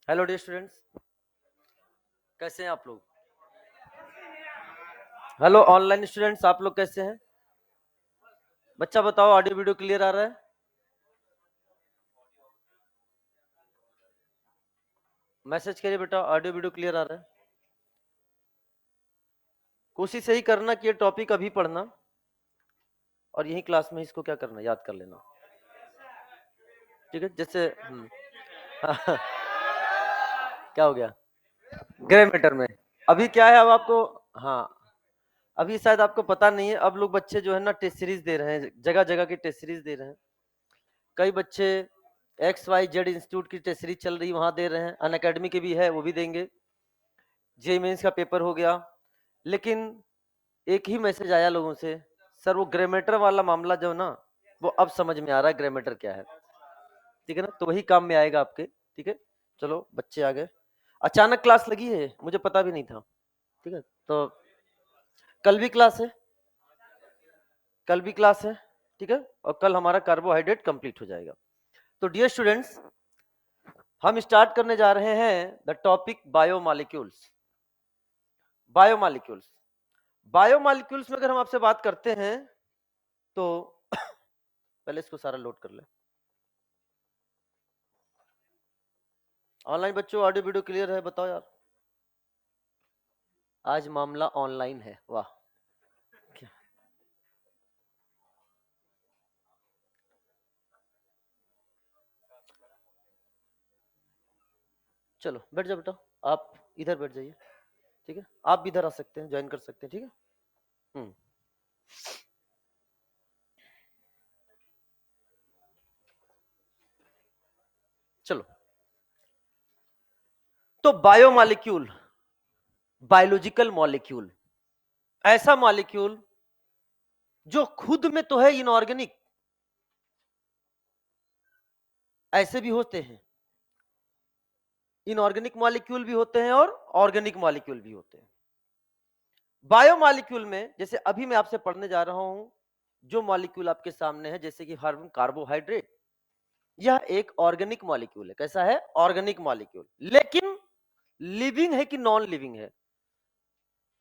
Hello dear students, कैसे हैं आप लोग? हेलो ऑनलाइन स्टूडेंट्स, आप लोग कैसे हैं? बच्चा बताओ, ऑडियो वीडियो क्लियर आ रहा है? मैसेज करिए बेटा, ऑडियो वीडियो क्लियर आ रहा है? कोशिश यही करना कि ये टॉपिक अभी पढ़ना और यही क्लास में इसको क्या करना, याद कर लेना। ठीक है, जैसे क्या हो गया? ग्रे मैटर में अभी क्या है, अब आपको, हाँ, अभी शायद आपको पता नहीं है, अब लोग बच्चे जो है ना टेस्ट सीरीज दे रहे हैं, जगह जगह की टेस्ट सीरीज दे रहे हैं। कई बच्चे XYZ इंस्टीट्यूट की टेस्ट सीरीज चल रही है वहां दे रहे हैं, अनअकैडमी के भी है वो भी देंगे। जे मेंस का पेपर हो गया, लेकिन एक ही मैसेज आया लोगों से, सर वो ग्रामेटर वाला मामला जो ना, वो अब समझ में आ रहा है ग्रामेटर क्या है। ठीक है ना, तो वही काम में आएगा आपके। ठीक है, चलो बच्चे आ गए। अचानक क्लास लगी है, मुझे पता भी नहीं था। ठीक है, तो कल भी क्लास है, कल भी क्लास है। ठीक है, और कल हमारा कार्बोहाइड्रेट कंप्लीट हो जाएगा। तो डियर स्टूडेंट्स, हम स्टार्ट करने जा रहे हैं the topic biomolecules. Biomolecules, biomolecules में अगर हम आपसे बात करते हैं तो पहले इसको सारा लोड कर ले। ऑनलाइन बच्चों, ऑडियो वीडियो क्लियर है? बताओ यार, आज मामला ऑनलाइन है, वाह। क्या? चलो बैठ जाओ बेटा, आप इधर बैठ जाइए। ठीक है, आप भी इधर आ सकते हैं, ज्वाइन कर सकते हैं। ठीक है, हम्म, चलो। तो बायोमॉलिक्यूल, बायोलॉजिकल मॉलिक्यूल, ऐसा मॉलिक्यूल जो खुद में तो है इनऑर्गेनिक, ऐसे भी होते हैं, इनऑर्गेनिक मॉलिक्यूल भी होते हैं और ऑर्गेनिक मॉलिक्यूल भी होते हैं। बायोमॉलिक्यूल में जैसे अभी मैं आपसे पढ़ने जा रहा हूं, जो मॉलिक्यूल आपके सामने है, जैसे कि कार्बोहाइड्रेट, यह एक ऑर्गेनिक मॉलिक्यूल है। कैसा है? Organic molecule. लेकिन लिविंग है कि नॉन लिविंग है?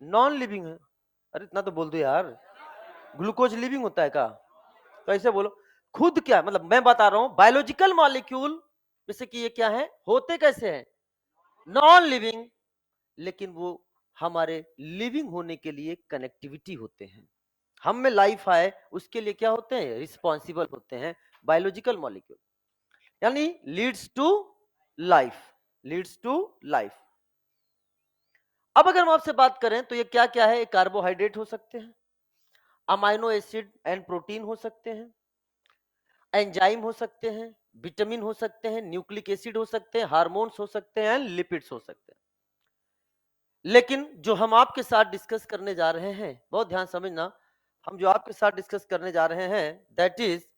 नॉन लिविंग है। अरे इतना तो बोल दो यार, ग्लूकोज लिविंग होता है क्या? कैसे बोलो? खुद क्या मतलब, मैं बता रहा हूं बायोलॉजिकल मॉलिक्यूल, जैसे कि ये क्या है, होते कैसे हैं? नॉन लिविंग, लेकिन वो हमारे लिविंग होने के लिए कनेक्टिविटी होते हैं, हम में लाइफ आए उसके लिए क्या होते हैं, रिस्पॉन्सिबल होते हैं। बायोलॉजिकल मॉलिक्यूल यानी leads to life, leads to life. अब अगर हम आपसे बात करें तो ये क्या क्या है? कार्बोहाइड्रेट हो सकते हैं, अमाइनो एसिड एंड प्रोटीन हो सकते हैं, एंजाइम हो सकते हैं, विटामिन हो सकते हैं, न्यूक्लिक एसिड हो सकते हैं, हार्मोन्स हो सकते हैं, लिपिड्स हो सकते हैं। लेकिन जो हम आपके साथ डिस्कस करने जा रहे हैं, बहुत ध्यान समझना, हम जो आपके साथ डिस्कस करने जा रहे हैं दैट इज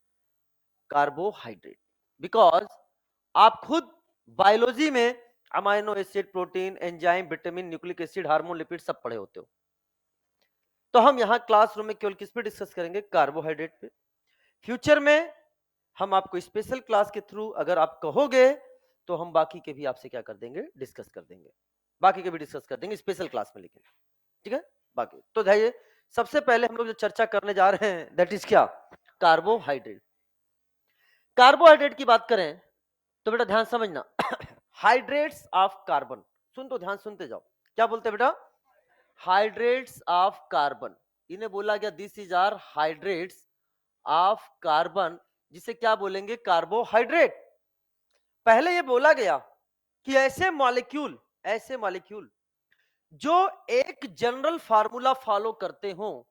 कार्बोहाइड्रेट। बिकॉज आप खुद बायोलॉजी में amino acid, protein, enzyme, vitamin, nucleic acid, hormone, lipid सब पढ़े होते हो। तो हम यहाँ क्लासरूम में केवल किस पे डिस्कस करेंगे? कार्बोहाइड्रेट पे। फ्यूचर में हम आपको स्पेशल क्लास के थ्रू अगर आप कहोगे तो हम बाकी के भी आपसे क्या कर देंगे, डिस्कस कर देंगे, बाकी के भी डिस्कस कर देंगे स्पेशल क्लास में। लेकिन ठीक है, बाकी तो जाइए, सबसे पहले हम लोग जो चर्चा करने जा रहे हैं दैट इज क्या? कार्बोहाइड्रेट। कार्बोहाइड्रेट की बात करें तो बेटा ध्यान समझना, हाइड्रेट्स ऑफ कार्बन, सुन तो ध्यान सुनते जाओ, क्या बोलते हैं बेटा? Hydrates of carbon. इन्हें बोला गया this is are hydrates of carbon, जिसे क्या बोलेंगे? कार्बोहाइड्रेट। पहले ये बोला गया कि ऐसे मॉलिक्यूल जो एक जनरल फार्मूला फॉलो करते हो,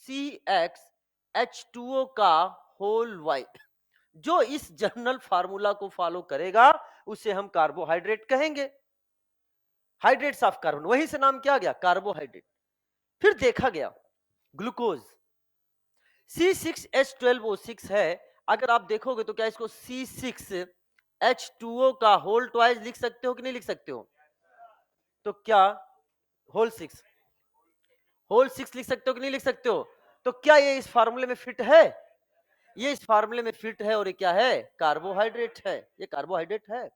CxH2O का होल वाई, जो इस जनरल फार्मूला को फॉलो करेगा उसे हम कार्बोहाइड्रेट कहेंगे। हाइड्रेट्स ऑफ कार्बन, वहीं से नाम क्या गया? कार्बोहाइड्रेट। फिर देखा गया ग्लूकोज, C6H12O6 है। अगर आप देखोगे तो क्या इसको C6H2O का होल ट्वाइस लिख सकते हो कि नहीं लिख सकते हो? तो क्या होल सिक्स लिख सकते हो कि नहीं लिख सकते हो? तो क्या ये इस फार्मूले में फिट है? ये इस फार्मूले में फिट है और ये क्या है? कार्बोहाइड्रेट है, ये कार्बोहाइड्रेट है।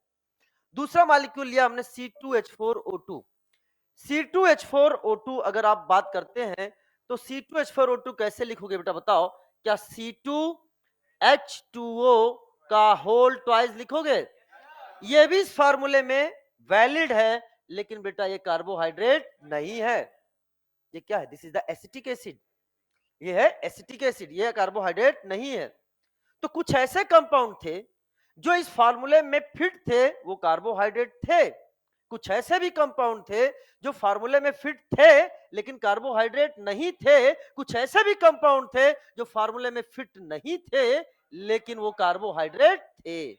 दूसरा मॉलिक्यूल लिया हमने C2H4O2। C2H4O2 अगर आप बात करते हैं तो C2H4O2 कैसे लिखोगे बेटा बताओ? क्या C2H2O का होल ट्वाइस लिखोगे? ये भी इस फार्मूले में वैलिड है, लेकिन बेटा ये कार्बोहाइड्रेट नहीं है। ये क्या है? This is the acetic acid. ये है एसिटिक एसिड, ये कार्बोहाइड्रेट नहीं है। तो कुछ ऐसे कंपाउंड थे जो इस फार्मूले में फिट थे, वो कार्बोहाइड्रेट थे। कुछ ऐसे भी कंपाउंड थे जो फार्मूले में फिट थे लेकिन कार्बोहाइड्रेट नहीं थे। कुछ ऐसे भी कंपाउंड थे जो फार्मूले में फिट नहीं थे लेकिन वो कार्बोहाइड्रेट थे।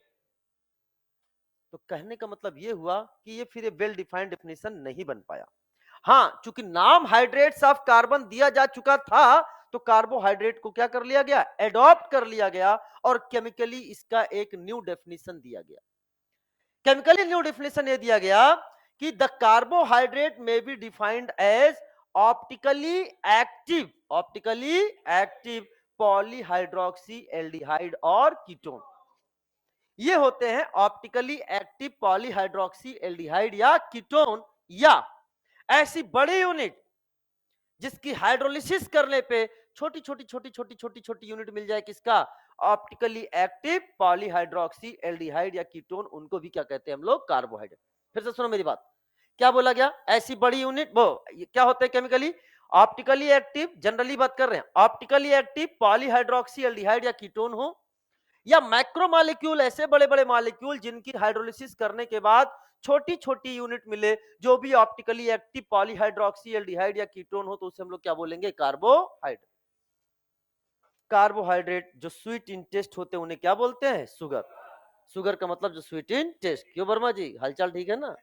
तो कहने का मतलब ये हुआ कि ये फिर वेल डिफाइंड डेफिनेशन नहीं बन पाया। हाँ, चूंकि नाम हाइड्रेट्स ऑफ कार्बन दिया जा चुका था तो कार्बोहाइड्रेट को क्या कर लिया गया? एडॉप्ट कर लिया गया और केमिकली इसका एक न्यू डेफिनेशन दिया गया। केमिकली न्यू डेफिनेशन ये दिया गया कि द कार्बोहाइड्रेट में be defined as optically active polyhydroxy aldehyde और कीटोन। ये होते हैं ऑप्टिकली एक्टिव पॉलीहाइड्रोक्सी एल्डिहाइड या कीटोन, या ऐसी बड़ी यूनिट जिसकी हाइड्रोलिसिस करने पे छोटी छोटी यूनिट मिल जाए किसका? ऑप्टिकली एक्टिव पॉलीहाइड्रोक्सी एल्डिहाइड या कीटोन, उनको भी क्या कहते हैं हम लोग? कार्बोहाइड्रेट। फिर से सुनो मेरी बात, क्या बोला गया? ऐसी बड़ी यूनिट वो क्या होते हैं केमिकली? ऑप्टिकली एक्टिव, जनरली बात कर रहे हैं, ऑप्टिकली एक्टिव पॉलीहाइड्रोक्सी एल्डिहाइड या कीटोन हो, या मैक्रो मॉलिक्यूल, ऐसे बड़े बड़े मॉलिक्यूल जिनकी हाइड्रोलिसिस करने के बाद छोटी छोटी यूनिट मिले जो भी ऑप्टिकली एक्टिव पॉलीहाइड्रोक्सी एल्डिहाइड या कीटोन हो, तो उसे हम लोग क्या बोलेंगे? कार्बोहाइड्रेट। कार्बोहाइड्रेट जो स्वीट इन टेस्ट होते हैं उन्हें क्या बोलते हैं? शुगर। शुगर का मतलब जो स्वीट इन टेस्ट। क्यों वर्मा जी, हालचाल ठीक है ना?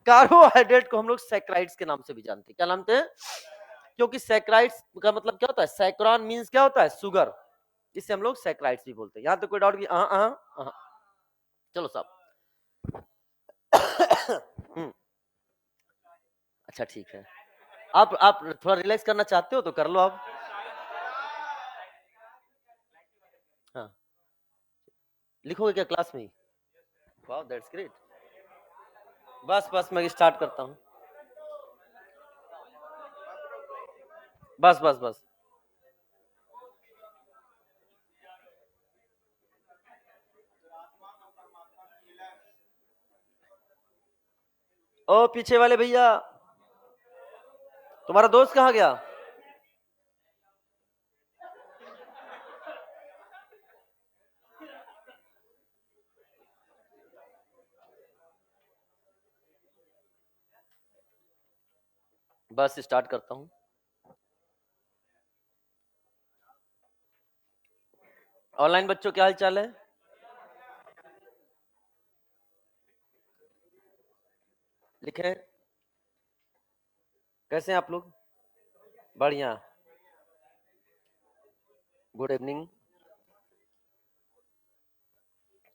कार्बोहाइड्रेट को हम लोग सैकराइड्स के नाम से भी जानते हैं। क्या नाम से? क्योंकि सैकराइड्स का मतलब क्या होता है? सैकरान मींस क्या होता है? शुगर। इसे हम लोग सैकराइड्स भी बोलते हैं। यहां तो कोई डाउट? चलो साहब। अच्छा ठीक है, आप थोड़ा रिलैक्स करना चाहते हो तो कर लो आप। हाँ, लिखोगे क्या क्लास में ही? Wow that's great. बस मैं स्टार्ट करता हूँ। बस ओ पीछे वाले भैया, तुम्हारा दोस्त कहाँ गया? बस स्टार्ट करता हूँ। ऑनलाइन बच्चों क्या हाल चाल है? लिखे? कैसे हैं आप लोग? बढ़िया, गुड इवनिंग।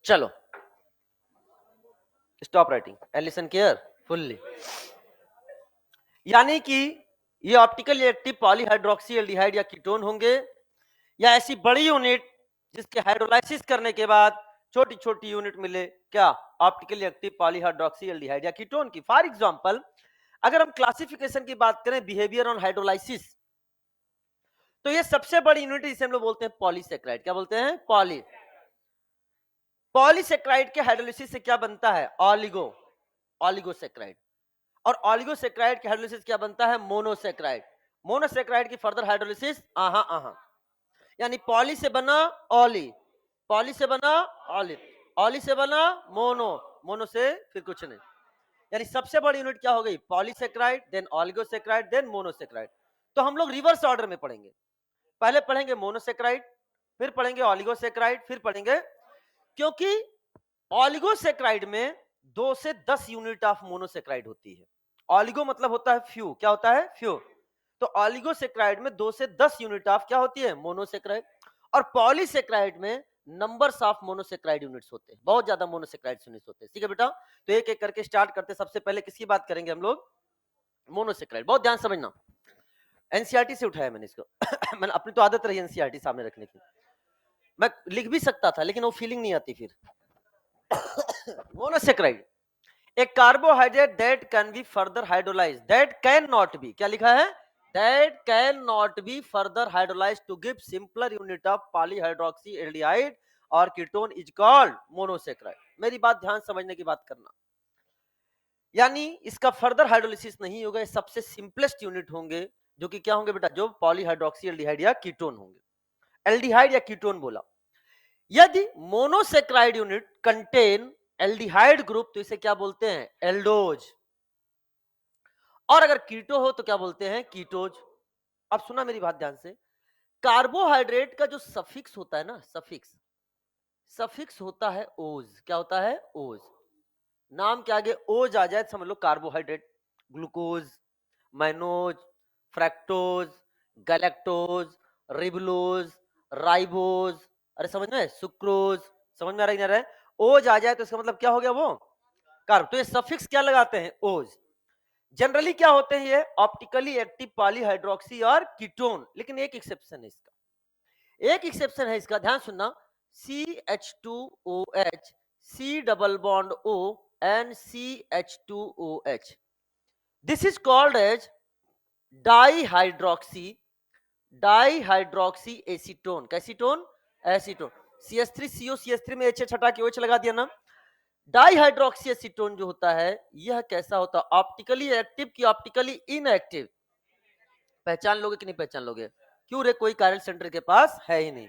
चलो stop writing and listen carefully. यानी कि ये ऑप्टिकली एक्टिव पॉलीहाइड्रोक्सी एल्डिहाइड या कीटोन होंगे, या ऐसी बड़ी यूनिट जिसके हाइड्रोलाइसिस करने के बाद छोटी छोटी यूनिट मिले, क्या? ऑप्टिकली एक्टिव पॉलीहाइड्रोक्सी एल्डिहाइड या कीटोन की। फॉर एग्जांपल, अगर हम क्लासिफिकेशन की बात करें बिहेवियर ऑन हाइड्रोलाइसिस, तो ये सबसे बड़ी यूनिट जिसे हम लोग बोलते हैं पॉलीसेक्राइड। क्या बोलते हैं? पॉलीसेक्राइड के हाइड्रोलिसिस से क्या बनता है? ऑलिगोसेक्राइड। और ऑलिगोसेक्राइड के हाइड्रोलिसिस क्या बनता है? मोनोसेक्राइड। मोनोसेक्राइड की फर्दर हाइड्रोलिसिस यानी पॉली से बना ऑली, पॉली से बना ऑली, ऑली से बना मोनो, मोनो से फिर कुछ नहीं। यानी सबसे बड़ी यूनिट क्या हो गई? Polysaccharide, then oligosaccharide, then monosaccharide. तो हम लोग रिवर्स ऑर्डर में पढ़ेंगे। पहले पढ़ेंगे मोनोसेक्राइड, फिर पढ़ेंगे ऑलिगोसेक्राइड, फिर पढ़ेंगे, क्योंकि ऑलिगोसेक्राइड में 2 से 10 यूनिट ऑफ मोनोसेक्राइड होती है। ऑलिगो मतलब होता है फ्यू। क्या होता है? फ्यू। तो ऑलिगोसेक्राइड में 2 से 10 यूनिट ऑफ क्या होती है? मोनोसेक्राइड। और पॉलीसेक्राइड में नंबर्स ऑफ मोनोसेक्राइड यूनिट्स होते हैं, बहुत ज्यादा मोनोसेक्राइड यूनिट्स होते हैं। ठीक है बेटा, तो एक एक करके स्टार्ट करते। सबसे पहले किसकी बात करेंगे हम लोग? मोनोसेक्राइड। बहुत ध्यान समझना, एनसीईआरटी से उठाया मैंने इसको। मैंने अपनी तो आदत रही एनसीईआरटी सामने रखने की। मैं लिख भी सकता था लेकिन वो फीलिंग नहीं आती फिर। मोनोसेक्राइड एक carbohydrate that can be further hydrolyse, that can not be, क्या लिखा है, that can not be further hydrolyse to give simpler unit of polyhydroxy aldehyde और कीटोन इज कॉल्ड मोनोसेक्राइड। मेरी बात ध्यान समझने की बात करना, यानी इसका फर्दर हाइड्रोलिसिस नहीं होगा, सबसे सिंपलेस्ट यूनिट होंगे जो कि क्या होंगे बेटा, जो पॉलीहाइड्रोक्सी एल्डिहाइड या कीटोन होंगे। एल्डिहाइड या कीटोन बोला, यदि monosaccharide unit contain aldehyde group तो इसे क्या बोलते हैं, एल्डोज, और अगर कीटो हो तो क्या बोलते हैं, कीटोज। अब सुना मेरी बात ध्यान से, कार्बोहाइड्रेट का जो सफिक्स होता है ना, सफिक्स सफिक्स होता है ओज, क्या होता है, ओज। नाम के आगे ओज आ जाए समझ लो carbohydrate, glucose, mannose, fructose, galactose, ribulose, ribose, अरे समझ में, सुक्रोज, समझ में आ रहा है, नहीं आ रहा है, ओज आ जाए तो इसका मतलब क्या हो गया, वो कार्ब। तो ये सफिक्स क्या लगाते हैं, ओज। जनरली क्या होते हैं ये, ऑप्टिकली एक्टिव पॉलीहाइड्रोक्सी और कीटोन, लेकिन एक एक्सेप्शन है इसका, एक एक्सेप्शन है इसका, ध्यान सुनना, CH2OH, C double bond O and CH2OH, this is called as dihydroxy acetone, कैसीटोन, एसीटोन, CH3CO, CH3 में H हटा के OH लगा दिया ना, डाइहाइड्रोक्सी एसीटोन जो होता है यह कैसा होता है, ऑप्टिकली एक्टिव की ऑप्टिकली इनएक्टिव, पहचान लोगे कि नहीं पहचान लोगे, क्यों रे, कोई कायरल सेंटर के पास है ही नहीं।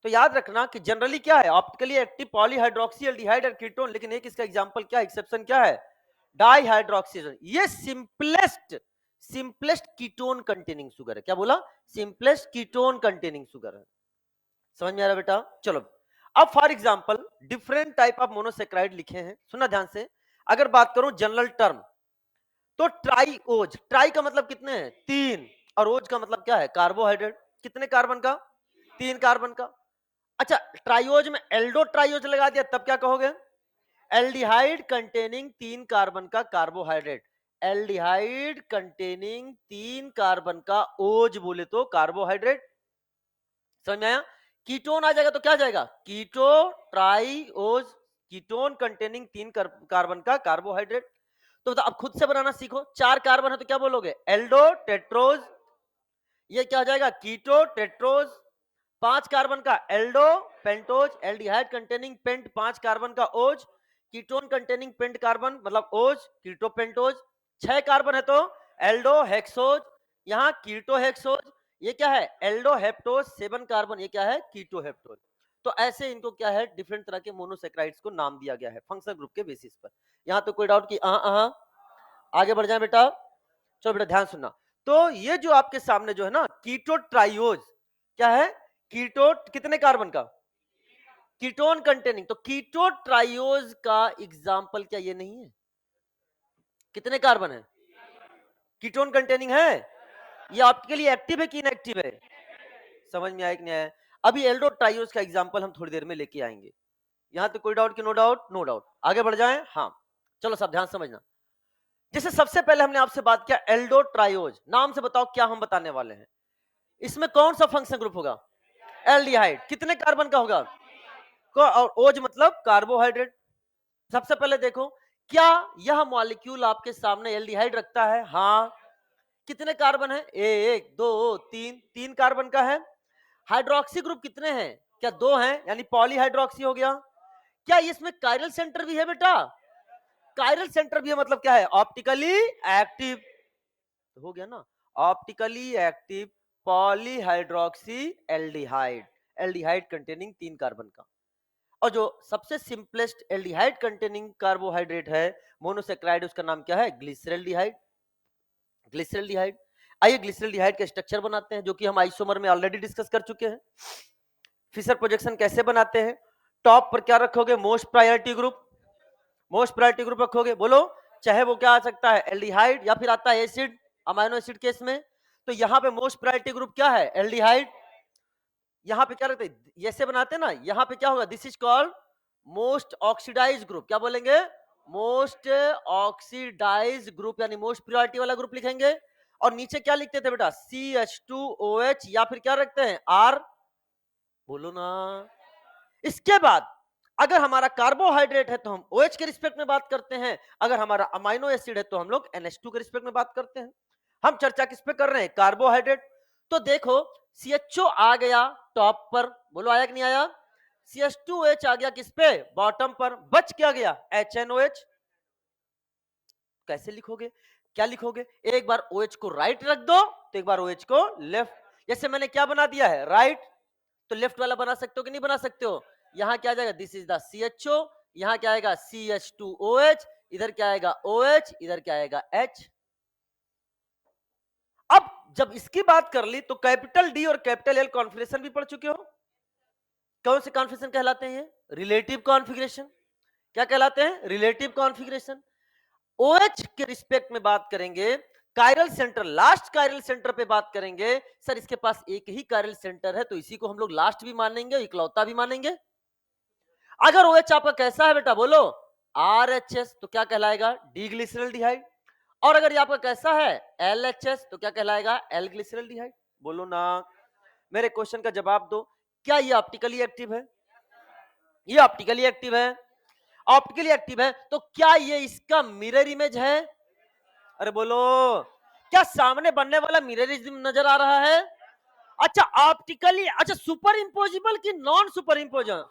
तो याद रखना कि जनरली क्या है, ऑप्टिकली एक्टिव पॉलीहाइड्रोक्सी एल्डिहाइड और कीटोन, लेकिन एक इसका एग्जांपल क्या, एक्सेप्शन क्या है, डाइहाइड्रोक्सी, ये सिंपलेस्ट कीटोन कंटेनिंग शुगर है, क्या बोला, सिंपलेस्ट कीटोन कंटेनिंग शुगर है। समझ में आ रहा बेटा, चलो अब for example different type of monosaccharide लिखे हैं, सुना ध्यान से। अगर बात करूं जनरल टर्म तो ट्राईओज, ट्राई का मतलब कितने हैं, तीन, और ओज का मतलब क्या है, कार्बोहाइड्रेट, कितने कार्बन का, तीन कार्बन का। अच्छा, ट्राइओज में एल्डो ट्राइओज लगा दिया तब क्या कहोगे, एल्डिहाइड कंटेनिंग तीन कार्बन का कार्बोहाइड्रेट, एल्डिहाइड कंटेनिंग तीन कार्बन का ओज बोले तो कार्बोहाइड्रेट। समझ में आया, कीटोन आ जाएगा तो क्या जाएगा, कीटो ट्राइओज, कीटोन कंटेनिंग तीन कार्बन का कार्बोहाइड्रेट। तो अब खुद से बनाना सीखो, चार कार्बन है तो क्या बोलोगे, एल्डो टेट्रोज, ये क्या हो जाएगा, कीटो टेट्रोज। पांच कार्बन का aldo pentose, aldehyde containing pent पांच कार्बन का ose, ketone containing paint carbon मतलब ओज, कीटो पेंटोज। छह कार्बन है तो एल्डो हेक्सोज, यहां कीटो हेक्सोज, ये क्या है, एल्डो हेप्टोज। सेवन कार्बन, ये क्या है, कीटो हेप्टोज। तो ऐसे इनको क्या है, डिफरेंट तरह के मोनोसेक्राइड्स को नाम दिया गया है फंक्शनल ग्रुप के बेसिस पर। यहां तो कोई डाउट की, आगे बढ़ जाए बेटा, चलो बेटा ध्यान सुनना। तो ये जो आपके सामने जो है ना कीटो ट्राइओज, क्या है, कीटो कितने कार्बन का, कीटोन कंटेनिंग, तो कीटो ट्राइओज का एग्जांपल क्या ये नहीं है, कितने कार्बन है, कीटोन कंटेनिंग है, ये ऑप्टिकली एक्टिव है कि इनएक्टिव है, समझ में आया कि नहीं आया। अभी एल्डो ट्राइओज का एग्जांपल हम थोड़ी देर में लेके आएंगे। यहां तो कोई डाउट कि नो डाउट, नो डाउट, आगे बढ़ जाएं। हाँ चलो सब ध्यान समझना, जैसे सबसे पहले हमने आपसे बात किया एल्डो ट्राइओज, नाम से बताओ क्या हम बताने वाले हैं, इसमें कौन सा फंक्शन ग्रुप होगा, एल्डिहाइड, कितने कार्बन का होगा, और ओज मतलब कार्बोहाइड्रेट। सबसे पहले देखो, क्या यह मॉलिक्यूल आपके सामने एल्डिहाइड रखता है, हाँ, कितने कार्बन है, एक दो तीन, तीन कार्बन का है। हाइड्रोक्सी ग्रुप कितने हैं, क्या दो हैं, यानी पॉलीहाइड्रोक्सी हो गया। क्या इसमें कायरल सेंटर भी है बेटा, कायरल सेंटर भी है, मतलब क्या है, ऑप्टिकली एक्टिव, हो गया ना, optically active polyhydroxy aldehyde, aldehyde containing तीन कार्बन का। और जो सबसे सिंपलेस्ट एल्डिहाइड कंटेनिंग कार्बोहाइड्रेट है मोनोसेक्राइड, उसका नाम क्या है, ग्लिसरल्डिहाइड, ग्लिसरल्डिहाइड। आइए ग्लिसरल्डिहाइड का स्ट्रक्चर बनाते हैं जो कि हम आइसोमर में ऑलरेडी डिस्कस कर चुके हैं। फिशर प्रोजेक्शन कैसे बनाते हैं, टॉप पर क्या रखोगे, most priority group, most priority group रखोगे, बोलो, चाहे वो क्या आ सकता है, एल्डिहाइड या फिर आता है एसिड, अमाइनो एसिड केस में। तो यहाँ पे मोस्ट प्रायोरिटी ग्रुप क्या है, एल्डिहाइड। यहाँ पे क्या रखते हैं, ऐसे बनाते हैं ना, यहाँ पे क्या होगा, this is called most oxidise group, क्या बोलेंगे, मोस्ट ऑक्सीडाइज ग्रुप, यानी मोस्ट प्रायोरिटी वाला ग्रुप लिखेंगे। और नीचे क्या लिखते थे बेटा, CH2OH, या फिर क्या रखते हैं, R, बोलो ना। इसके बाद अगर हमारा कार्बोहाइड्रेट है तो हम OH के रिस्पेक्ट में बात करते हैं, अगर हमारा अमाइनो एसिड है तो हम लोग NH2 के रिस्पेक्ट में बात करते हैं। हम चर्चा किस पे कर रहे हैं? कार्बोहाइड्रेट। तो देखो CHO आ गया टॉप पर, बोलो आया कि नहीं आया? CH2OH आ गया किस पे? बॉटम पर। बच क्या गया? HNOH। कैसे लिखोगे? क्या लिखोगे? एक बार OH को राइट रख दो तो एक बार OH को लेफ्ट। जैसे मैंने क्या बना दिया है? राइट, तो लेफ्ट वाला बना सकते हो कि नहीं बना सकते हो? यहां क्या आ जाएगा? दिस इज द CHO, यहां क्या आएगा? CH2OH, इधर क्या आएगा? OH, इधर क्या आएगा? H। अब जब इसकी बात कर ली तो कैपिटल डी और कैपिटल एल कॉन्फ़िगरेशन भी पढ़ चुके हो। कौन से कॉन्फ़िगरेशन कहलाते हैं? Relative configuration. क्या कहलाते हैं? Relative configuration. OH के रिस्पेक्ट में बात करेंगे, chiral centre, last chiral centre पे बात करेंगे। सर इसके पास एक ही कायरल सेंटर है तो इसी को हम लोग लास्ट भी मानेंगे, इकलौता भी मानेंगे। अगर OH आपका कैसा है बेटा? बोलो RHS, तो क्या कहलाएगा? D glyceraldehyde. और अगर ये आपका कैसा है? LHS, तो क्या कहलाएगा? L glyceraldehyde. बोलो ना, मेरे क्वेश्चन का जवाब दो। क्या ये ऑप्टिकली एक्टिव है? ये ऑप्टिकली एक्टिव है। ऑप्टिकली एक्टिव है तो क्या ये इसका मिरर इमेज है? अरे बोलो, क्या सामने बनने वाला मिरर इमेज नजर आ रहा है? अच्छा ऑप्टिकली, अच्छा सुपर इंपोजिबल की non superimposable?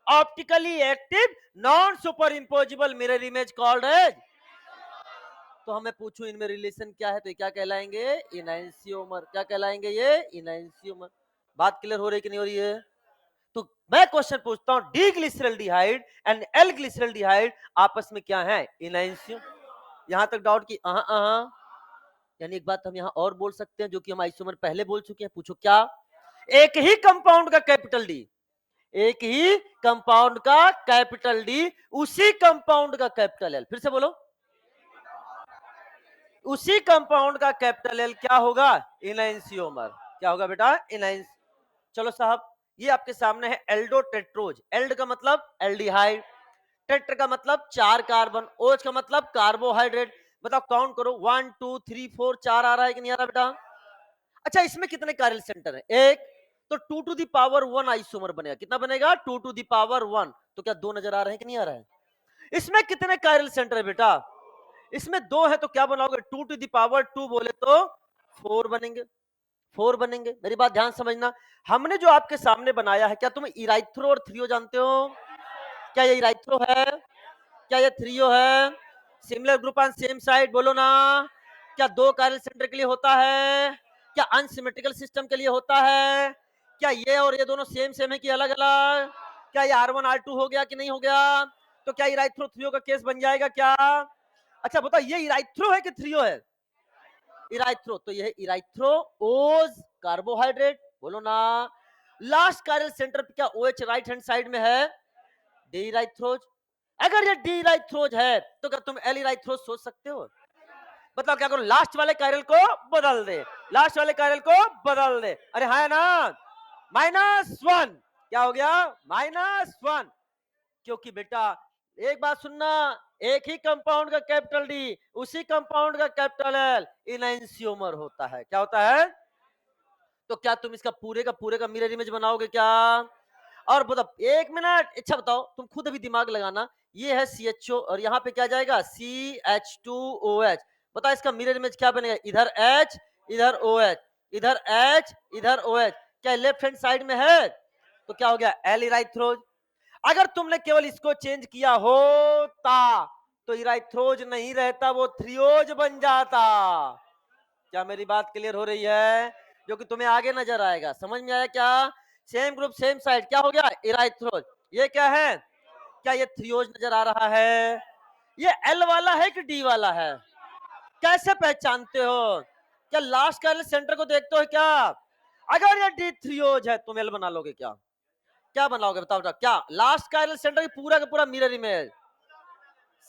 Optically active non superimposable mirror image called as. तो हमें पूछूं इनमें रिलेशन क्या है तो ये क्या कहलाएंगे? इनैंसियोमर। क्या कहलाएंगे ये? इनैंसियोमर। बात क्लियर हो रही कि नहीं हो रही है? तो मैं क्वेश्चन पूछता हूं, D glyceraldehyde and L glyceraldehyde आपस में क्या है? इनैंसियो। यहां तक डाउट की? यानी एक बात हम यहां और बोल सकते हैं जो कि हम आइसोमर पहले बोल चुके हैं। पूछो क्या? एक ही कंपाउंड का कैपिटल डी, एक ही कंपाउंड का कैपिटल डी, उसी कंपाउंड का कैपिटल एल। फिर से बोलो, उसी कंपाउंड का कैपिटल एल क्या होगा? इनैंसियोमर। क्या होगा बेटा? इनैंस। चलो साहब, ये आपके सामने है एल्डोटेट्रोज। एल्ड का मतलब एल्डिहाइड, टेट्र का मतलब 4 कार्बन, ओच का मतलब कार्बोहाइड्रेट। बताओ काउंट करो, 1 2 3 4, 4 आ रहा है कि नहीं आ रहा बेटा? अच्छा इसमें कितने कायरल सेंटर है? एक। तो 2 टू दी पावर 1 आइसोमर बनेगा। कितना बनेगा? 2 टू दी पावर 1। तो क्या दो नजर आ रहे हैं कि नहीं आ रहा है? इसमें कितने कायरल सेंटर है बेटा? इसमें दो है तो क्या बनाओगे? 2 टू दी पावर 2 बोले तो 4 बनेंगे। 4 बनेंगे। मेरी बात ध्यान समझना, हमने जो आपके सामने बनाया है, क्या तुम इराइथ्रो और थ्रियो जानते हो? क्या ये इराइथ्रो है? क्या ये थ्रियो है? Similar group on same side, बोलो ना। क्या दो कायरल सेंटर के लिए होता है? क्या अनसिमेट्रिकल सिस्टम के लिए होता है? क्या ये और ये दोनों सेम सेम है कि अलग अलग? क्या ये R1 R2 हो गया कि नहीं हो गया? तो क्या इराइथ्रो थ्रियो का केस बन जाएगा क्या? अच्छा बताओ, ये इराइथ्रो है कि थ्रियो है? इराइथ्रो। तो ये इराइथ्रो ओज कार्बोहाइड्रेट, बोलो ना। लास्ट कायरल सेंटर पे क्या OH राइट हैंड साइड में है? डी इराइथ्रोज। अगर ये डी इराइथ्रोज है तो क्या तुम एल इराइथ्रोज सोच सकते हो? बताओ क्या करो? लास्ट वाले कायरल को बदल दे, लास्ट वाले कायरल को बदल दे। अरे हाँ ना, -1। क्या हो गया? -1। क्योंकि बेटा एक बात सुनना, एक ही कंपाउंड का कैपिटल डी, उसी कंपाउंड का कैपिटल एल इनैंसियोमर होता है। क्या होता है? तो क्या तुम इसका पूरे का मिरर इमेज बनाओगे क्या? और बताओ एक मिनट, अच्छा बताओ तुम खुद अभी दिमाग लगाना। ये है CHO और यहाँ पे क्या जाएगा? CH2OH। बताओ इसका मिरर इमेज क्या बनेगा? इधर H, इधर OH, इधर H, इधर OH। क्या लेफ्ट हैंड साइड में है? तो क्या हो गया? एल इराइथ्रोज। अगर तुमने केवल इसको चेंज किया होता तो इराइथ्रोज नहीं रहता, वो थ्रियोज बन जाता। क्या मेरी बात क्लियर हो रही है? जो कि तुम्हें आगे नजर आएगा। समझ में आया क्या? सेम ग्रुप सेम साइड, क्या हो गया? इराइथ्रोज। ये क्या है? क्या ये थ्रियोज नजर आ रहा है? ये एल वाला है कि डी वाला है? कैसे पहचानते हो? क्या लास्ट कायरल सेंटर को देखते हो क्या? अगर ये डी थ्रियोज है तुम एल बना लोगे क्या? क्या बनाओगे बताओ? क्या लास्ट कायरल सेंटर की पूरा का पूरा मिरर इमेज?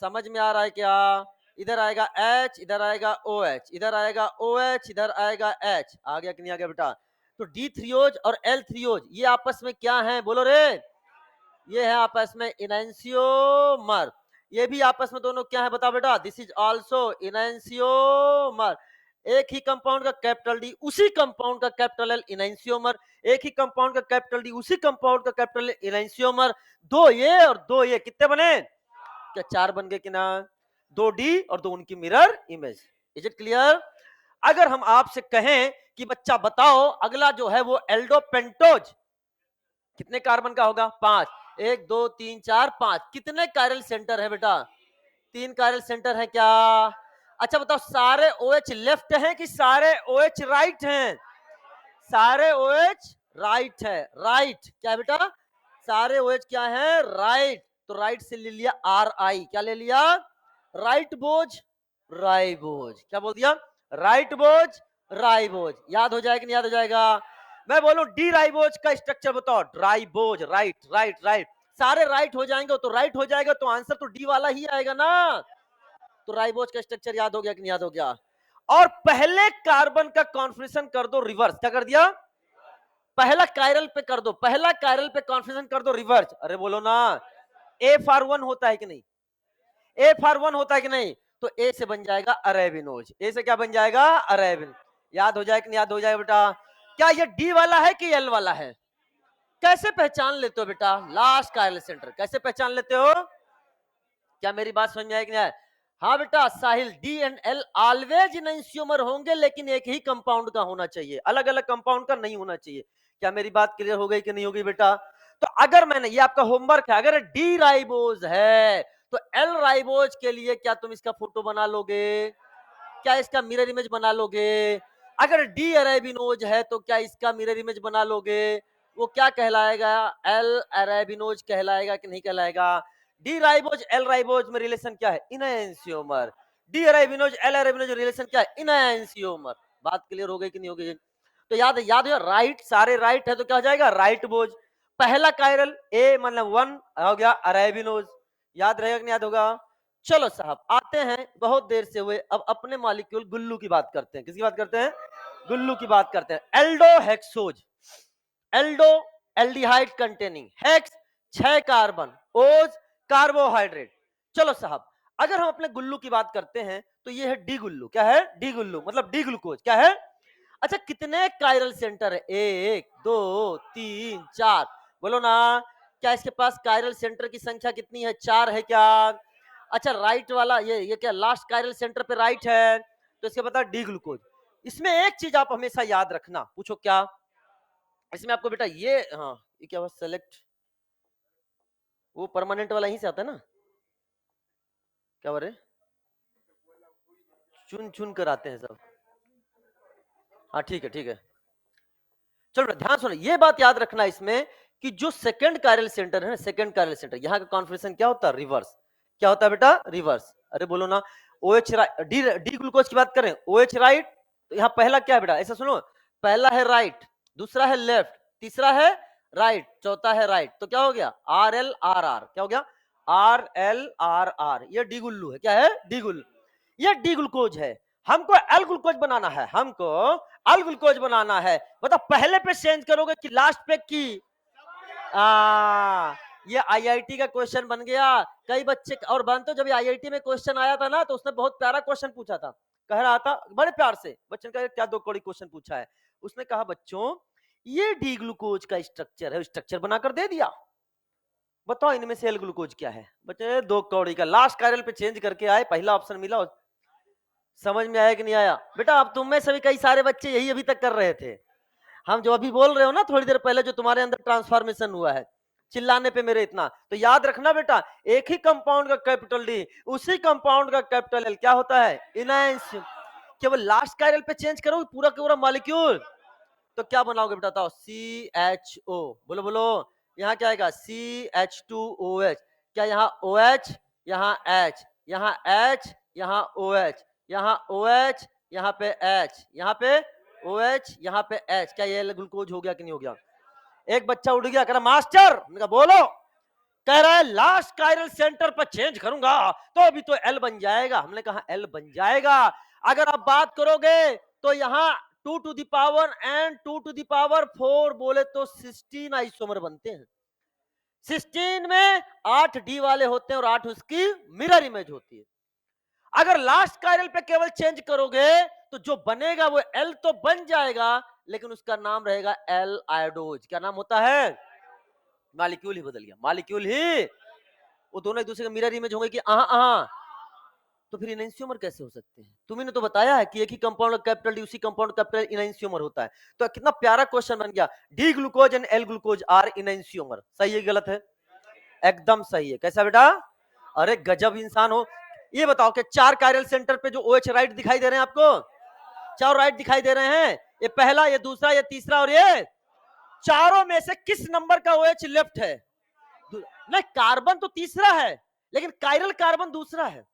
समझ में आ रहा है क्या? इधर आएगा H, इधर आएगा OH, इधर आएगा OH, इधर आएगा H। आ गया कि नहीं आ गया बेटा? तो डी थ्रियोज और एल थ्रियोज ये आपस में क्या है? बोलो रे। ये है आपस में इनैंसियोमर। ये भी आपस में दोनों क्या है? बताओ बेटा। This is also enantiomer. एक ही कंपाउंड का कैपिटल डी उसी कंपाउंड का कैपिटल एल इनैंसियोमर, एक ही कंपाउंड का कैपिटल डी उसी कंपाउंड का कैपिटल एल इनैंसियोमर, दो ये और दो ये कितने बने? क्या चार बन गए कि ना? दो डी और दो उनकी mirror image. Is it clear? अगर हम आपसे कहें कि बच्चा बताओ अगला जो है वो एल्डोपेंटोज कितने कार्बन का होगा? 5। 1 2 3 4 5। कितने कायरल सेंटर है बेटा? 3 कायरल सेंटर है क्या? अच्छा बताओ सारे OH लेफ्ट हैं कि सारे OH राइट हैं? सारे OH राइट है। राइट क्या है बेटा? सारे OH क्या है? राइट। तो राइट से ले लिया RI। क्या ले लिया? राइट बोझ राइबोज। क्या बोल दिया? राइट बोझ राइबोज। याद हो जाएगा नहीं याद हो जाएगा? मैं बोलूं डी राइबोज का स्ट्रक्चर बताओ। Ribose right right right. सारे राइट हो जाएंगे तो राइट हो जाएगा तो आंसर तो डी वाला ही आएगा ना। तो राइबोज का स्ट्रक्चर याद हो गया कि नहीं याद हो गया? और पहले कार्बन का कॉन्फिगरेशन कर दो रिवर्स। क्या कर दिया? पहला कायरल पे कर दो, पहला कायरल पे कॉन्फिगरेशन कर दो रिवर्स। अरे बोलो ना, ए फॉर 1 होता है कि नहीं? ए फॉर 1 होता है कि नहीं? तो ए से बन जाएगा अरेबिनोज। ए से क्या बन जाएगा? अरेबिन। याद हो जाएगा कि नहीं याद हो जाएगा बेटा? क्या ये डी वाला है कि एल वाला है? कैसे पहचान लेते हो बेटा? लास्ट कायरल सेंटर कैसे पहचान लेते हो? क्या मेरी बात समझ में आई कि नहीं? हाँ बेटा साहिल, डी एंड एल ऑलवेज इनैंसियोमर होंगे लेकिन एक ही कंपाउंड का होना चाहिए, अलग अलग कंपाउंड का नहीं होना चाहिए। क्या मेरी बात क्लियर हो गई कि नहीं होगी बेटा? तो अगर मैंने, ये आपका होमवर्क है, अगर डी राइबोज है तो एल राइबोज के लिए क्या तुम इसका फोटो बना लोगे? क्या इसका मिरर इमेज बना लोगे? अगर डी अरेबिनोज है तो क्या इसका मिरर इमेज बना लोगे? वो क्या कहलाएगा? एल अरेबिनोज कहलाएगा कि नहीं कहलाएगा? डी राइबोज एल राइबोज में रिलेशन क्या है? Enantiomer. D arabinose L arabinose relation क्या है? इनैंसियोमर। बात क्लियर हो गई कि नहीं हो गई? तो याद है राइट, सारे राइट है तो क्या हो जाएगा? राइट बोझ। पहला कायरल ए मतलब 1 हो गया अरेबिनोज। याद रहेगा कि नहीं याद होगा? चलो साहब आते हैं, बहुत देर से हुए, अब अपने मॉलिक्यूल गुल्लू की बात करते हैं। किसकी बात करते हैं? गुल्लू की बात करते हैं। Aldohexose. Aldo aldehyde containing, hex 6 carbon, ओज कार्बोहाइड्रेट। चलो साहब अगर हम अपने गुल्लू की बात करते हैं तो ये है डी गुल्लू। क्या है? डी गुल्लू मतलब डी ग्लूकोज। क्या है? अच्छा कितने कायरल सेंटर है? 1 2 3 4। बोलो ना, क्या इसके पास कायरल सेंटर की संख्या कितनी है? 4 है क्या? अच्छा राइट वाला ये क्या लास्ट कायरल सेंटर पे राइट है तो इसके बता डी ग्लूकोज। इसमें एक चीज आप हमेशा याद रखना। पूछो क्या? इसमें आपको बेटा ये, हाँ ये क्या हुआ? सेलेक्ट, वो परमानेंट वाला यहीं से आता है ना? क्या बोल रहे? चुन चुन कर आते हैं सब। हाँ ठीक है ठीक है। चलो ध्यान सुनो, ये बात याद रखना इसमें कि जो सेकंड कायरल सेंटर है ना, सेकंड कायरल सेंटर, यहाँ का कॉन्फिगरेशन क्या होता है? रिवर्स। क्या होता है बेटा? रिवर्स। अरे बोलो ना, OH डी डी ग्लूकोज की बात करें, OH राइट, तो यहाँ पहला क्या है बेटा? ऐसा सुनो, पहला है राइट, दूसरा है लेफ्ट, तीसरा है राइट, चौथा है राइट, तो क्या हो गया? RLRR। क्या हो गया? RLRR। ये डी गुल्लू है। क्या है? डी गुल्लू। ये डी ग्लूकोज है। हमको एल ग्लूकोज बनाना है, हमको एल ग्लूकोज बनाना है। बताओ पहले पे चेंज करोगे कि लास्ट पे की? ये आईआईटी का क्वेश्चन बन गया। कई बच्चे और बनते, जब आईआईटी में क्वेश्चन आया था ना तो उसने बहुत प्यारा क्वेश्चन पूछा था। कह रहा था बड़े प्यार से, बच्चन का क्या 2 कौड़ी क्वेश्चन पूछा है। उसने कहा बच्चों ये डी ग्लूकोज का स्ट्रक्चर है, स्ट्रक्चर बनाकर दे दिया, बताओ इनमें से एल ग्लूकोज क्या है? बच्चे 2 कौड़ी का लास्ट कायरल पे चेंज करके आए, पहला ऑप्शन मिला। समझ में आया कि नहीं आया? बेटा अब तुम में से भी कई सारे बच्चे यही अभी तक कर रहे थे। हम जो अभी बोल रहे हो ना थोड़ी देर पहले, जो तुम्हारे अंदर ट्रांसफॉर्मेशन हुआ है, चिल्लाने पे मेरे इतना तो याद रखना बेटा, एक ही कंपाउंड का कैपिटल डी उसी कंपाउंड का कैपिटल एल क्या होता है? इनैंसियोमर। केवल लास्ट कायरल पे चेंज करो पूरा का पूरा मॉलिक्यूल, तो क्या बनाओगे बेटा? बताओ CHO। बोलो बोलो, यहाँ क्या आएगा? CH2OH। क्या यहाँ OH, यहाँ H, यहाँ H, यहाँ OH, यहाँ OH, यहाँ पे H, यहाँ पे OH, यहाँ पे H। क्या ये ग्लूकोज हो गया कि नहीं हो गया? एक बच्चा उठ गया, कह रहा मास्टर, मैंने कहा बोलो। कह रहा है लास्ट कायरल सेंटर पर चेंज करूंगा तो अभी तो एल बन जाएगा। हमने कहा एल बन जाएगा, अगर आप बात करोगे तो यहाँ 2 to the power and 2 to the power 4 बोले तो 16 आइसोमर बनते हैं। 16 में 8 डी वाले होते हैं और 8 उसकी मिरर इमेज होती है। अगर लास्ट कायरल पे केवल चेंज करोगे तो जो बनेगा वो एल तो बन जाएगा, लेकिन उसका नाम रहेगा एल आयोडोज। क्या नाम होता है? मॉलिक्यूल ही बदल गया, मॉलिक्यूल ही, वो दोनों एक दूसरे का मिरर इमेज होंगे कि तो फिर इनैंसियोमर कैसे हो सकते हैं? तुम्ही ने तो बताया है कि एक ही कंपाउंड कैपिटल डी, उसी कंपाउंड कैपिटल इनैंसियोमर होता है। तो कितना प्यारा क्वेश्चन बन गया, D glucose and L glucose are enantiomer. सही है गलत है? एकदम सही है। कैसा बेटा? अरे गजब इंसान हो। ये बताओ कि 4 कायरल सेंटर पे जो OH राइट दिखाई दे रहे हैं आपको, 4 राइट दिखाई दे रहे हैं, ये पहला, ये दूसरा, ये तीसरा और ये चारों में से किस नंबर का OH लेफ्ट है? नहीं, कार्बन तो तीसरा है लेकिन कायरल कार्बन दूसरा है,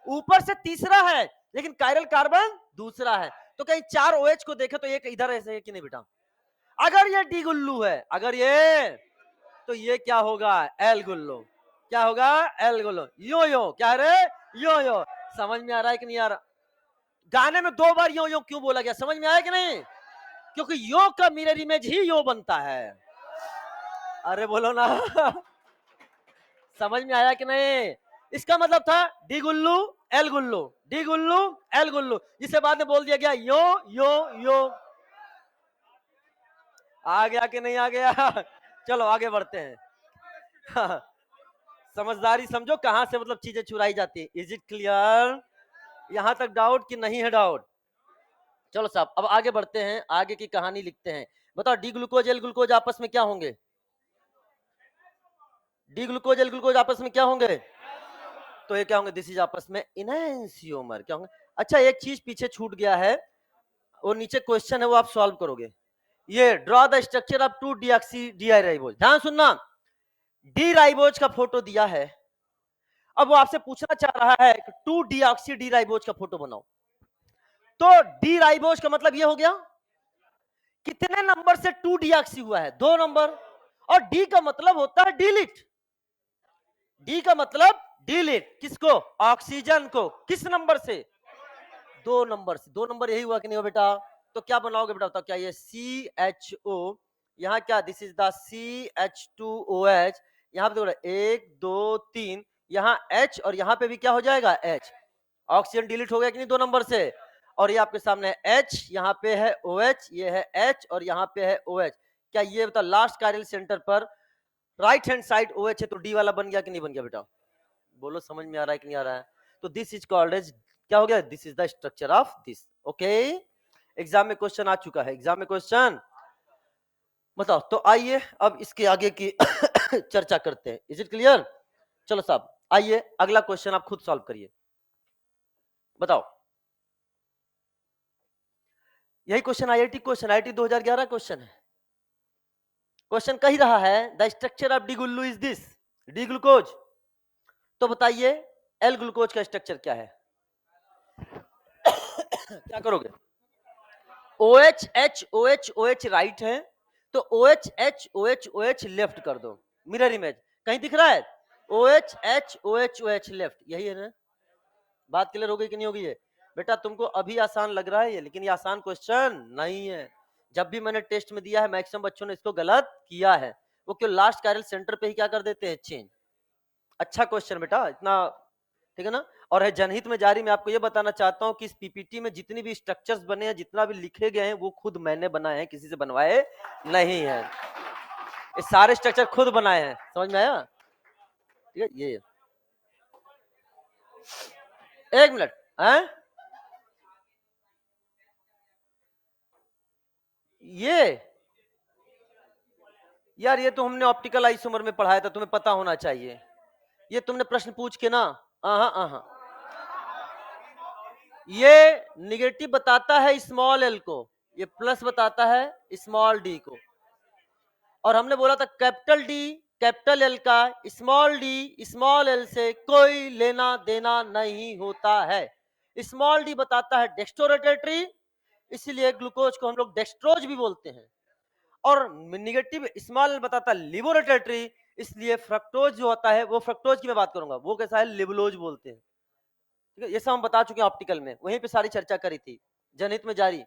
ऊपर से तीसरा है लेकिन कायरल कार्बन दूसरा है। तो कहीं 4 OH को देखे तो एक इधर ऐसे है कि नहीं बेटा? अगर ये डी गुल्लू है, अगर ये, तो ये क्या होगा? एल गुल्लू। क्या होगा? एल गुल्लू। यो यो क्या रे? यो यो। समझ में आ रहा है कि नहीं आ रहा? गाने में 2 बार यो यो क्यों बोला गया, समझ में आया कि नहीं? क्योंकि यो का मिरर इमेज ही यो बनता है। अरे बोलो ना समझ में आया कि नहीं? इसका मतलब था डी गुल्लू एल गुल्लू, डी गुल्लू एल गुल्लू, जिसे बाद में बोल दिया गया यो यो यो। आ गया कि नहीं आ गया? चलो आगे बढ़ते हैं समझदारी समझो कहां से मतलब चीजें चुराई जाती है। Is it clear? यहां तक डाउट कि नहीं है डाउट? चलो साहब अब आगे बढ़ते हैं, आगे की कहानी लिखते हैं। बताओ डी ग्लूकोज एल ग्लूकोज आपस में क्या होंगे? डी ग्लूकोज एल ग्लूकोज आपस में क्या होंगे? तो ये क्या होंगे? दिस इज आपस में इनैंसियोमर। क्या होंगे? अच्छा एक चीज पीछे छूट गया है, वो नीचे क्वेश्चन है वो आप सॉल्व करोगे। ये draw the structure of 2 deoxy D ribose. ध्यान सुनना, डी राइबोज का फोटो दिया है, अब वो आपसे पूछना चाह रहा है 2 डीऑक्सी डी राइबोज का फोटो बनाओ। तो डी राइबोज का मतलब ये हो गया कितने नंबर से 2 डीऑक्सी हुआ है? 2 नंबर। और डी का मतलब होता है डिलीट, डी का मतलब डिलीट किसको? ऑक्सीजन को। किस नंबर से? 2 नंबर से। 2 नंबर यही हुआ कि नहीं हो बेटा? तो क्या बनाओगे बेटा बताओ? क्या ये CHO, यहाँ क्या दिस इज द CH2OH, यहाँ पे देखो 1 2 3, यहाँ H और यहाँ पे भी क्या हो जाएगा? H। ऑक्सीजन डिलीट हो गया कि नहीं 2 नंबर से? और ये आपके सामने H, यहाँ पे है OH, ये है H और यहाँ पे है OH। क्या ये बता लास्ट कायरल सेंटर पर राइट हैंड साइड OH है तो D वाला बन गया कि नहीं बन गया बेटा? बोलो समझ में आ रहा है कि नहीं आ रहा है? तो दिस इज कॉल्ड एज क्या हो गया? This is the structure of this. Okay, exam में क्वेश्चन आ चुका है, एग्जाम में क्वेश्चन। बताओ तो आइए अब इसके आगे की चर्चा करते हैं। Is it clear? चलो साहब आइए अगला क्वेश्चन आप खुद सॉल्व करिए। बताओ, यही question IIT question, IIT 2011 question है। क्वेश्चन कह ही रहा है the structure of D Gullu is this, D glucose. तो बताइए एल ग्लूकोज का स्ट्रक्चर क्या है? क्या करोगे? OH H OH OH right है तो OH H OH OH left कर दो, मिरर इमेज कहीं दिख रहा है? OH H OH OH left, यही है ना? बात क्लियर हो गई कि नहीं होगी? ये बेटा तुमको अभी आसान लग रहा है ये, लेकिन ये आसान क्वेश्चन नहीं है। जब भी मैंने टेस्ट में दिया है मैक्सिमम बच्चों ने इसको गलत किया है, वो क्यों लास्ट कायरल सेंटर पे ही क्या कर देते हैं? चेंज। अच्छा क्वेश्चन बेटा, इतना ठीक है ना? और है जनहित में जारी, मैं आपको ये बताना चाहता हूं कि इस पीपीटी में जितनी भी स्ट्रक्चर्स बने हैं, जितना भी लिखे गए हैं, वो खुद मैंने बनाए हैं, किसी से बनवाए नहीं है। ये सारे स्ट्रक्चर खुद बनाए हैं। समझ में आया? ठीक है, ये एक मिनट है, ये यार ये तो हमने ऑप्टिकल आइसोमर में पढ़ाया था, तुम्हें पता होना चाहिए। ये तुमने प्रश्न पूछ के ना, ये निगेटिव बताता है स्मॉल एल को, ये प्लस बताता है स्मॉल डी को। और हमने बोला था कैपिटल डी कैपिटल एल का स्मॉल डी स्मॉल एल से कोई लेना देना नहीं होता है। स्मॉल डी बताता है डेक्स्ट्रोरोटेटरी, इसीलिए ग्लूकोज को हम लोग डेक्स्ट्रोज भी बोलते हैं। और निगेटिव स्मॉल बताता है लिबोरोटेटरी, इसलिए फ्रक्टोज जो होता है वो, फ्रक्टोज की मैं बात करूंगा, वो कैसा है? लिबुलोज बोलते हैं। ठीक है, ये सब हम बता चुके हैं ऑप्टिकल में, वहीं पे सारी चर्चा करी थी। जनहित में जारी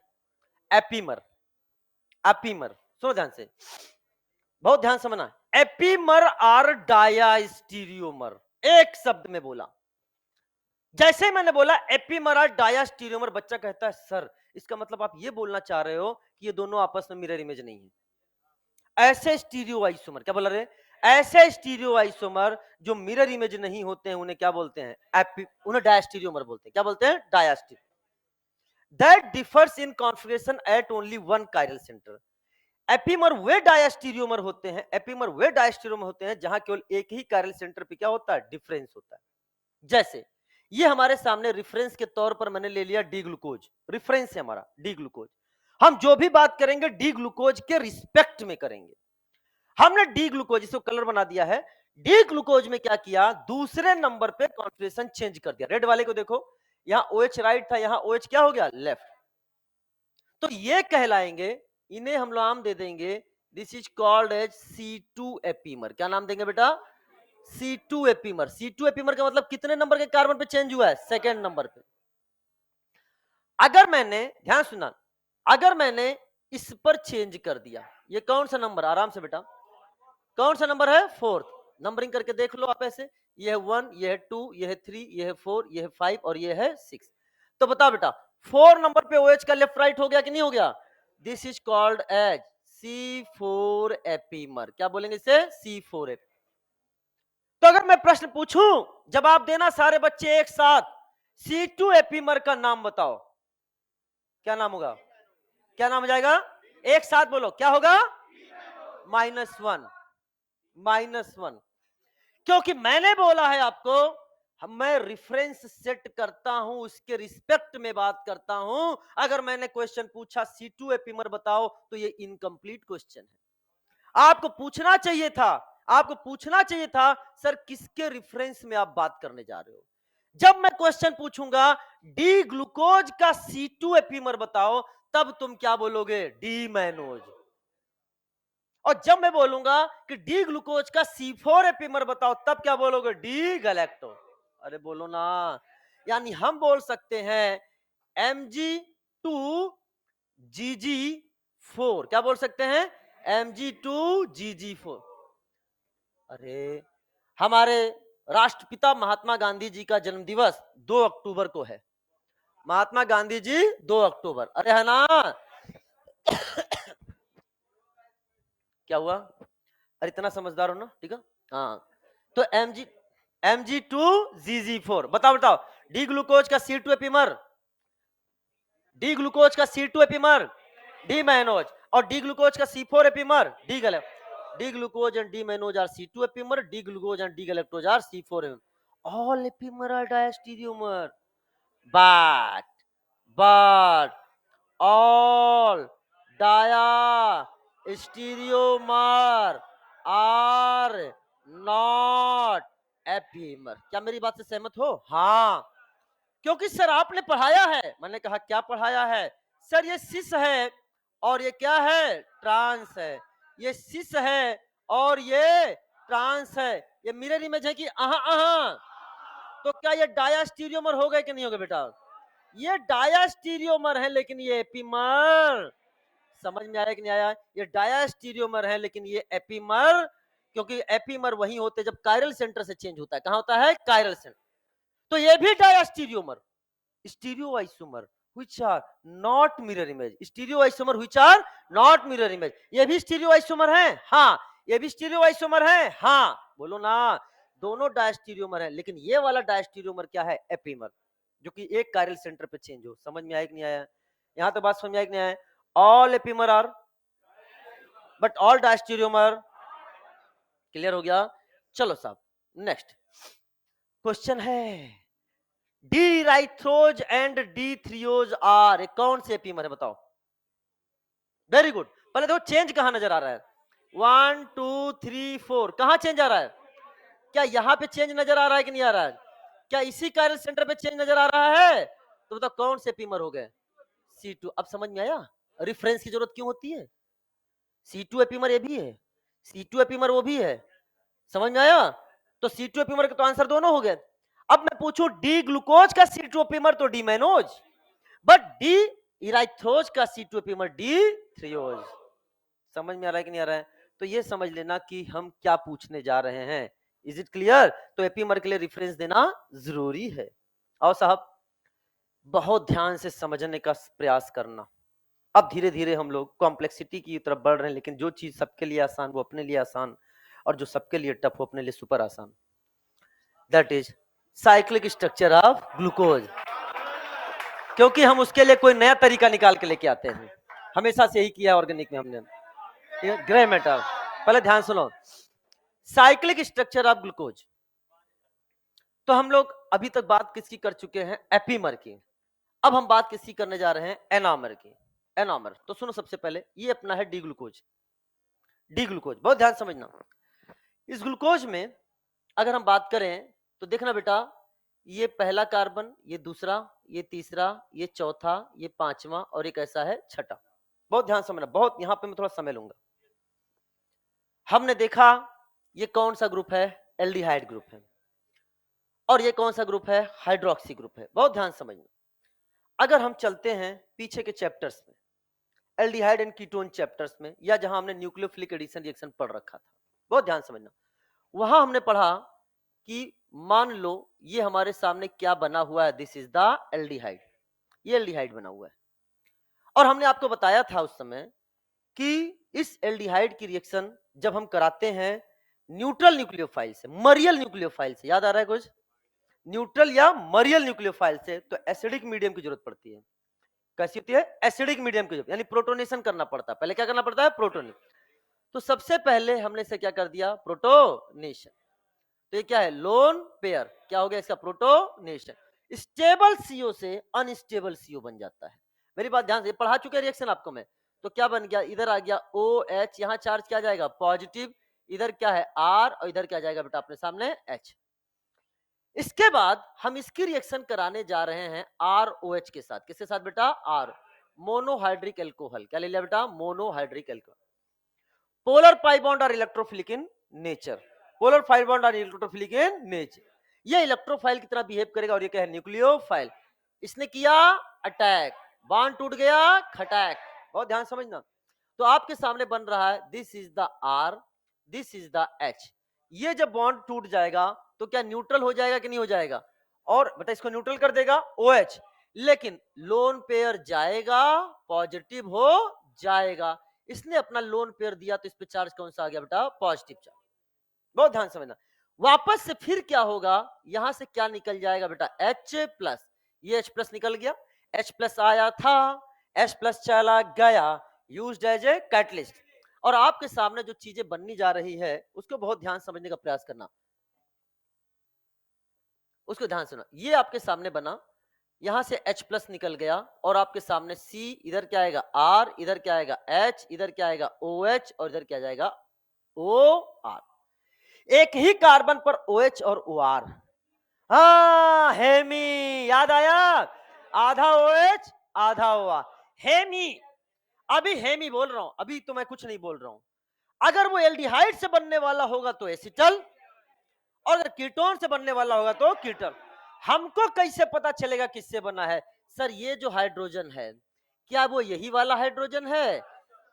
एपीमर, एपीमर सुनो ध्यान से, बहुत ध्यान समझना। एपीमर और डायास्टीरियोमर, एक शब्द में बोला जैसे ही मैंने बोला एपीमर और डायास्टीरियोमर, बच्चा कहता है सर इसका मतलब आप ये बोलना चाह रहे हो कि ये दोनों आपस में मिरर इमेज नहीं है। ऐसे स्टीरियो आइसोमर, क्या बोल रहे हैं, ऐसे स्टीरियो आइसोमर जो मिरर इमेज नहीं होते हैं उन्हें क्या बोलते हैं, उन्हें डायस्टीरियोमर बोलते हैं। क्या बोलते हैं, diastereo. That differs in configuration at only one chiral centre. Epimer वे डायस्टीरियोमर होते हैं, एपीमर वे डायस्टीरियोमर होते हैं जहां केवल एक ही कायरल सेंटर पे क्या होता है, डिफरेंस होता है। जैसे ये हमारे सामने रेफरेंस के तौर पर मैंने ले लिया डी ग्लूकोज, रेफरेंस है हमारा डी ग्लूकोज। हम जो भी बात करेंगे डी ग्लूकोज के रिस्पेक्ट में करेंगे। हमने डी ग्लूकोज, इसको कलर बना दिया है, डी ग्लूकोज में क्या किया, दूसरे नंबर पे कॉन्फिगरेशन चेंज कर दिया। रेड वाले को देखो, यहां OH राइट था, यहां OH क्या हो गया, लेफ्ट। तो ये कहलाएंगे, इन्हें हम नाम दे देंगे, this is called as C2 epimer. क्या नाम देंगे बेटा, C2 एपीमर। C2 एपीमर का मतलब कितने नंबर के कार्बन पे चेंज हुआ है, सेकेंड नंबर पे। अगर मैंने, ध्यान सुना, अगर मैंने इस पर चेंज कर दिया, ये कौन सा नंबर, आराम से बेटा, कौन सा नंबर है, फोर्थ। नंबरिंग करके देख लो आप ऐसे, ये है 1, ये है 2, ये है 3, ये है 4, ये है 5 और ये है 6। तो बताओ बेटा 4 नंबर पे OH का लेफ्ट राइट हो गया कि नहीं हो गया, this is called as C4 epimer. क्या बोलेंगे इसे, C4 एपीमर। तो अगर मैं प्रश्न पूछूं, जवाब देना सारे बच्चे एक साथ, C2 एपीमर का नाम बताओ, क्या नाम होगा, क्या नाम हो जाएगा, एक साथ बोलो, क्या होगा, -1, -1। क्योंकि मैंने बोला है आपको, मैं रेफरेंस सेट करता हूं, उसके रिस्पेक्ट में बात करता हूं। अगर मैंने क्वेश्चन पूछा C2 एपीमर बताओ, तो ये इनकम्प्लीट क्वेश्चन है। आपको पूछना चाहिए था, आपको पूछना चाहिए था सर किसके रेफरेंस में आप बात करने जा रहे हो। जब मैं क्वेश्चन पूछूंगा डी ग्लूकोज का C2 एपीमर बताओ, तब तुम क्या बोलोगे, डी मैनोज। और जब मैं बोलूंगा कि डी ग्लूकोज का C4 एपीमर बताओ, तब क्या बोलोगे, डी गैलेक्टो। अरे बोलो ना, यानी हम बोल सकते हैं Mg2Gg4। क्या बोल सकते हैं, Mg2Gg4। अरे हमारे राष्ट्रपिता महात्मा गांधी जी का जन्म दिवस 2 अक्टूबर को है। महात्मा गांधी जी 2 अक्टूबर, अरे है ना। क्या हुआ, अरे इतना समझदार हो ना, ठीक है। हाँ, तो Mg2Gg4 बताओ बताओ, डी ग्लूकोज का C2 एपीमर, डी ग्लूकोज का C2 एपीमर डी मैनोज, और डी ग्लूकोज का C4 epimer D galactose. D glucose and D mannose are C2 epimer, D glucose and D galactose are C4 epimer. All epimer are diastereomer, but all diastereomer are not epimer. क्या मेरी बात से सहमत हो, हाँ। क्योंकि sir आपने पढ़ाया है, मैंने कहा क्या पढ़ाया है, सर ये सिस है और ये क्या है, ट्रांस है। ये सिस है और ये ट्रांस है, ये मिरर इमेज है कि आहा। तो क्या ये डायास्टीरियोमर हो गए कि नहीं हो गए बेटा, ये डायास्टीरियोमर है लेकिन ये एपीमर। समझ में आया कि नहीं आया, ये डायास्टीरियोमर है लेकिन ये एपीमर, क्योंकि एपीमर वही होते जब कायरल सेंटर से चेंज होता है। कहां होता है, कायरल सेंटर। तो ये भी diastereomer, stereo isomer which are not mirror image, stereo isomer which are not mirror image. ये भी स्टीरियो आइसोमर है, हाँ। ये भी स्टीरियो आइसोमर है, हाँ। बोलो ना, दोनों डायस्टीरियोमर है, लेकिन ये वाला डायस्टीरियोमर क्या है, एपीमर, जो कि एक कायरल सेंटर पे चेंज हो। समझ में आया कि नहीं आया, यहां तो बात समझ में आया कि नहीं आया। All epimer are, but all diastereomer, clear हो गया। चलो साहब, नेक्स्ट क्वेश्चन है, D erythrose and D threose are, कौन से एपीमर है बताओ। वेरी गुड, पहले देखो चेंज कहां नजर आ रहा है, 1 2 3 4, कहां चेंज आ रहा है, क्या यहां पे चेंज नजर आ रहा है कि नहीं आ रहा है, क्या इसी कायरल सेंटर पे चेंज नजर आ रहा है, तो बताओ कौन से एपीमर हो गए, C2। अब समझ में आया रेफरेंस की जरूरत क्यों होती है, C2 एपीमर ये भी है, C2 एपीमर वो भी है। समझ में आया, तो C2 एपीमर के तो आंसर दोनों हो गए। अब मैं पूछूं डी ग्लूकोज का C2 एपीमर तो डी मैनोज, बट डी इराइथ्रोज का C2 एपीमर डी थ्रियोज। समझ में आ रहा है कि नहीं आ रहा है, तो ये समझ लेना कि हम क्या पूछने जा रहे हैं। इज इट क्लियर, तो एपीमर के लिए रेफरेंस देना जरूरी है। आओ साहब, बहुत ध्यान से समझने का प्रयास करना। अब धीरे धीरे हम लोग कॉम्प्लेक्सिटी की तरफ बढ़ रहे हैं, लेकिन जो चीज सबके लिए आसान वो अपने लिए आसान, और जो सबके लिए टफ वो अपने लिए सुपर आसान। That is cyclic structure of glucose. क्योंकि हम उसके लिए कोई नया तरीका निकाल के लेके आते हैं, हमेशा से यही किया ऑर्गेनिक में हमने। ग्रे मैटर, पहले ध्यान सुनो, साइक्लिक स्ट्रक्चर ऑफ ग्लूकोज। तो हम लोग अभी तक बात किसकी कर चुके हैं? एपीमर की। अब हम बात किसकी करने जा रहे हैं? एनामर की। एनामर, तो सुनो, सबसे पहले ये अपना है डी ग्लूकोज। डी ग्लूकोज बहुत ध्यान समझना। इस ग्लूकोज में अगर हम बात करें तो देखना बेटा, ये पहला कार्बन, ये दूसरा, ये तीसरा, ये चौथा, ये पांचवा, और एक ऐसा है छठा। बहुत ध्यान समझना, बहुत यहां पे मैं थोड़ा समय लूंगा। हमने देखा ये कौन सा ग्रुप है? एल्डिहाइड ग्रुप है। और ये कौन सा ग्रुप है? हाइड्रोक्सी ग्रुप है। बहुत ध्यान समझना। अगर हम चलते हैं पीछे के चैप्टर्स में, एल्डिहाइड एंड कीटोन चैप्टर्स में, या जहां हमने न्यूक्लियोफिलिक एडिशन रिएक्शन पढ़ रखा था, बहुत ध्यान समझना, वहां हमने पढ़ा कि मान लो ये हमारे सामने क्या बना हुआ है? This is the aldehyde. ये एल्डिहाइड बना हुआ है, और हमने आपको बताया था उस समय कि इस एल्डिहाइड की रिएक्शन जब हम कराते हैं न्यूट्रल न्यूक्लियोफाइल से, मरियल न्यूक्लियोफाइल से, याद आ रहा है कुछ? न्यूट्रल या मरियल न्यूक्लियोफाइल से, तो एसिडिक मीडियम की जरूरत पड़ती है। कैसी होती है? एसिडिक मीडियम की जरूरत, यानी प्रोटोनेशन करना पड़ता है। पहले क्या करना पड़ता है? प्रोटोनेशन। तो सबसे पहले हमने से क्या कर दिया? प्रोटोनेशन। तो ये क्या है? Lone pair. क्या हो गया इसका? प्रोटोनेशन। स्टेबल सीओ से अनस्टेबल सीओ बन जाता है। मेरी बात ध्यान से, पढ़ा चुके रिएक्शन आपको मैं। तो क्या बन गया? इधर आ गया ओ एच, यहां चार्ज क्या जाएगा? पॉजिटिव। इधर क्या है? आर, और इधर क्या जाएगा बेटा अपने सामने? एच। इसके बाद हम इसकी रिएक्शन कराने जा रहे हैं आर ओ एच के साथ। किसके साथ बेटा? R, monohydric alcohol. क्या ले लिया बेटा? Monohydric alcohol. Polar pi bond और electrophilic in nature. Polar pi bond और इलेक्ट्रोफिलिक इन नेचर। ये इलेक्ट्रोफाइल की तरह बिहेव करेगा, और ये क्या है? न्यूक्लियोफाइल। इसने किया अटैक, बॉन्ड टूट गया, खटैक। बहुत ध्यान समझना। तो आपके सामने बन रहा है this is the R, this is the H. ये जब बॉन्ड टूट जाएगा तो क्या न्यूट्रल हो जाएगा कि नहीं हो जाएगा? और बेटा इसको न्यूट्रल कर देगा ओ एच, लेकिन लोन पेयर जाएगा, पॉजिटिव हो जाएगा। इसने अपना लोन पेयर दिया, तो इस पे चार्ज कौन सा आ गया बेटा? Positive charge. बहुत ध्यान समझना। वापस से फिर क्या होगा? यहां से क्या निकल जाएगा बेटा? H plus. ये H प्लस निकल गया, H प्लस आया था, H प्लस चला गया, यूज्ड एज ए कैटलिस्ट। और आपके सामने जो चीजें बननी जा रही है उसको बहुत ध्यान समझने का प्रयास करना, उसको ध्यान सुना। ये आपके सामने बना, यहां से H प्लस निकल गया, और आपके सामने C, इधर क्या आएगा? R, इधर क्या आएगा? H, इधर क्या आएगा? OH, और इधर क्या जाएगा? OR। एक ही कार्बन पर OH और OR। हाँ, हेमी, याद आया? आधा OH आधा OR, हेमी। अभी हेमी बोल रहा हूं, अभी तो मैं कुछ नहीं बोल रहा हूं। अगर वो एल्डिहाइड से बनने वाला होगा तो एसिटल, और अगर कीटोन से बनने वाला होगा तो कीटल। हमको कैसे पता चलेगा किससे बना है? सर ये जो हाइड्रोजन है, क्या वो यही वाला हाइड्रोजन है?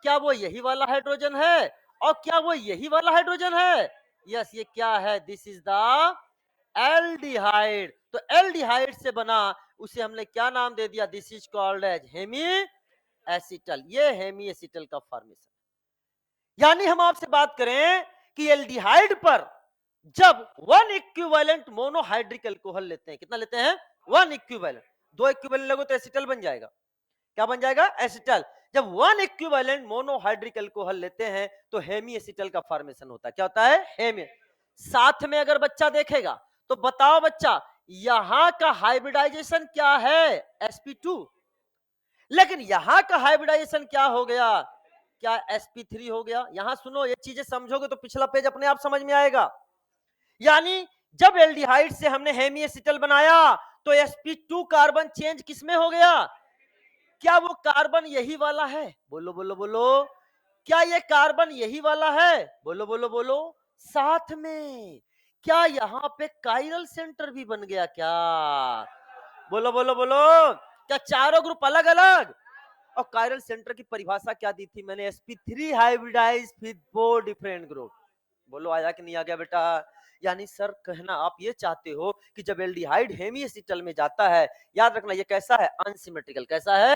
क्या वो यही वाला हाइड्रोजन है? और क्या वो यही वाला हाइड्रोजन है? यस, ये क्या है? This is the aldehyde. तो एल्डिहाइड से बना, उसे हमने क्या नाम दे दिया? This is called as hemi acetal. ये हेमी एसिटल का फॉर्मेशन। यानी हम आपसे बात करें कि एल्डिहाइड पर जब वन इक्विवेलेंट मोनोहाइड्रिक अल्कोहल लेते हैं, कितना लेते हैं? One equivalent. दो इक्विवेलेंट लोगे तो एसिटल बन जाएगा। क्या बन जाएगा? एसिटल। जब वन इक्विवेलेंट मोनोहाइड्रिक अल्कोहल लेते हैं तो हेमी एसिटल का फॉर्मेशन होता है। क्या होता है? हेमी। साथ में अगर बच्चा देखेगा तो बताओ बच्चा, यहां का हाइब्रिडाइजेशन क्या है? sp2। लेकिन यहां का हाइब्रिडाइजेशन क्या हो गया? क्या sp3 हो गया? यहां सुनो, ये चीजें समझोगे तो पिछला पेज अपने आप समझ में आएगा। यानी जब एल्डिहाइड से हमने हेमी एसिटल बनाया तो sp2 कार्बन चेंज किसमें हो गया? क्या वो कार्बन यही वाला है? बोलो बोलो बोलो। क्या ये कार्बन यही वाला है? बोलो बोलो बोलो। साथ में क्या यहाँ पे काइरल सेंटर भी बन गया क्या? बोलो बोलो बोलो। क्या चारों ग्रुप अलग अलग? और काइरल सेंटर की परिभाषा क्या दी थी मैंने? sp3 hybridise with 4 different group. बोलो आया कि नहीं आ गया बेटा? यानी सर कहना आप ये चाहते हो कि जब एल्डिहाइड हेमी एसिटल में जाता है, याद रखना ये कैसा है, अनसिमेट्रिकल। कैसा है,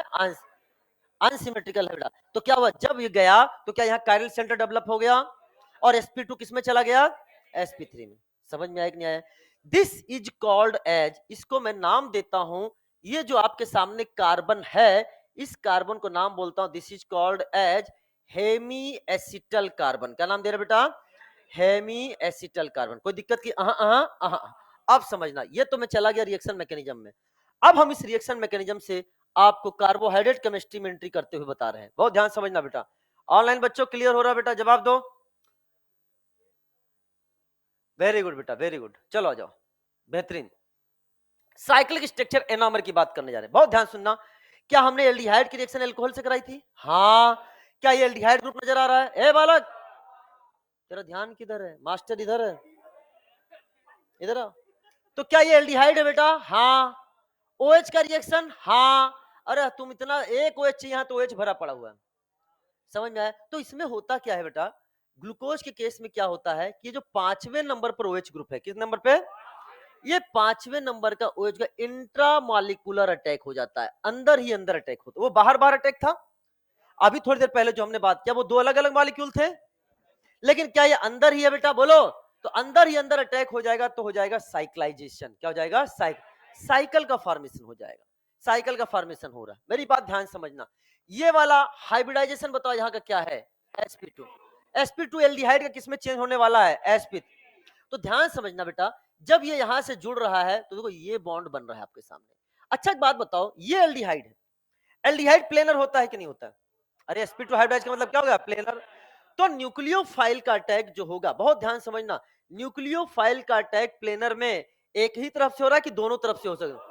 अनसिमेट्रिकल है बेटा। तो क्या हुआ, जब ये गया तो क्या यहाँ कायरल सेंटर डेवलप हो गया और sp2 किसमें चला गया, sp3 में। समझ में आया कि नहीं आया? दिस इज कॉल्ड एज, इसको मैं नाम देता हूं, ये जो आपके सामने कार्बन है, इस कार्बन को नाम बोलता हूं, this is called as hemi acetal carbon. क्या नाम दे रहे बेटा, हेमी एसिटल कार्बन। कोई दिक्कत की, अब समझना, ये तो मैं चला गया रिएक्शन मैकेनिज्म में। अब हम इस रिएक्शन मैकेनिज्म से आपको कार्बोहाइड्रेट केमिस्ट्री में एंट्री करते हुए बता रहे हैं। बहुत ध्यान समझना बेटा। ऑनलाइन बच्चों क्लियर हो रहा है बेटा, जवाब दो। वेरी गुड बेटा, वेरी गुड। चलो आ जाओ, बेहतरीन। साइक्लिक स्ट्रक्चर एनॉमर की बात करने जा रहे हैं, बहुत ध्यान सुनना। क्या हमने एल्डिहाइड की रिएक्शन अल्कोहल से कराई थी? हाँ। क्या ये एल्डिहाइड ग्रुप नजर आ रहा है? ए बालक, तेरा ध्यान किधर है, मास्टर इधर है, इधर आ। तो क्या ये एल्डिहाइड है बेटा? हाँ। OH का रिएक्शन? हाँ। अरे तुम इतना, एक OH चाहिए, यहाँ तो OH भरा पड़ा हुआ है। समझ में आया? तो इसमें होता क्या है बेटा, ग्लूकोज के केस में क्या होता है कि ये जो 5वें नंबर पर OH ग्रुप है, किस नंबर पे, ये 5वें नंबर का OH का इंट्रामॉलिक्यूलर अटैक हो जाता है, अंदर ही अंदर अटैक होता है। वो बाहर बाहर अटैक था, अभी थोड़ी देर पहले जो हमने बात किया वो दो अलग अलग मॉलिक्यूल थे, लेकिन क्या ये अंदर ही है बेटा, बोलो। तो अंदर ही अंदर अटैक हो जाएगा तो हो जाएगा साइक्लाइजेशन। क्या हो जाएगा, साइकिल का फॉर्मेशन हो जाएगा। साइकिल का फॉर्मेशन हो रहा है, मेरी बात ध्यान समझना। ये वाला हाइब्रिडाइजेशन बताओ यहाँ का क्या है, sp2। sp2 एल्डिहाइड का किसमें चेंज होने वाला है, sp। तो ध्यान समझना बेटा, जब ये यहां से जुड़ रहा है तो देखो ये बॉन्ड बन रहा है आपके सामने। अच्छा एक बात बताओ, ये एल्डिहाइड है, एल्डिहाइड प्लेनर होता है कि नहीं होता है? अरे sp2 हाइब्रिडाइज का मतलब क्या होगा, प्लेनर। तो न्यूक्लियोफाइल का अटैक जो होगा, बहुत ध्यान समझना, न्यूक्लियोफाइल का अटैक प्लेनर में एक ही तरफ से हो रहा है कि दोनों तरफ से हो सकता है,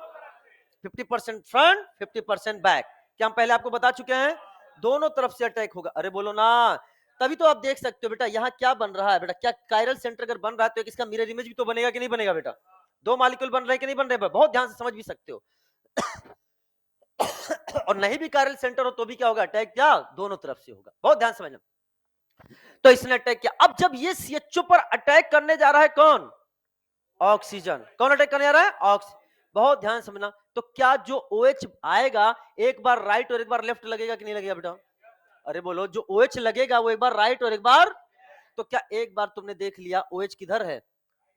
50% फ्रंट 50% बैक। क्या हम पहले आपको बता चुके हैं, दोनों तरफ से अटैक होगा। अरे बोलो ना, तभी तो आप देख सकते हो बेटा यहाँ क्या बन रहा है बेटा, क्या कायरल सेंटर अगर बन रहा है तो एक इसका मिरर इमेज भी तो बनेगा कि नहीं बनेगा बेटा, दो मॉलिक्यूल बन रहे हैं कि नहीं बन रहे, बहुत ध्यान से समझ भी सकते हो। और नहीं भी कायरल सेंटर हो तो भी क्या होगा, अटैक क्या दोनों तरफ से होगा, बहुत ध्यान समझना। तो इसने अटैक किया। अब जब ये CH2 पर अटैक करने जा रहा है कौन, ऑक्सीजन। कौन अटैक करने जा रहा है, ऑक्सीजन। बहुत ध्यान समझना। तो क्या जो OH आएगा एक बार राइट और एक बार लेफ्ट लगेगा कि नहीं लगेगा बेटा, अरे बोलो, जो OH लगेगा वो एक बार राइट और एक बार, तो क्या एक बार तुमने देख लिया OH किधर है,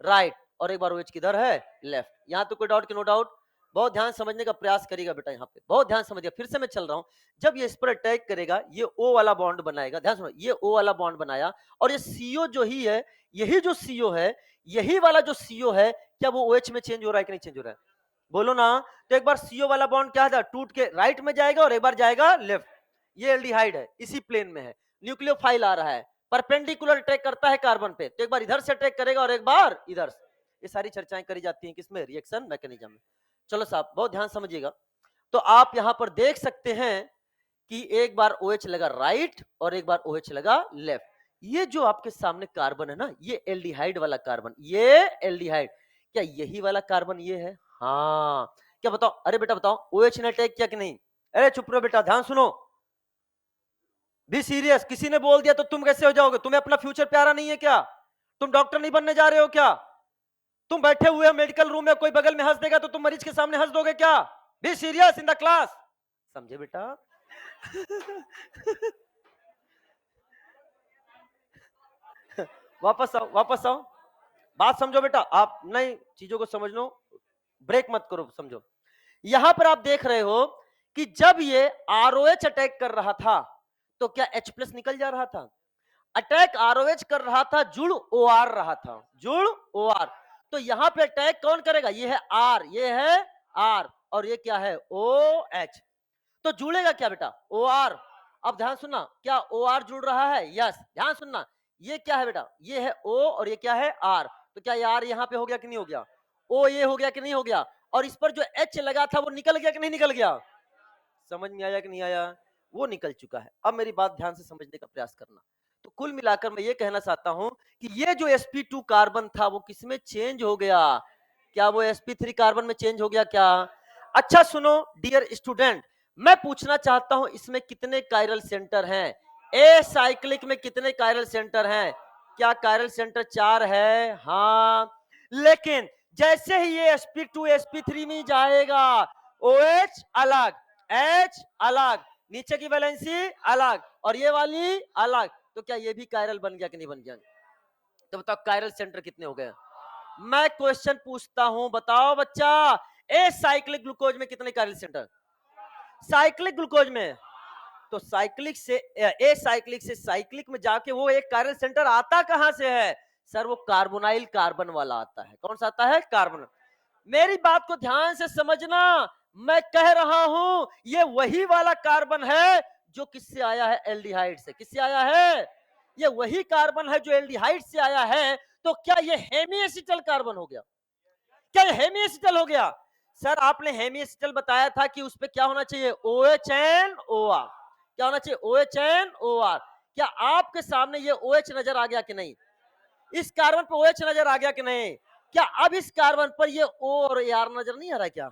राइट, और एक बार OH किधर है, लेफ्ट। यहां तो कोई डाउट कि नो डाउट, बहुत ध्यान समझने का प्रयास करेगा बेटा, यहाँ पे बहुत ध्यान समझिए। फिर से मैं चल रहा हूं, जब ये इस पर अटैक करेगा ये O वाला बॉन्ड बनाएगा, ध्यान सुनो, ये O वाला बॉन्ड बनाया, और ये CO जो ही है, यही जो CO है, यही वाला जो CO है, क्या वो OH में चेंज हो रहा है कि नहीं चेंज हो रहा है, बोलो ना। तो एक बार CO वाला बॉन्ड क्या था, टूट के राइट में जाएगा और एक बार जाएगा लेफ्ट। ये एल्डिहाइड है, इसी प्लेन में है, न्यूक्लियोफाइल आ रहा है, परपेंडिकुलर अटैक करता है कार्बन पे, तो एक बार इधर से अटैक करेगा और एक बार इधर से। ये सारी चर्चाएं करी जाती हैं किसमें, रिएक्शन मैकेनिज्म में। चलो साहब बहुत ध्यान समझिएगा। तो आप यहां पर देख सकते हैं कि एक बार OH लगा राइट और एक बार OH लगा लेफ्ट। ये जो आपके सामने कार्बन है ना, ये एल्डिहाइड वाला कार्बन, ये एल्डिहाइड, क्या यही वाला कार्बन ये है, हाँ। क्या बताओ, अरे बेटा बताओ, OH ने अटैक किया कि नहीं, अरे चुप रहो बेटा, ध्यान सुनो, बी सीरियस। किसी ने बोल दिया तो तुम कैसे हो जाओगे, तुम्हें अपना फ्यूचर प्यारा नहीं है क्या, तुम डॉक्टर नहीं बनने जा रहे हो क्या, तुम बैठे हुए हो मेडिकल रूम में, कोई बगल में हंस देगा तो तुम मरीज के सामने हंस दोगे क्या, be serious in the class, समझे बेटा। वापस आओ, वापस आओ, बात समझो बेटा, आप नई चीजों को समझ लो, ब्रेक मत करो, समझो। यहां पर आप देख रहे हो कि जब ये ROH अटैक कर रहा था तो क्या H+ निकल जा रहा था, अटैक ROH कर रहा था, जुड़ OR रहा था, जुड़ OR। तो यहां पे अटैक कौन करेगा, ये है R, ये है R, और ये क्या है OH। तो जुड़ेगा क्या बेटा, OR। अब ध्यान सुनना, क्या OR जुड़ रहा है, यस, ध्यान सुनना, ये क्या है बेटा, ये है O और ये क्या है R। तो क्या ये R यहां पे हो गया कि नहीं हो गया, O ये हो गया कि नहीं हो गया, और इस पर जो H लगा था वो निकल गया कि नहीं निकल गया, समझ में आया कि नहीं आया, वो निकल चुका है। अब मेरी बात ध्यान से समझने का प्रयास करना। तो कुल मिलाकर मैं ये कहना चाहता हूं कि ये जो sp2 कार्बन था वो किसमें चेंज हो गया, क्या वो sp3 कार्बन में चेंज हो गया क्या। अच्छा सुनो डियर स्टूडेंट, मैं पूछना चाहता हूं इसमें कितने कायरल सेंटर हैं, ए साइक्लिक में कितने कायरल सेंटर हैं, क्या कायरल सेंटर 4 है? हाँ, लेकिन जैसे ही ये sp2 sp3 में जाएगा, OH अलग, H अलग, नीचे की वैलेंसी अलग और ये वाली अलग, तो क्या ये भी कायरल बन गया कि नहीं बन गया? तो बताओ कायरल सेंटर कितने हो गए? मैं क्वेश्चन पूछता हूं, बताओ बच्चा, ए साइक्लिक ग्लूकोज में कितने कायरल सेंटर? साइक्लिक ग्लूकोज में, तो साइक्लिक से ए साइक्लिक से साइक्लिक में जाके वो एक कायरल सेंटर आता कहां से है? सर वो कार्बोनाइल कार्बन वाला आता है। कौन सा आता है? कार्बन। मेरी बात को ध्यान से समझना, मैं कह रहा हूं ये वही वाला कार्बन है जो किससे आया है? एल्डिहाइड से। किससे आया है? ये वही कार्बन है जो एल्डिहाइड से आया है। तो क्या ये हेमीएसिटल कार्बन हो गया? क्या ये हेमीएसिटल हो गया? सर आपने हेमीएसिटल बताया था कि उस पे क्या होना चाहिए? OH&OR। क्या होना चाहिए? OH&OR। क्या आपके सामने ये OH नजर आ गया कि नहीं? इस कार्बन पर OH नजर आ गया कि नहीं? क्या अब इस कार्बन पर ये O और AR नजर नहीं आ रहा है क्या?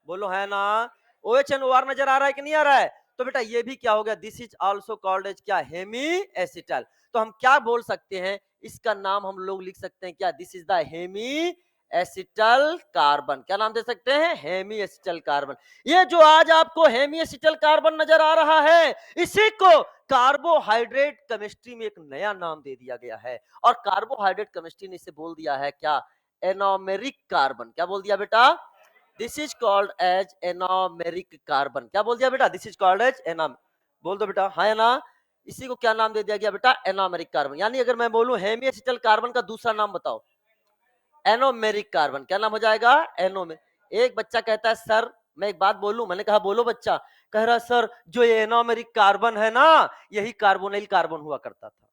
बोलो है ना? OH&OR नजर आ रहा है कि नहीं आ रहा है? तो बेटा ये भी क्या हो गया? This is also called as क्या? Hemi acetal. तो हम क्या बोल सकते हैं? इसका नाम हम लोग लिख सकते हैं क्या? This is the hemi acetal carbon. क्या नाम दे सकते हैं? Hemi acetal carbon. ये जो आज आपको हेमी एसिटल कार्बन नजर आ रहा है, इसी को कार्बोहाइड्रेट केमिस्ट्री में एक नया नाम दे दिया गया है। और कार्बोहाइड्रेट केमिस्ट्री ने इसे बोल दिया है क्या? Anomeric carbon. क्या बोल दिया बेटा? This is called as anomeric carbon. क्या बोल दिया बेटा? This is called as anomer. बोल दो बेटा, हाँ ना? इसी को क्या नाम दे दिया गया बेटा? Anomeric carbon. यानी अगर मैं बोलूं हेमी एसिटल कार्बन का दूसरा नाम बताओ, एनोमेरिक कार्बन। क्या नाम हो जाएगा? एनोमे। एक बच्चा कहता है सर मैं एक बात बोलूं, मैंने कहा बोलो बच्चा। कह रहा सर जो ये एनोमेरिक कार्बन है ना, यही कार्बोनिल कार्बन हुआ करता था।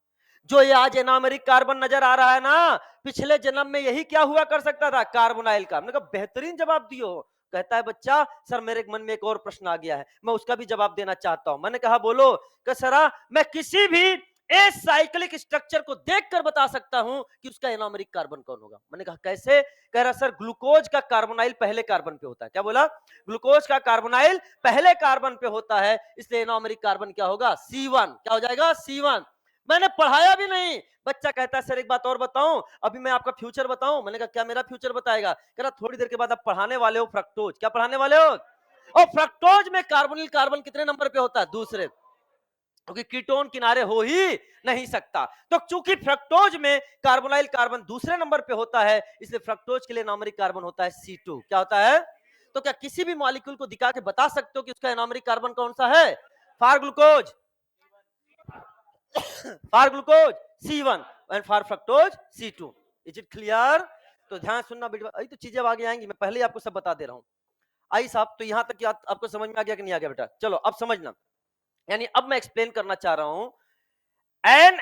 जो ये आज एनोमेरिक कार्बन नजर आ रहा है ना, पिछले जन्म में यही क्या हुआ कर सकता था? Carbonyl carbon. मैंने कहा बेहतरीन जवाब दियो। कहता है बच्चा सर मेरे मन में एक और प्रश्न आ गया है, मैं उसका भी जवाब देना चाहता हूं। मैंने कहा बोलो। कह सरा मैं किसी भी ए साइक्लिक स्ट्रक्चर को देखकर बता सकता हूं कि उसका एनोमेरिक कार्बन कौन होगा। मैंने कहा कैसे? कह रहा सर ग्लूकोज का कार्बोनाइल पहले कार्बन पे होता है। क्या बोला? ग्लूकोज का कार्बोनाइल पहले कार्बन पे होता है, इसलिए एनोमेरिक कार्बन क्या होगा? C1। क्या हो जाएगा? C1। मैंने पढ़ाया भी नहीं। बच्चा कहता है सर एक बात और बताऊं, अभी मैं आपका फ्यूचर बताऊं। मैंने कहा क्या मेरा फ्यूचर बताएगा? कह रहा थोड़ी देर के बाद आप पढ़ाने वाले हो फ्रक्टोज। क्या पढ़ाने वाले हो? और फ्रक्टोज में कार्बोनिल कार्बन कितने नंबर पे होता है? दूसरे। क्योंकि कीटोन किनारे हो ही नहीं सकता। तो चूंकि फ्रक्टोज में कार्बोनाइल कार्बन दूसरे नंबर पे होता है, इसलिए फ्रक्टोज के लिए एनोमेरिक कार्बन होता है C2। क्या होता है? तो क्या किसी भी मॉलिक्यूल को दिखा के बता सकते हो कि उसका एनोमेरिक कार्बन कौन सा है? For glucose for glucose C1 and for fructose C2। Is it clear? तो ध्यान सुनना बेटा, अभी तो चीजें आगे आएंगी, मैं पहले ही आपको सब बता दे रहा हूं। आई साहब तो यहां तक आपको समझ में आ गया कि नहीं आ गया बेटा? चलो अब समझना। यानी अब मैं एक्सप्लेन करना चाह रहा हूं। An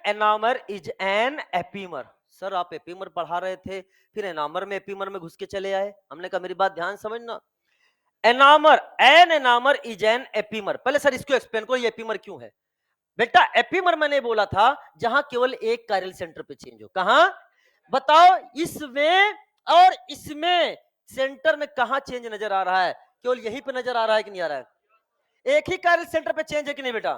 anomer is an epimer. Sir आप एपीमर पढ़ा रहे थे, फिर एनामर में एपीमर में घुस के चले आए। हमने कहा मेरी बात ध्यान समझना। An anomer is an epimer. पहले सर इसको एक्सप्लेन करो, ये एपीमर क्यों है? बेटा एपीमर मैंने बोला था जहां केवल एक कायरल सेंटर पे चेंज हो। कहां? बताओ इसमें और इसमें सेंटर में कहां चेंज नजर आ रहा है? केवल यहीं पे नजर आ रहा है कि नहीं आ रहा है? एक ही कायरल सेंटर पे चेंज है कि नहीं बेटा?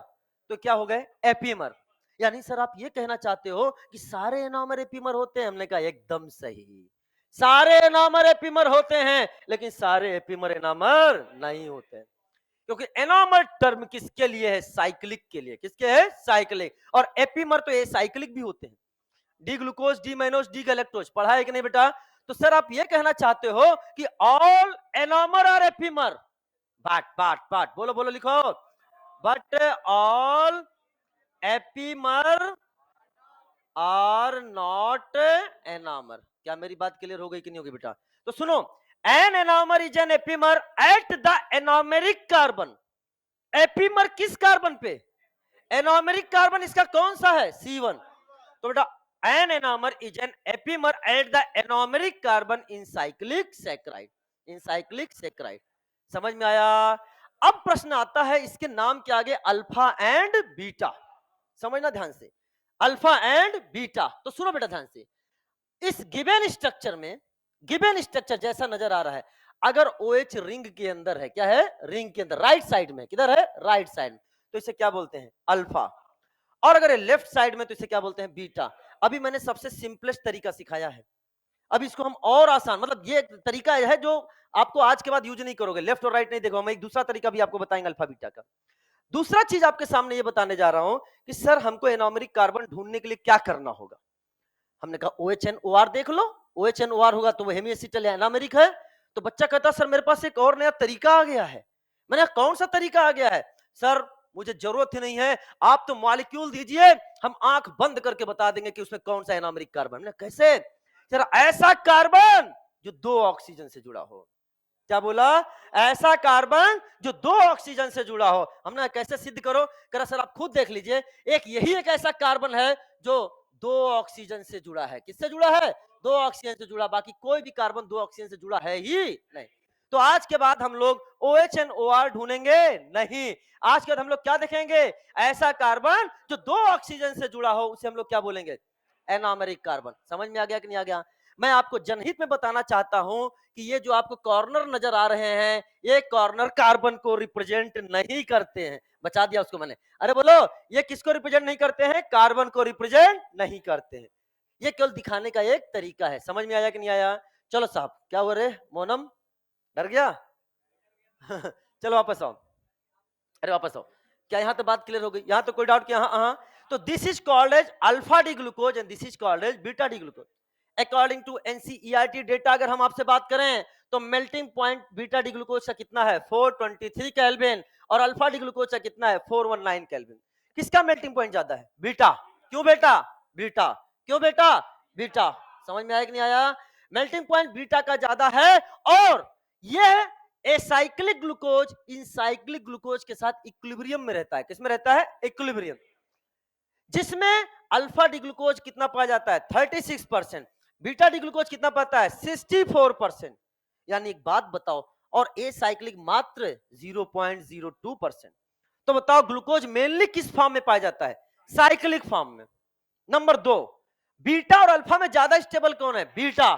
तो क्या हो गए? एपीमर। यानी सर आप ये कहना चाहते हो कि सारे एनामर एपीमर होते हैं? हमने कहा एकदम सही, सारे एनामर एपीमर होते हैं, लेकिन सारे एपीमर एनामर नहीं होते हैं। क्योंकि एनामर टर्म किसके लिए है? साइक्लिक के लिए। किसके है? साइक्लिक। और एपीमर तो ये साइक्लिक भी होते हैं। D glucose, D mannose, D galactose पढ़ा है कि नहीं बेटा? तो सर आप ये कहना चाहते हो कि ऑल एनामर आर एपीमर? बाट बोलो बोलो लिखो। But all epimer are not anomer. क्या मेरी बात क्लियर हो गई कि नहीं होगी बेटा? तो सुनो, an anomer is an epimer at the anomeric carbon. Epimer किस कार्बन पे? Anomeric carbon. इसका कौन सा है? C1। तो बेटा an anomer is an epimer at the anomeric carbon in cyclic saccharide. In cyclic saccharide. समझ में आया? अब प्रश्न आता है इसके नाम के आगे अल्फा एंड बीटा। समझना ध्यान से, अल्फा एंड बीटा। तो सुनो बेटा ध्यान से, इस गिवन स्ट्रक्चर में, गिवन स्ट्रक्चर जैसा नजर आ रहा है, अगर OH रिंग के अंदर है, क्या है? रिंग के अंदर, राइट साइड में। किधर है? राइट साइड में। तो इसे क्या बोलते हैं? अल्फा। और अगर ये लेफ्ट साइड में तो इसे क्या बोलते हैं बीटा। अभी मैंने सबसे सिंपलेस्ट तरीका सिखाया है, अब इसको हम और आसान, मतलब ये एक तरीका है जो आपको आज के बाद यूज नहीं करोगे, लेफ्ट और राइट नहीं देखो, हम एक दूसरा तरीका भी आपको बताएंगे अल्फा बीटा का। दूसरा चीज आपके सामने ये बताने जा रहा हूं कि सर हमको एनोमेरिक कार्बन ढूंढने के लिए क्या करना होगा। हमने कहा OHNOR देख लो, OHNOR होगा तो वो हेमीएसिटल या एनामेरिक है। तो बच्चा कहता सर मेरे पास एक और नया तरीका आ गया है। मैंने कहा कौन सा तरीका आ गया है? सर मुझे जरूरत ही नहीं है, आप तो मॉलिक्यूल दीजिए, हम आंख बंद करके बता देंगे कि उसमें कौन सा एनामेरिक कार्बन है। कैसे? सर ऐसा कार्बन जो 2 ऑक्सीजन से जुड़ा हो। क्या बोला? ऐसा कार्बन जो 2 ऑक्सीजन से जुड़ा हो। हमने कैसे सिद्ध करो? करा सर आप खुद देख लीजिए, एक यही एक ऐसा कार्बन है जो 2 ऑक्सीजन से जुड़ा है। किससे जुड़ा है? 2 ऑक्सीजन से जुड़ा, बाकी कोई भी कार्बन 2 ऑक्सीजन से जुड़ा है ही नहीं। तो आज के बाद हम लोग OHNOR ढूंढेंगे नहीं, आज के बाद हम लोग क्या देखेंगे? ऐसा कार्बन जो 2 ऑक्सीजन से जुड़ा हो, उसे हम लोग क्या बोलेंगे? एनामेरिक कार्बन। समझ में आ गया कि नहीं आ गया? मैं आपको जनहित में बताना चाहता हूं कि ये जो आपको कॉर्नर नजर आ रहे हैं, ये कॉर्नर कार्बन को रिप्रेजेंट नहीं करते हैं। बचा दिया उसको मैंने। अरे बोलो, ये किसको रिप्रेजेंट नहीं करते हैं? कार्बन को रिप्रेजेंट नहीं करते हैं। ये केवल दिखाने का एक तरीका है। समझ में आया कि नहीं आया? चलो साहब, क्या हुआ रे मोनम, डर गया? चलो वापस आओ, अरे वापस आओ। क्या यहाँ तो बात क्लियर हो गई? यहाँ तो कोई डाउट? क्या? हाँ हाँ। तो this is called as alpha D glucose and this is called as beta D glucose. According to NCERT data अगर हम आपसे बात करें तो melting point beta D glucose का कितना है? 423 केल्विन, और अल्फा डी ग्लूकोज का कितना है? 419 केल्विन। किसका मेल्टिंग पॉइंट ज्यादा है? बीटा। क्यों बेटा? बीटा। क्यों बेटा? बीटा। समझ में आया कि नहीं आया? मेल्टिंग पॉइंट बीटा का ज्यादा है, और यह acyclic glucose in cyclic glucose के साथ इक्विलिब्रियम में रहता है। किसमें रहता है? इक्विलिब्रियम। जिसमें अल्फा डी ग्लूकोज कितना पाया जाता है? 36%। बीटा डी ग्लूकोज कितना पाता है? 64%। यानी एक बात बताओ, और ए साइक्लिक मात्र 0.02%। तो बताओ ग्लूकोज मेनली किस फॉर्म में पाया जाता है? साइक्लिक फॉर्म में। नंबर 2, बीटा और अल्फा में ज्यादा स्टेबल कौन है? बीटा।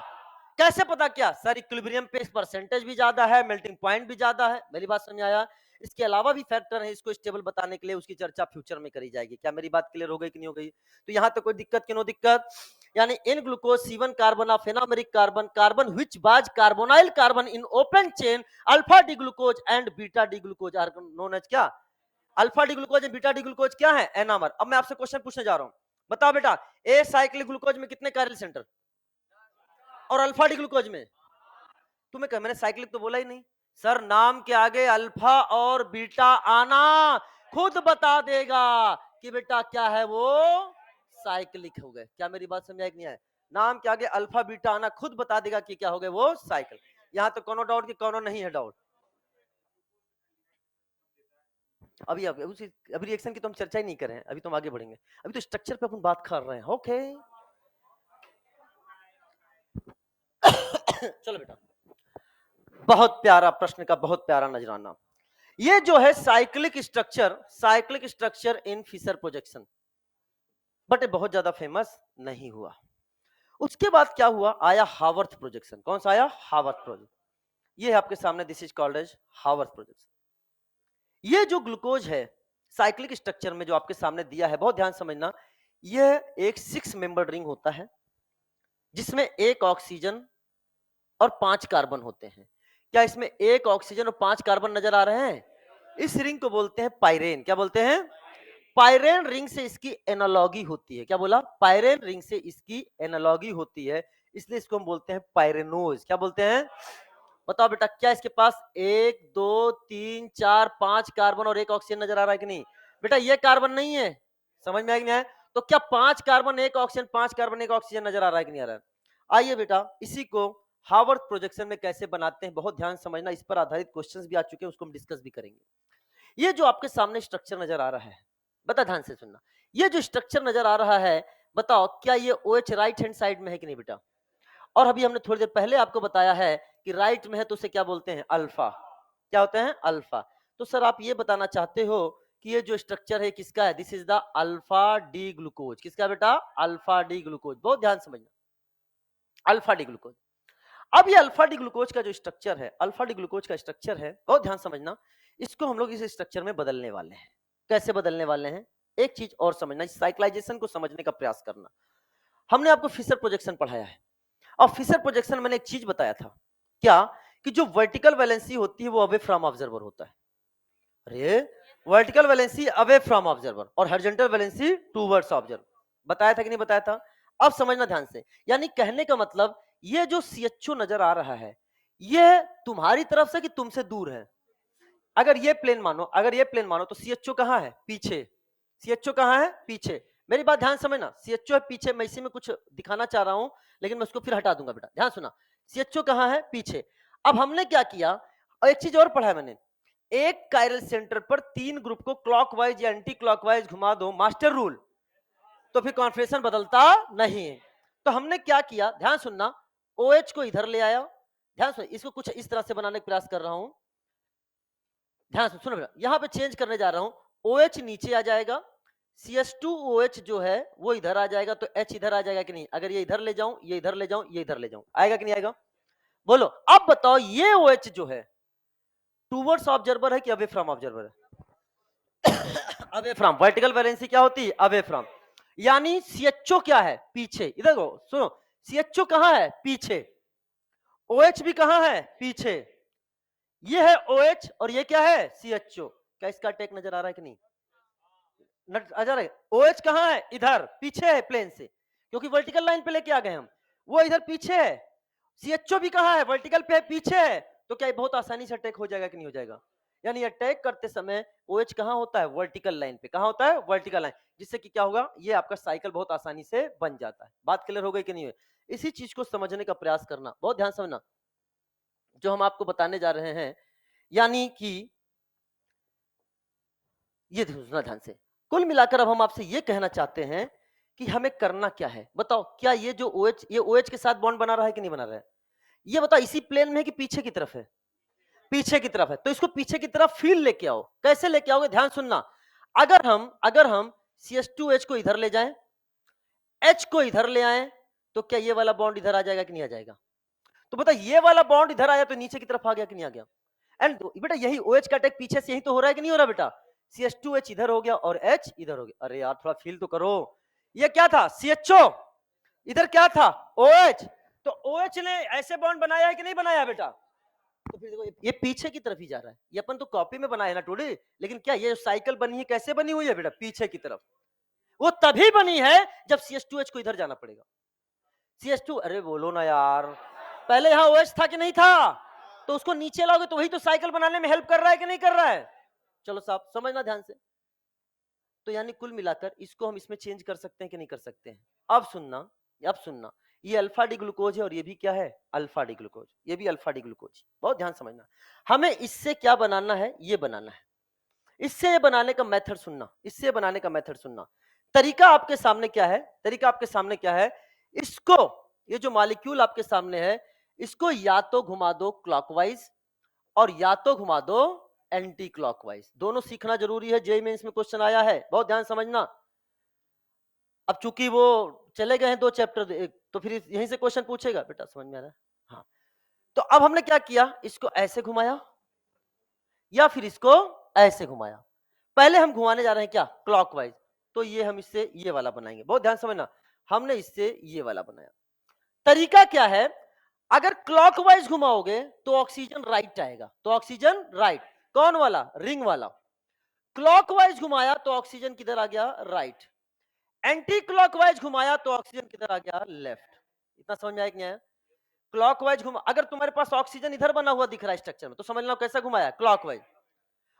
कैसे पता? क्या सर इक्विलिब्रियम पे परसेंटेज भी ज्यादा है, मेल्टिंग पॉइंट भी ज्यादा है। मेरी बात समझ आया? इसके अलावा भी फैक्टर है इसको स्टेबल बताने के लिए, उसकी चर्चा फ्यूचर में करी जाएगी। क्या मेरी बात क्लियर हो गई कि नहीं हो गई? तो यहाँ तो कोई दिक्कत की नो दिक्कत। यानी in glucose C1 carbon of anomeric carbon, carbon which was carbonyl carbon in open chain alpha D glucose and beta D glucose are known as क्या? Alpha D glucose and beta D glucose क्या है? एनामर। अब मैं आपसे question पूछने जा रहा हूं, बताओ बेटा, ए साइक्लिक ग्लूकोज में कितने कैरल सेंटर, और अल्फा डी ग्लूकोज में? तुम्हें कहा मैंने साइक्लिक तो बोला ही नहीं। सर नाम के आगे अल्फा और बीटा आना खुद बता देगा कि बेटा क्या है वो? साइक्लिक हो गए। क्या मेरी बात समझ आई कि नहीं आया? नाम के आगे अल्फा बीटा आना खुद बता देगा कि क्या हो गए वो? साइकिल। यहाँ तो कोनो डाउट की कोनो नहीं है डाउट। अभी रिएक्शन की तो हम चर्चा ही नहीं कर रहे हैं, अभी तो हम आगे बढ़ेंगे। अभी तो स्ट्रक्चर पे अपन बात कर रहे हैं। ओके चलो बेटा, बहुत प्यारा प्रश्न का बहुत प्यारा नजराना। ये जो है cyclic structure in Fischer projection, but ये बहुत ज्यादा फेमस नहीं हुआ। उसके बाद क्या हुआ? आया हावर्थ प्रोजेक्शन। कौन सा आया? Haworth projection. ये है आपके सामने, this is called as Haworth projection. ये जो ग्लूकोज है साइक्लिक स्ट्रक्चर में जो आपके सामने दिया है, बहुत ध्यान समझना, यह एक 6 मेंबर रिंग होता है जिसमें 1 ऑक्सीजन और 5 कार्बन होते हैं। क्या इसमें 1 ऑक्सीजन और 5 कार्बन नजर आ रहे हैं? इस रिंग को बोलते हैं पाइरेन। क्या बोलते हैं? पाइरेन रिंग से इसकी एनालॉगी होती है। क्या बोला? पाइरेन रिंग से इसकी एनालॉगी होती है, इसलिए इसको हम बोलते हैं पाइरेनोज। क्या बोलते हैं? बताओ बेटा, क्या इसके पास 1 2 3 4 5 कार्बन और 1 ऑक्सीजन नजर आ रहा है कि नहीं? बेटा ये कार्बन नहीं है। समझ में आया कि नहीं आया? तो क्या 5 कार्बन 1 ऑक्सीजन, 5 कार्बन 1 ऑक्सीजन नजर आ रहा है कि नहीं आ रहा है? आइए बेटा, इसी को हावर्थ प्रोजेक्शन में कैसे बनाते हैं, बहुत ध्यान समझना, इस पर आधारित क्वेश्चंस भी आ चुके हैं, उसको हम डिस्कस भी करेंगे। ये जो आपके सामने स्ट्रक्चर नजर आ रहा है, बता ध्यान से सुनना, ये जो स्ट्रक्चर नजर आ रहा है, बताओ क्या ये OH राइट हैंड साइड में है कि नहीं बेटा? और अभी हमने थोड़ी देर पहले आपको बताया है कि राइट में है तो उसे क्या बोलते हैं? अल्फा। क्या होते हैं? अल्फा। तो सर आप ये बताना चाहते हो कि ये जो स्ट्रक्चर है किसका है? This is the alpha D glucose. किसका बेटा? Alpha D glucose. बहुत ध्यान समझना, अल्फा डी ग्लूकोज। अब ये अल्फा डी ग्लूकोज का जो स्ट्रक्चर है, अल्फा डी ग्लूकोज का स्ट्रक्चर है, बहुत ध्यान समझना, इसको हम लोग इस स्ट्रक्चर में बदलने वाले हैं। कैसे बदलने वाले हैं? एक चीज और समझना, इस साइक्लाइजेशन को समझने का प्रयास करना। हमने आपको फिशर प्रोजेक्शन पढ़ाया है, और फिशर प्रोजेक्शन मैंने एक चीज बताया था, क्या कि जो वर्टिकल वैलेंसी होती है वो अवे फ्रॉम ऑब्जर्वर होता है। अरे vertical valency away from observer और हॉरिजॉन्टल वैलेंसी टूवर्ड्स ऑब्जर्वर, बताया था कि नहीं बताया था? अब समझना ध्यान से, यानी कहने का मतलब ये जो CHO नजर आ रहा है ये तुम्हारी तरफ से कि तुमसे दूर है। अगर ये प्लेन मानो, अगर ये प्लेन मानो तो CHO कहां है? पीछे। CHO कहां है? पीछे। मेरी बात ध्यान समझना, CHO है पीछे, मैं इसी में कुछ दिखाना चाह रहा हूं लेकिन मैं उसको फिर हटा दूंगा बेटा, ध्यान सुना। CHO कहां है? पीछे। अब हमने क्या किया, और एक चीज और पढ़ा है मैंने, एक कायरल सेंटर पर 3 ग्रुप को क्लॉकवाइज या एंटी क्लॉकवाइज घुमा दो, मास्टर रूल, तो फिर कॉन्फिगरेशन बदलता नहीं है। तो हमने क्या किया, ध्यान सुनना, OH को इधर ले आया, ध्यान सुन, इसको कुछ इस तरह से बनाने का प्रयास कर रहा हूं, ध्यान से सुनो बेटा, यहां पे चेंज करने जा रहा हूं, OH नीचे आ जाएगा, CH2OH जो है वो इधर आ जाएगा, तो H इधर आ जाएगा कि नहीं? अगर ये इधर ले जाऊं, ये इधर ले जाऊं, ये इधर ले जाऊं, आएगा कि नहीं आएगा? बोलो अब बताओ, ये OH जो है टूवर्ड्स ऑब्जर्वर है कि अवे फ्रॉम ऑब्जर्वर है? Away from. वर्टिकल वैलेंसी क्या होती है? Away from. यानी CHO क्या है? पीछे। इधर को सुनो, CHO कहां है? पीछे। OH भी कहां है? पीछे। ये है OH और ये क्या है? CHO। क्या इसका अटैक नजर आ रहा है कि नहीं? नजर है? OH कहां है? इधर पीछे है प्लेन से, क्योंकि वर्टिकल लाइन पे लेके आ गए हम, वो इधर पीछे है। CHO भी कहां है? वर्टिकल पे है, पीछे है। तो क्या ये बहुत आसानी से अटैक हो जाएगा कि नहीं हो जाएगा? यानी अटैक करते समय OH कहां होता है? वर्टिकल लाइन पे। कहां होता है? वर्टिकल लाइन, जिससे कि क्या होगा, ये आपका साइकिल बहुत आसानी से बन जाता है। बात क्लियर हो गई कि नहीं है? इसी चीज को समझने का प्रयास करना, बहुत ध्यान समझना जो हम आपको बताने जा रहे हैं, यानी कि ये सुनना ध्यान से। कुल मिलाकर अब हम आपसे ये कहना चाहते हैं कि हमें करना क्या है, बताओ। क्या ये जो OH, ये OH के साथ बॉन्ड बना रहा है कि नहीं बना रहा है? ये बताओ इसी प्लेन में है कि पीछे की तरफ है? पीछे की तरफ है, तो इसको पीछे की तरफ फील लेके आओ। कैसे लेके आओगे? ध्यान सुनना, अगर हम CH2H को इधर ले जाएं, H को इधर ले आए, तो क्या ये वाला बॉन्ड इधर आ जाएगा कि नहीं आ जाएगा? तो बता, ये वाला बॉन्ड इधर आया तो नीचे की तरफ आ गया कि नहीं आ गया? एंड बेटा यही OH का अटैक पीछे से यही तो हो रहा है कि नहीं हो रहा बेटा? CH2H इधर हो गया और H इधर हो गया। अरे यार थोड़ा फील तो करो, ये क्या था? CHO, इधर क्या था? OH। तो OH ने ऐसे बॉन्ड बनाया है कि नहीं बनाया बेटा? तो फिर देखो ये पीछे की तरफ ही जा रहा है, ये अपन तो कॉपी में बनाया ना टोडे, लेकिन क्या ये साइकिल बनी है कैसे बनी हुई है बेटा? पीछे की तरफ। वो तभी बनी है जब CH2H को इधर जाना पड़ेगा। CH2, अरे बोलो ना यार, पहले यहाँ OH था कि नहीं था? तो उसको नीचे लाओगे तो वही तो साइकिल बनाने में हेल्प कर रहा है कि नहीं कर रहा है? चलो साहब समझना ध्यान से। तो यानी कुल मिलाकर इसको हम इसमें चेंज कर सकते हैं कि नहीं कर सकते हैं? अब सुनना, अब सुनना, ये अल्फा डी ग्लूकोज है और ये भी क्या है? अल्फा डी ग्लूकोज, ये भी अल्फा डी ग्लूकोज। बहुत ध्यान समझना, हमें इससे क्या बनाना है? ये बनाना है। इससे ये बनाने का मेथड सुनना, इससे बनाने का मेथड सुनना। तरीका आपके सामने क्या है? तरीका आपके सामने क्या है? इसको, ये जो मॉलिक्यूल आपके सामने है, इसको या तो घुमा दो क्लॉकवाइज और या तो घुमा दो एंटी क्लॉकवाइज। दोनों सीखना जरूरी है, जेईई मेंस में क्वेश्चन आया है, बहुत ध्यान समझना। अब चूंकि वो चले गए हैं 2 चैप्टर, तो फिर यहीं से क्वेश्चन पूछेगा बेटा, समझ में आ रहा है? हाँ, तो अब हमने क्या किया, इसको ऐसे घुमाया या फिर इसको ऐसे घुमाया। पहले हम घुमाने जा रहे हैं क्या? क्लॉकवाइज। तो ये हम इससे ये वाला बनाएंगे, बहुत ध्यान समझना, हमने इससे ये वाला बनाया। तरीका क्या है? अगर क्लॉकवाइज घुमाओगे तो ऑक्सीजन राइट आएगा, तो ऑक्सीजन राइट, कौन वाला? रिंग वाला। क्लॉकवाइज घुमाया तो ऑक्सीजन किधर आ गया? राइट। एंटी क्लॉकवाइज घुमाया तो ऑक्सीजन किधर आ गया? लेफ्ट। इतना समझ में आया कि नहीं आया? क्लॉकवाइज घुमा, अगर तुम्हारे पास ऑक्सीजन इधर बना हुआ दिख रहा है स्ट्रक्चर में, तो समझ लो कैसा घुमाया? क्लॉकवाइज।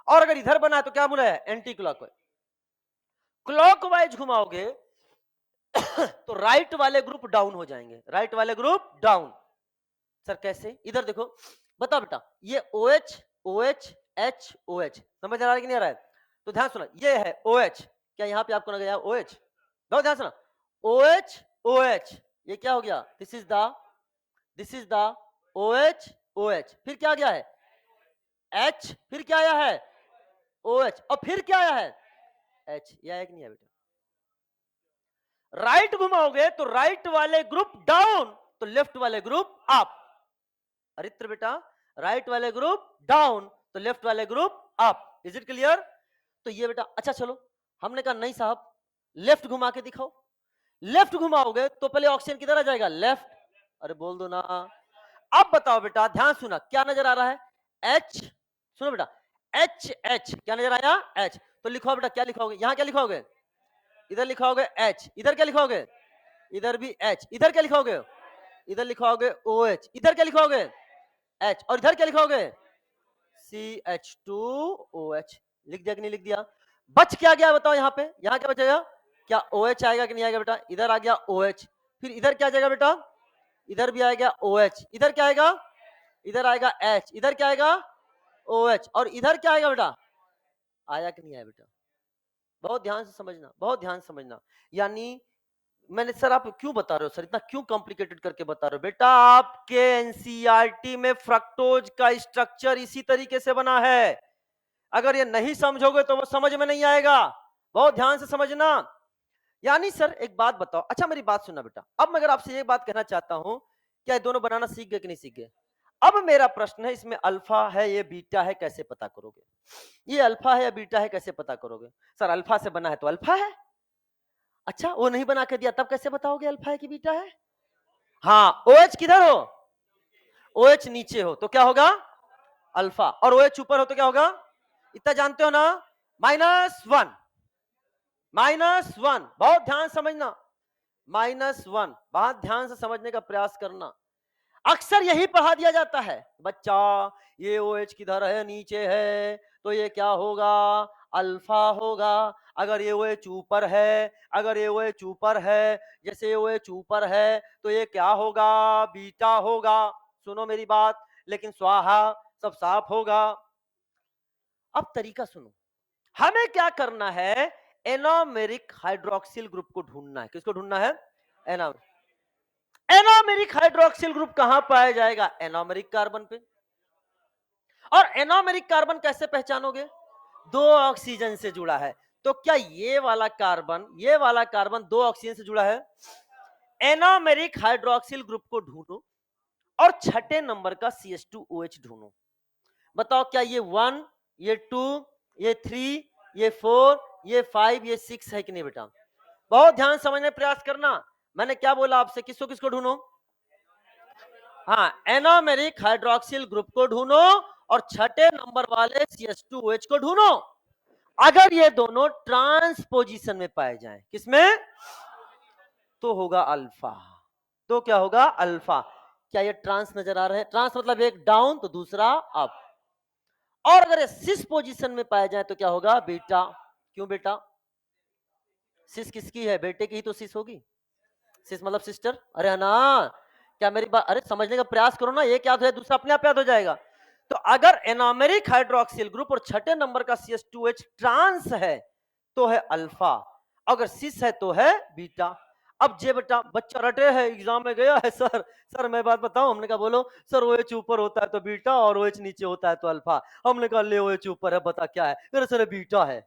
और अगर इधर बना है तो क्या बुलाया? Anti clockwise. क्लॉकवाइज घुमाओगे तो राइट वाले ग्रुप डाउन हो जाएंगे, राइट वाले ग्रुप डाउन। सर कैसे? इधर देखो, बताओ बेटा, ये OH OH H OH समझ आ रहा है कि नहीं आ रहा है? तो ध्यान सुना, ये है OH, क्या यहाँ पे आपको लग गया OH? बहुत ध्यान सुना, OH OH, ये क्या हो गया? This is the OH OH, फिर क्या गया है? H, फिर क्या आया है? OH, और फिर क्या आया है? H। ये आया कि नहीं आया बेटा? राइट घुमाओगे तो राइट वाले ग्रुप डाउन, तो लेफ्ट वाले ग्रुप अप। अरित्र बेटा, राइट वाले ग्रुप डाउन तो लेफ्ट वाले group up. Is it clear? तो ये बेटा, अच्छा चलो, हमने कहा नहीं साहब, लेफ्ट घुमा के दिखाओ। लेफ्ट घुमाओगे तो पहले ऑक्सीजन किधर आ जाएगा, लेफ्ट। अरे बोल दो ना। अब बताओ बेटा, ध्यान सुना, क्या नजर आ रहा है, एच। सुनो बेटा, एच एच क्या नजर आया, एच। तो लिखो बेटा, क्या लिखोगे, यहां क्या लिखोगे, इधर लिखोगे एच, इधर क्या लिखोगे, इधर भी एच, इधर क्या लिखोगे, इधर लिखोगे ओ एच, इधर क्या लिखोगे एच, और इधर क्या लिखोगे CH2OH। लिख दिया कि नहीं लिख दिया, बच क्या गया बताओ, यहाँ पे यहाँ क्या बचेगा, क्या OH आएगा कि नहीं आएगा बेटा, इधर आ गया OH, फिर इधर क्या जाएगा बेटा, इधर भी आएगा OH, इधर क्या आएगा, इधर आएगा H, इधर क्या आएगा OH, और इधर क्या आएगा बेटा, आया कि नहीं आया बेटा। बहुत ध्यान से समझना, बहुत ध्यान से समझना। यानी मैंने, सर आप क्यों बता रहे हो सर, इतना क्यों कॉम्प्लिकेटेड करके बता रहे हो, बेटा आपके एनसीईआरटी में फ्रक्टोज का स्ट्रक्चर इसी तरीके से बना है। अगर ये नहीं समझोगे तो वो समझ में नहीं आएगा, बहुत ध्यान से समझना। यानी सर एक बात बताओ, अच्छा मेरी बात सुनना बेटा, अब मैं अगर आपसे ये बात कहना चाहता हूं, क्या ये दोनों बनाना सीख गए कि नहीं सीख गए। अब मेरा प्रश्न है, इसमें अल्फा है ये बीटा है, कैसे पता करोगे, ये अल्फा है या बीटा है कैसे पता करोगे। सर अल्फा से बना है तो अल्फा है। अच्छा वो नहीं बना के दिया तब कैसे बताओगे अल्फा है कि बीटा है। हाँ OH किधर हो, OH नीचे हो तो क्या होगा अल्फा, और OH ऊपर हो तो क्या होगा, इतना जानते हो ना, -1, -1। बहुत ध्यान समझना, -1, बहुत ध्यान से समझने का प्रयास करना। अक्सर यही पढ़ा दिया जाता है बच्चा, ये OH किधर है, नीचे है, तो ये क्या होगा, अल्फा होगा। अगर ये OH ऊपर है, अगर ये OH ऊपर है, जैसे ये OH ऊपर है तो ये क्या होगा, बीटा होगा। सुनो मेरी बात, लेकिन स्वाहा सब साफ होगा। अब तरीका सुनो, हमें क्या करना है, एनोमेरिक हाइड्रोक्सिल ग्रुप को ढूंढना है। किसको ढूंढना है, एनोमेरिक हाइड्रोक्सिल ग्रुप कहां पाया जाएगा, एनोमेरिक कार्बन पे। और एनोमेरिक कार्बन कैसे पहचानोगे, 2 ऑक्सीजन से जुड़ा है, तो क्या ये वाला कार्बन, ये वाला कार्बन 2 ऑक्सीजन से जुड़ा है। एनोमेरिक हाइड्रोक्सिल ग्रुप को ढूंढो और छठे नंबर का CH2OH ढूंढो। बताओ क्या ये 1, ये 2, ये 3, ये 4, ये 5, ये 6 है कि नहीं बेटा। बहुत ध्यान समझने प्रयास करना, मैंने क्या बोला आपसे, किसको किसको ढूंढो, हाँ एनोमेरिक हाइड्रोक्सिल ग्रुप को ढूंढो और छठे नंबर वाले CH2OH को ढूंढो। अगर ये दोनों ट्रांस पोजीशन में पाए जाएं, किसमें, तो होगा अल्फा। तो क्या होगा अल्फा। क्या ये ट्रांस नजर आ रहे हैं, ट्रांस मतलब एक डाउन तो दूसरा अप। और अगर ये सिस पोजीशन में पाया जाए तो क्या होगा बीटा। क्यों बेटा, सिस किसकी है, बेटे की ही तो सिस होगी, सिस मतलब सिस्टर। अरे है ना, क्या मेरी बात, अरे समझने का प्रयास करो ना, एक याद हो जाए दूसरा अपने आप याद हो जाएगा। तो अगर एनोमेरिक हाइड्रोक्सिल ग्रुप और छठे नंबर का CH2H ट्रांस है तो है अल्फा, अगर सिस है तो है बीटा। अब जे बेटा बच्चा रटे है, एग्जाम में गया है, सर मैं बात बताऊं, हमने कहा बोलो सर OH ऊपर होता है तो बीटा और OH नीचे होता है तो अल्फा। हमने कहा ले OH ऊपर है बता क्या है, अरे सर बीटा है।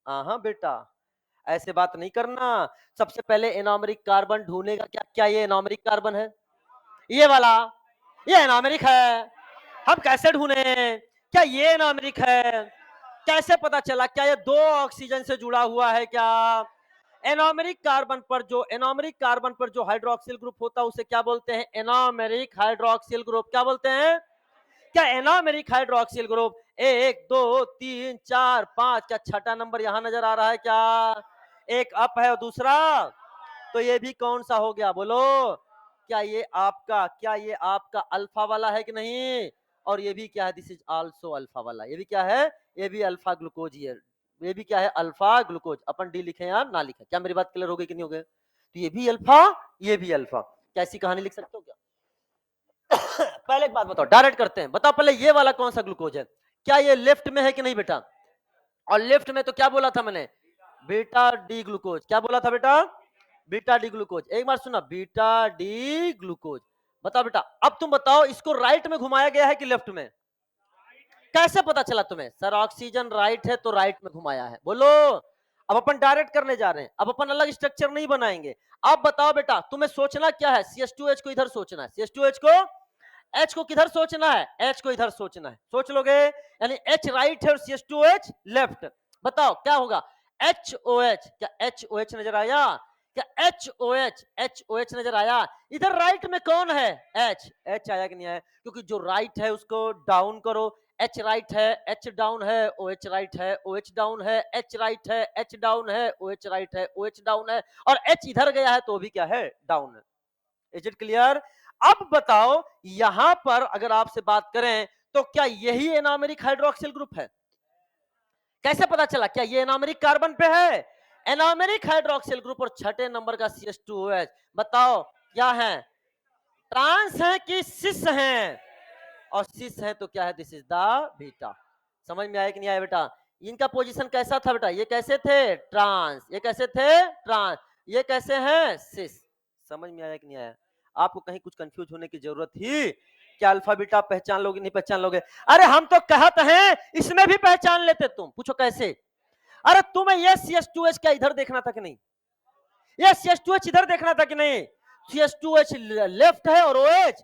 हाँ बेटा ऐसे बात नहीं करना, सबसे पहले एनोमेरिक कार्बन ढूंढेगा, क्या क्या ये एनोमेरिक कार्बन है, ये वाला, ये एनोमेरिक है। हम कैसे ढूंढे, क्या ये एनोमेरिक है, कैसे पता चला, क्या ये 2 ऑक्सीजन से जुड़ा हुआ है क्या। एनोमेरिक कार्बन पर जो हाइड्रोक्सिल ग्रुप होता है उसे क्या बोलते हैं, एनोमेरिक हाइड्रोक्सिल ग्रुप। क्या बोलते हैं, क्या एनोमेरिक हाइड्रोक्सिल ग्रुप 1 2 3 4 5, क्या छठा नंबर यहां नजर आ रहा है क्या, एक अप है और दूसरा, तो ये भी कौन सा हो गया बोलो, क्या ये आपका अल्फा वाला है कि नहीं, और ये भी क्या है, दिस इज आल्सो अल्फा वाला, ये भी क्या है, ये भी अल्फा ग्लूकोज ही है, ये भी क्या है अल्फा ग्लूकोज। अपन डी लिखे या ना लिखे, क्या मेरी बात क्लियर हो गई कि नहीं हो गई, तो ये भी अल्फा ये भी अल्फा, कैसी कहानी लिख सकते हो क्या। पहले एक बात बताओ, डायरेक्ट करते हैं, बताओ पहले ये वाला कौन सा ग्लूकोज है, क्या ये लेफ्ट में है कि नहीं बेटा, और लेफ्ट में तो क्या बोला था मैंने, बीटा डी ग्लूकोज। क्या बोला था बेटा, बीटा डी ग्लूकोज। एक बार सुना, बीटा डी ग्लूकोज। बताओ बेटा, अब तुम बताओ इसको राइट में घुमाया गया है कि लेफ्ट में, कैसे पता चला तुम्हें, सर ऑक्सीजन राइट है तो राइट में घुमाया है, बोलो। अब अपन डायरेक्ट करने जा रहे हैं, अब अपन अलग स्ट्रक्चर नहीं बनाएंगे। अब बताओ बेटा तुम्हें सोचना क्या है, CH2H को इधर सोचना है, CH2H को, H को किधर सोचना है, H को इधर सोचना है, सोच लोगे, यानी H राइट है और CH2H लेफ्ट। बताओ क्या होगा, HOH, क्या HOH नजर आया? क्या HOH नजर आया? इधर राइट में कौन है? H आया कि नहीं आया? क्योंकि जो राइट है उसको डाउन करो, H राइट है, H डाउन है, OH राइट है, OH डाउन है, H राइट है, H डाउन है, OH राइट है, OH डाउन है, और H इधर गया है तो भी क्या है? डाउन है। Is it clear? अब बताओ यहां पर अगर आपसे बात करें तो क्या यही एनामेरिक हाइड्रोक्सिल ग्रुप है? कैसे पता चला? क्या ये एनामेरिक कार्बन पे है? एनामेरिक हाइड्रोक्सिल ग्रुप और छठे नंबर का CH2OH, बताओ क्या है? ट्रांस है कि सिस है? और सिस है तो क्या है? This is the beta. समझ में आया कि नहीं आया बेटा? इनका पोजीशन कैसा था बेटा? ये कैसे थे? ट्रांस। ये कैसे थे? ट्रांस। ये कैसे हैं? सिस। समझ में आया कि नहीं आया? आपको कहीं कुछ कंफ्यूज होने की जरूरत ही क्या? अल्फा बीटा पहचान लोगे नहीं पहचान लोगे? अरे हम तो कहते हैं इसमें भी पहचान लेते। तुम पूछो कैसे? अरे तुम्हें ये CH2H क्या इधर देखना था कि नहीं? ये CH2H इधर देखना था कि नहीं? CH2H लेफ्ट है और OH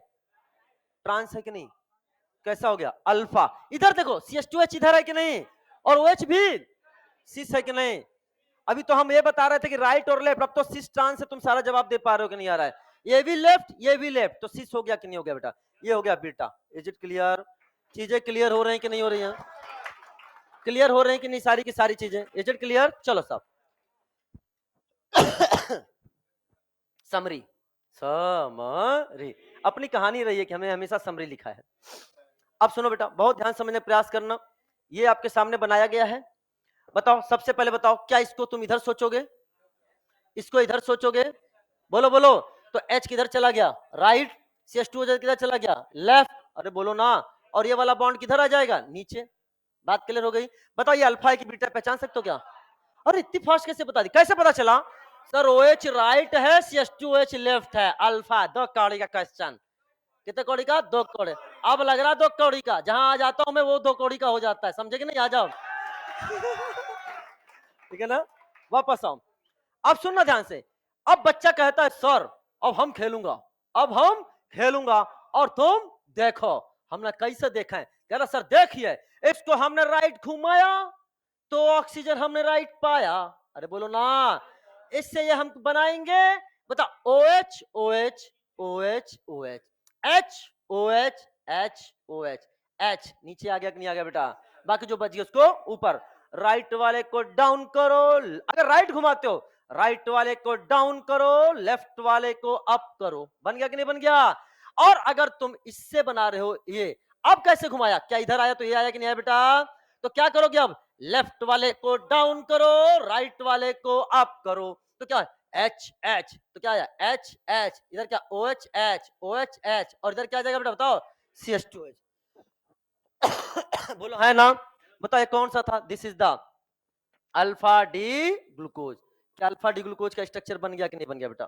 ट्रांस है कि नहीं? कैसा हो गया? अल्फा। इधर देखो CH2H इधर है कि नहीं? और OH भी सिस है कि नहीं? अभी तो हम ये बता रहे थे कि राइट और लेफ्ट, अब तो सिस ट्रांस है। तुम सारा जवाब दे पा रहे हो कि नहीं आ रहा है? ये भी लेफ्ट, ये भी लेफ्ट, तो सिस हो गया कि नहीं हो गया बेटा? ये हो गया बीटा। Is it clear? चीजें क्लियर हो रही हैं कि नहीं हो रही हैं? क्लियर हो रही हैं कि नहीं सारी की सारी चीजें? Is it clear? चलो सब समरी। समरी अपनी कहानी रही है कि हमने हमेशा समरी लिखा है। अब सुनो बेटा, बहुत ध्यान समझने का प्रयास करना। ये आपके सामने बनाया गया है। बताओ, सबसे पहले बताओ, क्या इसको तुम इधर सोचोगे? इसको इधर सोचोगे? बोलो बोलो। तो H किधर चला गया? राइट। CH2 किधर चला गया? लेफ्ट। अरे बोलो ना। और ये वाला बॉन्ड किधर आ जाएगा? नीचे। बात क्लियर हो गई? बताओ ये अल्फा है कि बीटा, पहचान सकते हो क्या? अरे इतनी फास्ट कैसे बता दी? कैसे पता चला? सर OH राइट है, CH2H लेफ्ट है। अल्फा। 2 कौड़ी का क्वेश्चन। कितने कौड़ी का? 2 कौड़ी। अब लग रहा 2 कौड़ी का। जहां आ जाता हूं मैं वो 2 कौड़ी का हो जाता है। समझे कि नहीं? आ जाओ। ठीक है ना? वापस आओ। अब सुनना ध्यान से। अब बच्चा कहता है सर अब हम खेलूंगा, अब हम खेलूंगा, और तुम देखो। हमने कैसे देखा है? कह रहा सर देखिए, इसको हमने राइट घुमाया तो ऑक्सीजन हमने राइट पाया। अरे बोलो ना। इससे ये हम बनाएंगे। बता OH OH OH OH H OH H OH H नीचे आ गया कि नहीं आ गया बेटा? बाकी जो बच गया उसको ऊपर। राइट वाले को डाउन करो, अगर राइट घुमाते हो राइट वाले को डाउन करो, लेफ्ट वाले को अप करो। बन गया कि नहीं बन गया? और अगर तुम इससे बना रहे हो ये, अब कैसे घुमाया? क्या इधर आया तो ये आया कि नहीं आया बेटा? तो क्या करोगे अब? लेफ्ट वाले को डाउन करो, राइट वाले को अप करो। तो क्या H H, तो क्या आया? H H। इधर क्या? OH H OH H, और इधर क्या आ जाएगा बेटा? बताओ CH2H। बोलो है ना? बताओ ये कौन सा था? This is the alpha D glucose. क्या अल्फा डी ग्लूकोज का स्ट्रक्चर बन गया कि नहीं बन गया बेटा?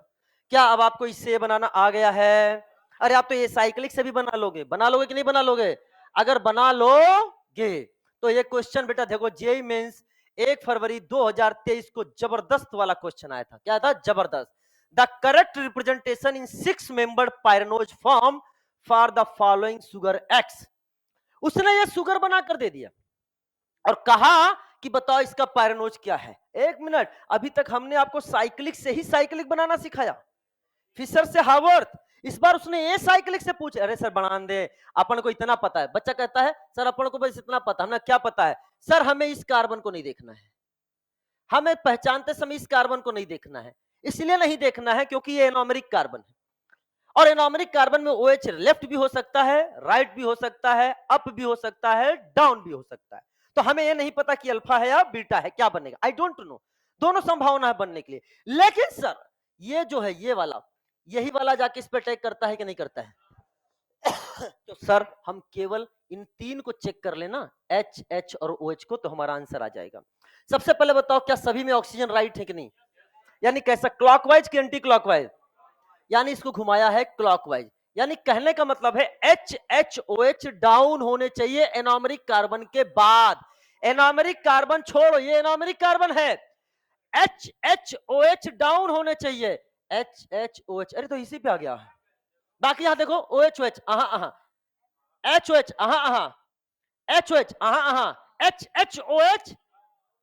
क्या अब आपको इससे बनाना आ गया है? अरे आप तो ये साइक्लिक से भी बना लोगे। बना लोगे कि नहीं बना लोगे? अगर बना लोगे तो ये क्वेश्चन बेटा देखो, जेई मेंस 1 फरवरी 2023 को जबरदस्त वाला क्वेश्चन आया था। क्या था? जबरदस्त। The correct representation in 6 membered pyranose form for the following sugar x. उसने ये शुगर बना कर दे दिया और कहा कि बताओ इसका पायरेनोज क्या है। 1 मिनट, अभी तक हमने आपको साइक्लिक से ही साइक्लिक बनाना सिखाया, फिशर से हावर्थ। इस बार उसने ये साइक्लिक से पूछे। अरे सर बढ़ान दे, अपन को इतना पता है। बच्चा कहता है सर अपन को बस इतना पता। हमें क्या पता है? सर हमें इस कार्बन को नहीं देखना है, हमें पहचानते समय इस कार्बन को नहीं देखना है। इसलिए नहीं देखना है क्योंकि ये एनोमेरिक कार्बन है, और एनोमेरिक कार्बन में OH लेफ्ट भी हो सकता है, राइट भी हो सकता है, अप भी हो सकता है, डाउन भी हो सकता है। तो हमें ये नहीं पता कि अल्फा है या बीटा है, क्या बनेगा? I don't know. दोनों संभावना है बनने के लिए। लेकिन सर ये जो है ये वाला, यही वाला जाके इस पे अटैक करता है कि नहीं करता है? तो सर हम केवल इन 3 को चेक कर लेना, H H और OH को, तो हमारा आंसर आ जाएगा। सबसे पहले बताओ क्या सभी में ऑक्सीजन राइट है कि नहीं? यानी कैसा, क्लॉकवाइज कि एंटी क्लॉकवाइज? यानी इसको घुमाया है क्लॉकवाइज। यानी कहने का मतलब है HHOH डाउन होने चाहिए एनोमेरिक कार्बन के बाद। एनोमेरिक कार्बन छोड़ो, ये एनोमेरिक कार्बन है। HHOH डाउन होने चाहिए। HHOH, अरे तो इसी पे आ गया। बाकी यहां देखो OHOH HOH HOH HHOH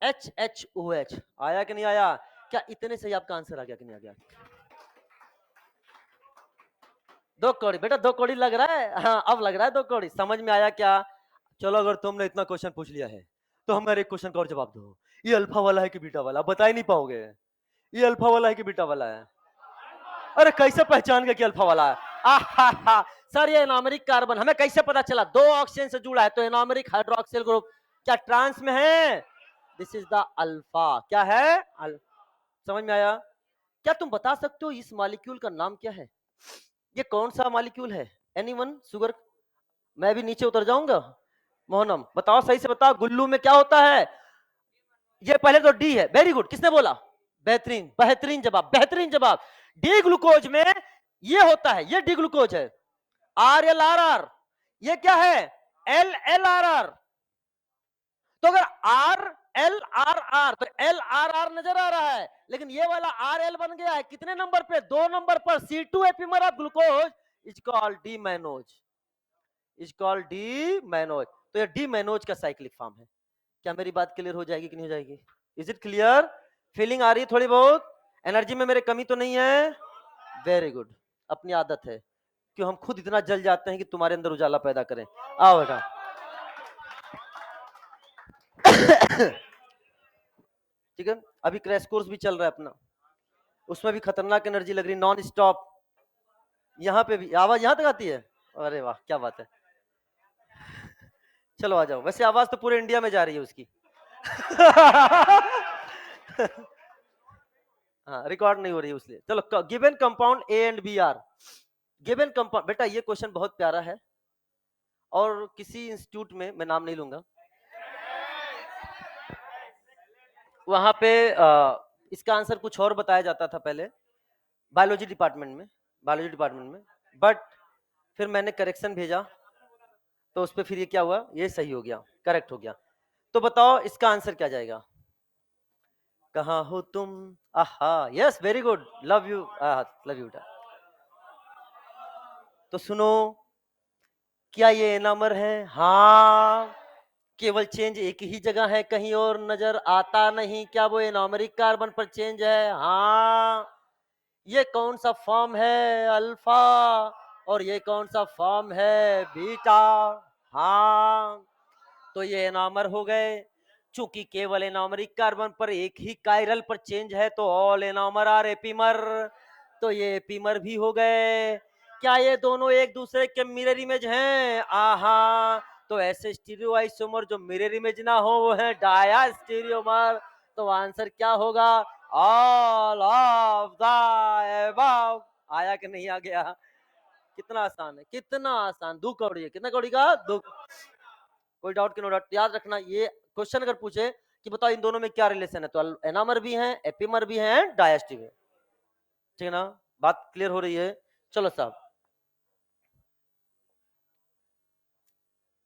HHOH आया कि नहीं आया? क्या इतने से ही आपका आंसर आ गया कि नहीं आ गया? 2 कौड़ी बेटा, 2 कौड़ी लग रहा है। हाँ, अब लग रहा है 2 कौड़ी। समझ में आया क्या? चलो अगर तुमने इतना क्वेश्चन पूछ लिया है तो हमारे एक क्वेश्चन का और जवाब दो। ये अल्फा वाला है कि बीटा वाला? बता ही नहीं पाओगे। ये अल्फा वाला है कि बीटा वाला है? अरे कैसे पहचान गए कि अल्फा वाला है? आहा सर, ये एनोमेरिक कार्बन हमें कैसे पता चला? 2 ऑक्सीजन से जुड़ा है तो एनोमेरिक हाइड्रोक्सिल ग्रुप क्या ट्रांस में है? This is the alpha. क्या है? समझ में आया? क्या तुम बता सकते हो इस मॉलिक्यूल का नाम क्या है? ये कौन सा मॉलिक्यूल है? एनीवन? शुगर? मैं भी नीचे उतर जाऊंगा। मोहनम बताओ, सही से बताओ, गुल्लू में क्या होता है? ये पहले तो डी है। Very good. किसने बोला? बेहतरीन, बेहतरीन जवाब, बेहतरीन जवाब। डी ग्लूकोज में ये होता है, ये डी ग्लूकोज है। आर एल आर आर, ये क्या है? L L R R. तो अगर आर एल आर आर तो एल आर आर नजर आ रहा है, लेकिन ये वाला आर एल बन गया है कितने नंबर पे? 2 नंबर पर। C2 epimer of glucose is called D mannose, is called D mannose. तो ये डी मैनोज का साइक्लिक फॉर्म है। क्या मेरी बात क्लियर हो जाएगी कि नहीं हो जाएगी? Is it clear? फीलिंग आ रही है थोड़ी बहुत? एनर्जी में मेरे कमी तो नहीं है? Very good. अपनी आदत है कि हम खुद इतना जल जाते हैं कि तुम्हारे अंदर उजाला पैदा करें। आओ बेटा। ठीक है, अभी क्रैश कोर्स भी चल रहा है अपना, उसमें भी खतरनाक एनर्जी लग रही, नॉन स्टॉप। यहाँ पे भी आवाज यहाँ तक आती है? अरे वाह, क्या बात है। चलो आ जाओ। वैसे आवाज तो पूरे इंडिया में जा रही है उसकी। हाँ, रिकॉर्ड नहीं हो रही है उसलिए। चलो, given compound A and B are. Given compound, बेटा ये क्वेश्चन बहुत प्यारा है और किसी इंस्टीट्यूट में, मैं नाम नहीं लूंगा, वहां पे इसका आंसर कुछ और बताया जाता था पहले बायोलॉजी डिपार्टमेंट में, बट फिर मैंने करेक्शन भेजा तो उस पर फिर ये क्या हुआ, ये सही हो गया, करेक्ट हो गया। तो बताओ इसका आंसर क्या जाएगा? कहाँ हो तुम? आहा, yes, very good, love you, love you. तो सुनो, क्या ये एनामर है? हाँ, केवल चेंज एक ही जगह है, कहीं और नजर आता नहीं। क्या वो एनोमेरिक कार्बन पर चेंज है? हाँ। ये कौन सा फॉर्म है? अल्फा। और ये कौन सा फॉर्म है? बीटा। हाँ, तो ये एनोमर हो गए। चूंकि केवल एनोमरिक कार्बन पर एक ही कायरल पर चेंज है तो ऑल एनोमर आर एपीमर, तो ये एपीमर भी हो गए। क्या ये दोनों एक दूसरे के मिरर इमेज हैं? आहा, तो ऐसे स्टीरियो आइसोमर जो मिरर इमेज ना हो वो है डाया स्टीरियोमर। तो आंसर क्या होगा? All of the above. आया कि नहीं आ गया? कितना आसान है, कितना आसान। 2 कौड़ी है। कितना कौड़ी का? 2। कोई डाउट की नो डाउट। याद रखना, ये क्वेश्चन अगर पूछे कि बताओ इन दोनों में क्या रिलेशन है, तो एनामर भी है, एपीमर भी है, डायस्टिव है। ठीक है ना? बात क्लियर हो रही है? चलो साहब,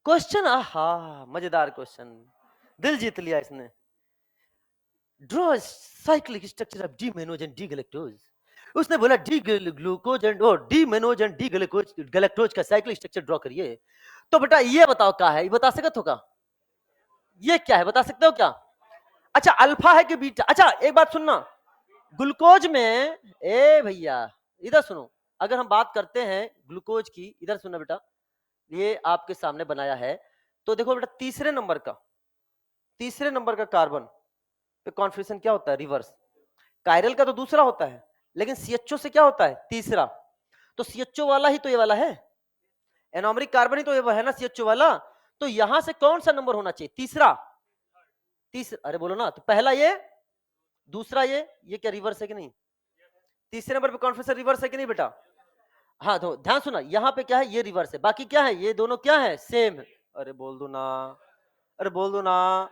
क्वेश्चन, आहा, मजेदार क्वेश्चन, दिल जीत लिया इसने। Draw cyclic structure of D mannose and D galactose. उसने बोला D glucose and D mannose and D galactose का साइक्लिक स्ट्रक्चर ड्रॉ करिए। तो बेटा ये बताओ क्या है, ये बता सकते हो क्या? ये क्या है, बता सकते हो क्या? अच्छा, अल्फा है कि बीटा? अच्छा एक बात सुनना, ग्लूकोज में, ए भैया इधर सुनो, अगर हम बात करते हैं ग्लूकोज की, इधर सुनो बेटा, ये आपके सामने बनाया है, तो देखो बेटा तीसरे नंबर का कार्बन पे कॉन्फिगरेशन क्या होता है? रिवर्स। कायरल का तो दूसरा होता है, लेकिन सीएचओ से क्या होता है? तीसरा। तो सीएचओ वाला ही तो ये वाला है, एनोमरिक कार्बन ही तो ये है ना सीएचओ वाला। तो यहां से कौन सा नंबर होना चाहिए? तीसरा। अरे बोलो ना, तो पहला ये, दूसरा ये क्या रिवर्स है कि नहीं? तीसरे नंबर पे कॉन्फिगरेशन रिवर्स है कि नहीं बेटा? हाँ, तो ध्यान सुना, यहाँ पे क्या है? ये रिवर्स है, बाकी क्या है? ये दोनों क्या है? सेम है। अरे बोल दो ना, अरे बोल दो ना।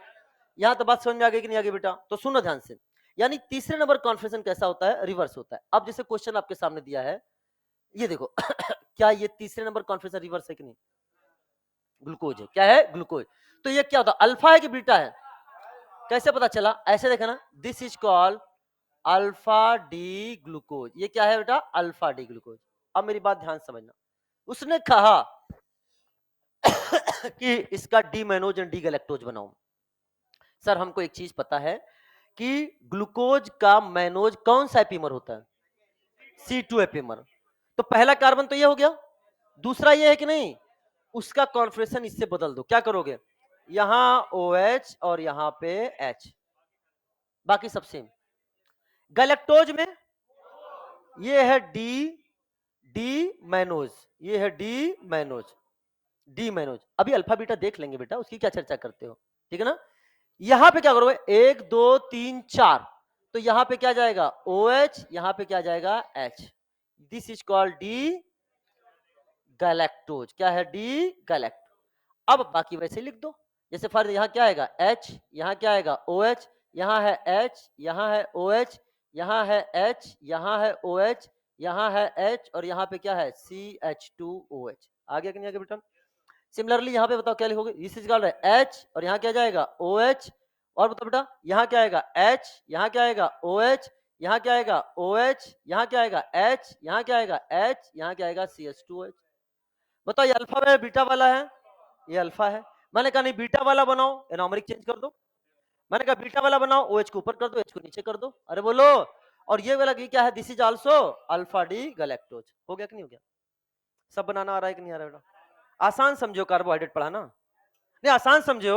यहाँ तो बात समझ में आ गई कि नहीं आ गई बेटा? तो सुनो ध्यान से, यानी तीसरे नंबर कॉन्फिगरेशन कैसा होता है? रिवर्स होता है। अब जैसे क्वेश्चन आपके सामने दिया है, ये देखो क्या ये तीसरे नंबर कॉन्फिगरेशन रिवर्स है कि नहीं? ग्लूकोज है। क्या है? ग्लूकोज। तो ये क्या होता है? अल्फा है कि बीटा है? कैसे पता चला? ऐसे देखा ना, this is called alpha D glucose. ये क्या है बेटा? Alpha D glucose. अब मेरी बात ध्यान समझना, उसने कहा कि इसका D mannose and D galactose बनाओ। सर हमको एक चीज पता है कि ग्लूकोज का मैनोज कौन सा एपीमर होता है? C2 epimer. तो पहला कार्बन तो ये हो गया, दूसरा ये है कि नहीं, उसका कॉन्फिगरेशन इससे बदल दो। क्या करोगे? यहां OH और यहां पे H, बाकी सब सेम। गैलेक्टोज में ये है डी मैनोज, ये है डी मैनोज। अभी अल्फा बीटा देख लेंगे बेटा, उसकी क्या चर्चा करते हो, ठीक है ना। यहां पे क्या करोगे? 1 2 3 4, तो यहां पे क्या जाएगा? OH, यहां पे क्या जाएगा? H। This is called D galactose. क्या है? D galactose. अब बाकी वैसे लिख दो, जैसे फर्ज यहां क्या आएगा? H, यहां क्या आएगा? OH, यहां है H, यहां है OH, यहां है H, यहां है OH, यहां है H, और यहां पे क्या है? CH2OH। आ गया कि नहीं आ गया बेटा? सिमिलरली यहां पे बताओ क्या लिखोगे? दिस इज कॉल्ड H, और यहां क्या जाएगा? OH, और बताओ बेटा यहां क्या आएगा? H, यहां क्या आएगा? OH, यहां क्या आएगा? OH, यहां क्या आएगा? H, यहां क्या आएगा? H, यहां क्या आएगा? CH2OH। बताओ ये अल्फा है बीटा वाला है? ये अल्फा है। मैंने कहा नहीं बीटा वाला बनाओ, एनोमरिक चेंज कर दो। मैंने कहा बीटा वाला बनाओ, OH को ऊपर कर दो, H को नीचे कर दो। अरे बोलो। और ये वाला क्या है? This is also alpha D galactose. हो गया कि नहीं हो गया? सब बनाना आ रहा है कि नहीं आ रहा है बेटा? आसान समझो, कार्बोहाइड्रेट पढ़ा ना, नहीं आसान समझो।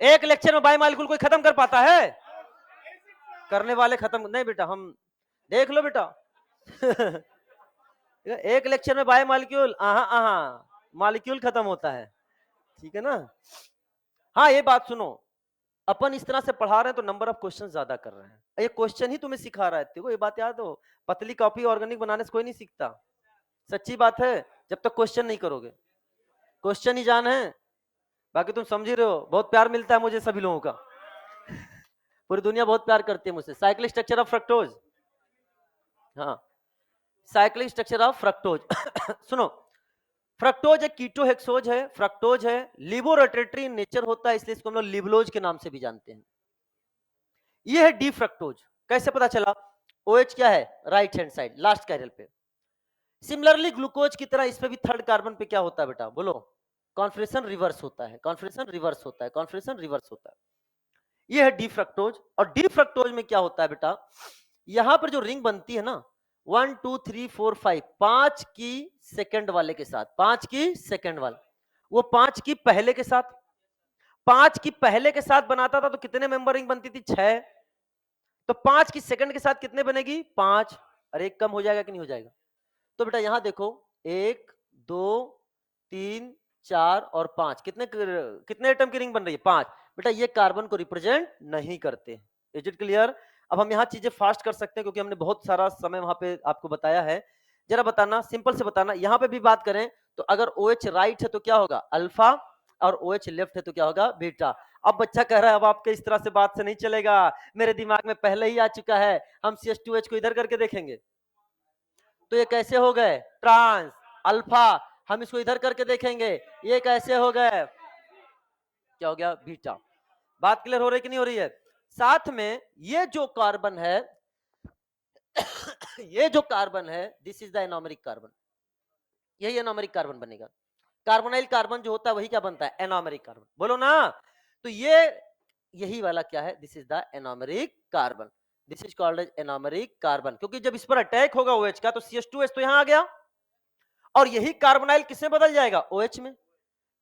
एक लेक्चर में बायोमॉलिक्यूल कोई खत्म कर पाता है? करने वाले खत्म नहीं बेटा, हम देख लो बेटा। एक लेक्चर में बायोमॉलिक्यूल मॉलिक्यूल खत्म होता है, ठीक है ना। हाँ ये बात सुनो, अपन इस तरह से पढ़ा रहे हैं तो नंबर ऑफ क्वेश्चन ज्यादा कर रहे हैं। ये क्वेश्चन ही तुम्हें सिखा रहा है, देखो ये बात याद हो। पतली कॉपी ऑर्गेनिक बनाने से कोई नहीं सीखता, सच्ची बात है। जब तक क्वेश्चन नहीं करोगे, क्वेश्चन ही जान है। बाकी तुम समझ ही रहे हो, बहुत प्यार मिलता है मुझे सभी लोगों का। पूरी दुनिया बहुत प्यार करती है मुझसे। साइक्लिक स्ट्रक्चर ऑफ फ्रक्टोज, हाँ साइक्लिक स्ट्रक्चर ऑफ फ्रक्टोज। सुनो, फ्रक्टोज एक कीटोहेक्सोज है, फ्रक्टोज है, लिबोरोटेटरी इन नेचर होता है, इसलिए इसको हम लोग लिबलोज के नाम से भी जानते हैं। ये है डी फ्रक्टोज। कैसे पता चला? OH क्या है? Right hand side last carrier पे। सिमिलरली ग्लूकोज की तरह इस पे भी थर्ड कार्बन पे क्या होता है बेटा? बोलो। कॉन्फिगरेशन रिवर्स होता है, कॉन्फिगरेशन रिवर्स होता है, कॉन्फिगरेशन रिवर्स होता है। ये है डी फ्रक्टोज। और डी फ्रक्टोज में क्या होता है बेटा? यहां पर जो रिंग बनती है ना, 1 2 3 4 5, 5 की सेकंड वाले के साथ, 5 की सेकंड वाले, वो 5 की पहले के साथ, 5 की पहले के साथ बनाता था तो कितने मेंबर रिंग बनती थी? 6। तो 5 की सेकंड के साथ कितने बनेगी? 5। अरे एक कम हो जाएगा कि नहीं हो जाएगा? तो बेटा यहां देखो, 1 2 3 4 और 5, कितने एटम की रिंग बन रही है? 5। बेटा ये कार्बन को रिप्रेजेंट नहीं करते। Is it clear? अब हम यहाँ चीजें फास्ट कर सकते हैं क्योंकि हमने बहुत सारा समय वहां पे आपको बताया है। जरा बताना, सिंपल से बताना। यहाँ पे भी बात करें तो अगर OH राइट है तो क्या होगा? अल्फा, और OH लेफ्ट है तो क्या होगा? बीटा। अब बच्चा कह रहा है अब आपके इस तरह से बात से नहीं चलेगा, मेरे दिमाग में पहले ही आ चुका है, हम CH2H को इधर करके देखेंगे तो ये कैसे हो गए? Trans alpha. हम इसको इधर करके देखेंगे, ये कैसे हो गए? क्या हो गया? बीटा। बात क्लियर हो रही कि नहीं हो रही है? साथ में ये जो कार्बन है ये जो कार्बन है, this is the anomeric carbon, यही एनोमेरिक कार्बन बनेगा। कार्बोनाइल कार्बन जो होता है वही क्या बनता है? Anomeric carbon. बोलो ना। तो ये यही वाला क्या है? This is the anomeric carbon. This is called as anomeric carbon, क्योंकि जब इस पर अटैक होगा OH का तो CH2H तो यहां आ गया, और यही कार्बोनाइल किसमें बदल जाएगा? OH में।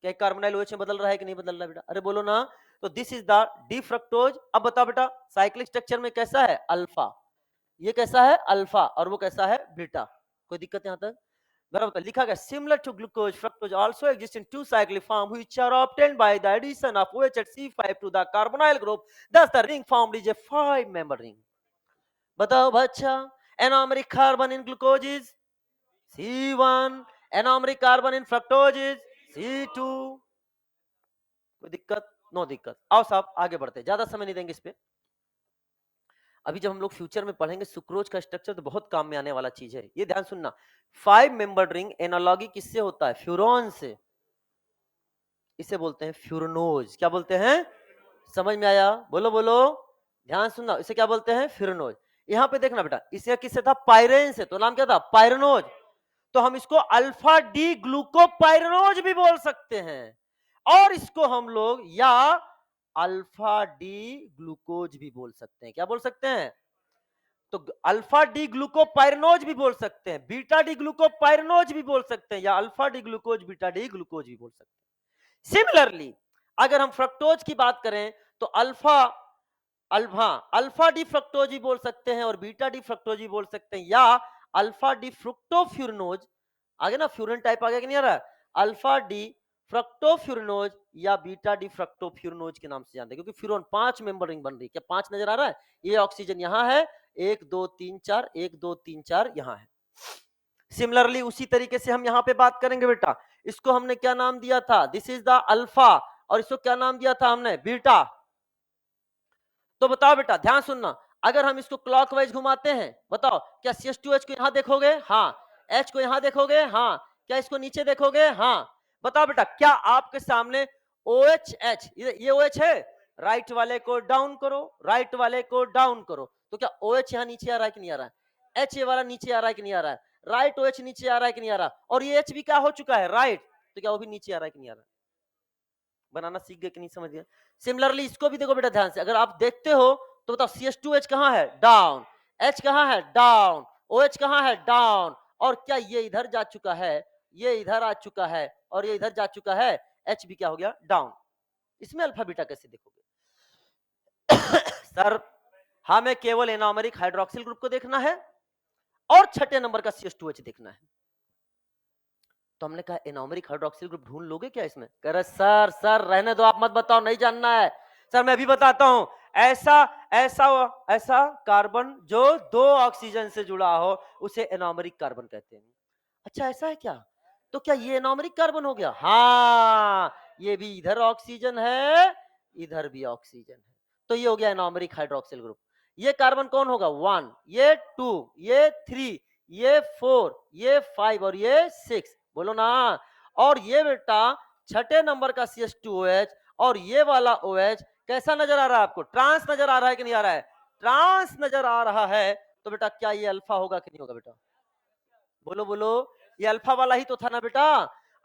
क्या कार्बोनाइल OH में बदल रहा है कि नहीं बदल रहा है बेटा? अरे बोलो ना। तो this is the D fructose. अब बताओ बेटा, साइक्लिक स्ट्रक्चर में कैसा है? अल्फा। ये कैसा है? अल्फा, और वो कैसा है? बीटा। कोई दिक्कत यहां तक? बराबर लिखा गया similar to glucose, fructose also exist in two cyclic form which are obtained by the addition of OH at C5 to the carbonyl group, thus the ring formed is a 5 member ring। बताओ बच्चा, anomeric carbon in glucose is C1, anomeric carbon in fructose is C2। कोई दिक्कत? No दिक्कत। आओ साहब आगे बढ़ते, ज्यादा समय नहीं देंगे इस पे। अभी जब हम लोग फ्यूचर में पढ़ेंगे सुक्रोज का स्ट्रक्चर तो बहुत काम में आने वाला चीज है, ये ध्यान सुनना। 5 मेंबर्ड रिंग एनालॉगी किससे होता है? फ्यूरॉन से। इसे बोलते हैं फ्यूरनोज। क्या बोलते हैं? समझ में आया? बोलो बोलो, ध्यान सुनना। इसे क्या बोलते हैं? फ्यूरनोज। यहाँ पे देखना बेटा, इसे किससे था? पायरेन से, तो नाम क्या था? पायरनोज। तो हम इसको अल्फा डी ग्लूकोपायरनोज भी बोल सकते हैं, और इसको हम लोग या अल्फा डी ग्लूकोज भी बोल सकते हैं। क्या बोल सकते हैं? तो अल्फा डी ग्लूकोपाइरिनोज भी बोल सकते हैं, बीटा डी ग्लूकोपाइरिनोज भी बोल सकते हैं, या alpha D glucose beta D glucose भी बोल सकते हैं। सिमिलरली अगर हम फ्रक्टोज की बात करें तो अल्फा डी फ्रक्टोज भी बोल सकते हैं और बीटा डी फ्रक्टोज भी बोल सकते हैं, या अल्फा डी फ्रुक्टोफ्यूरिनोज, आगे ना फ्यूरिन टाइप आ गया कि नहीं आ रहा है, अल्फा डी फ्रक्टोफ्यूरिनोज या बीटा डी फ्रक्टोफ्यूरिनोज के नाम से जानते हैं, क्योंकि फ्यूरन 5 मेंबर रिंग बन रही है। क्या 5 नजर आ रहा है? ये ऑक्सीजन यहाँ है, 1 2 3 4, 1 2 3 4 यहाँ है। सिमिलरली उसी तरीके से हम यहाँ पे बात करेंगे बेटा, इसको हमने क्या नाम दिया था? दिस इज द अल्फा, और इसको क्या नाम दिया था हमने? बीटा। तो बताओ बेटा, ध्यान सुनना, अगर हम इसको क्लॉकवाइज घुमाते हैं, बताओ क्या CH2H को यहां देखोगे? हाँ। H को यहां देखोगे? हाँ। क्या इसको नीचे देखोगे? हाँ। बताओ बेटा, क्या आपके सामने OH ये OH है? राइट वाले को डाउन करो, राइट वाले को डाउन करो, तो क्या OH यहां नीचे आ रहा है कि नहीं आ रहा है? H ये वाला नीचे आ रहा है कि नहीं आ रहा है? राइट OH नीचे आ रहा है कि नहीं आ रहा? और ये H भी क्या हो चुका है? राइट, तो क्या वो भी नीचे आ रहा है कि नहीं आ रहा? बनाना सीख गए कि नहीं? समझ गए? सिमिलरली इसको भी देखो बेटा ध्यान से, अगर आप देखते हो तो बताओ CH2H कहां है? डाउन। H कहां है? डाउन। OH कहां है? डाउन। और क्या ये इधर जा चुका है? ये इधर आ चुका है, और ये इधर जा चुका है, H भी क्या हो गया? डाउन। इसमें अल्फा बीटा कैसे देखोगे? सर हमें केवल एनोमेरिक हाइड्रोक्सिल ग्रुप को देखना है और छठे नंबर का CH2H देखना है। तो हमने कहा एनोमेरिक हाइड्रोक्सिल ग्रुप ढूंढ लोगे क्या इसमें? कह रहे सर रहने दो, आप मत बताओ, नहीं जानना है। सर मैं अभी बताता हूं, ऐसा ऐसा ऐसा कार्बन जो 2 ऑक्सीजन से जुड़ा हो उसे एनोमेरिक कार्बन कहते हैं। अच्छा ऐसा है क्या? तो क्या ये एनोमेरिक कार्बन हो गया? हाँ, ये भी इधर ऑक्सीजन है, इधर भी ऑक्सीजन है, तो ये हो गया एनोमेरिक हाइड्रोक्सिल ग्रुप। ये कार्बन कौन होगा? 1, ये 2, ये 3, ये 4, ये 5 और ये 6, बोलो ना। और ये बेटा छठे नंबर का CH2OH, और ये वाला OH कैसा नजर आ रहा है आपको? ट्रांस नजर आ रहा है कि नहीं आ रहा है? ट्रांस नजर आ रहा है, तो बेटा क्या ये अल्फा होगा कि नहीं होगा बेटा? बोलो बोलो, ये अल्फा वाला ही तो था ना बेटा।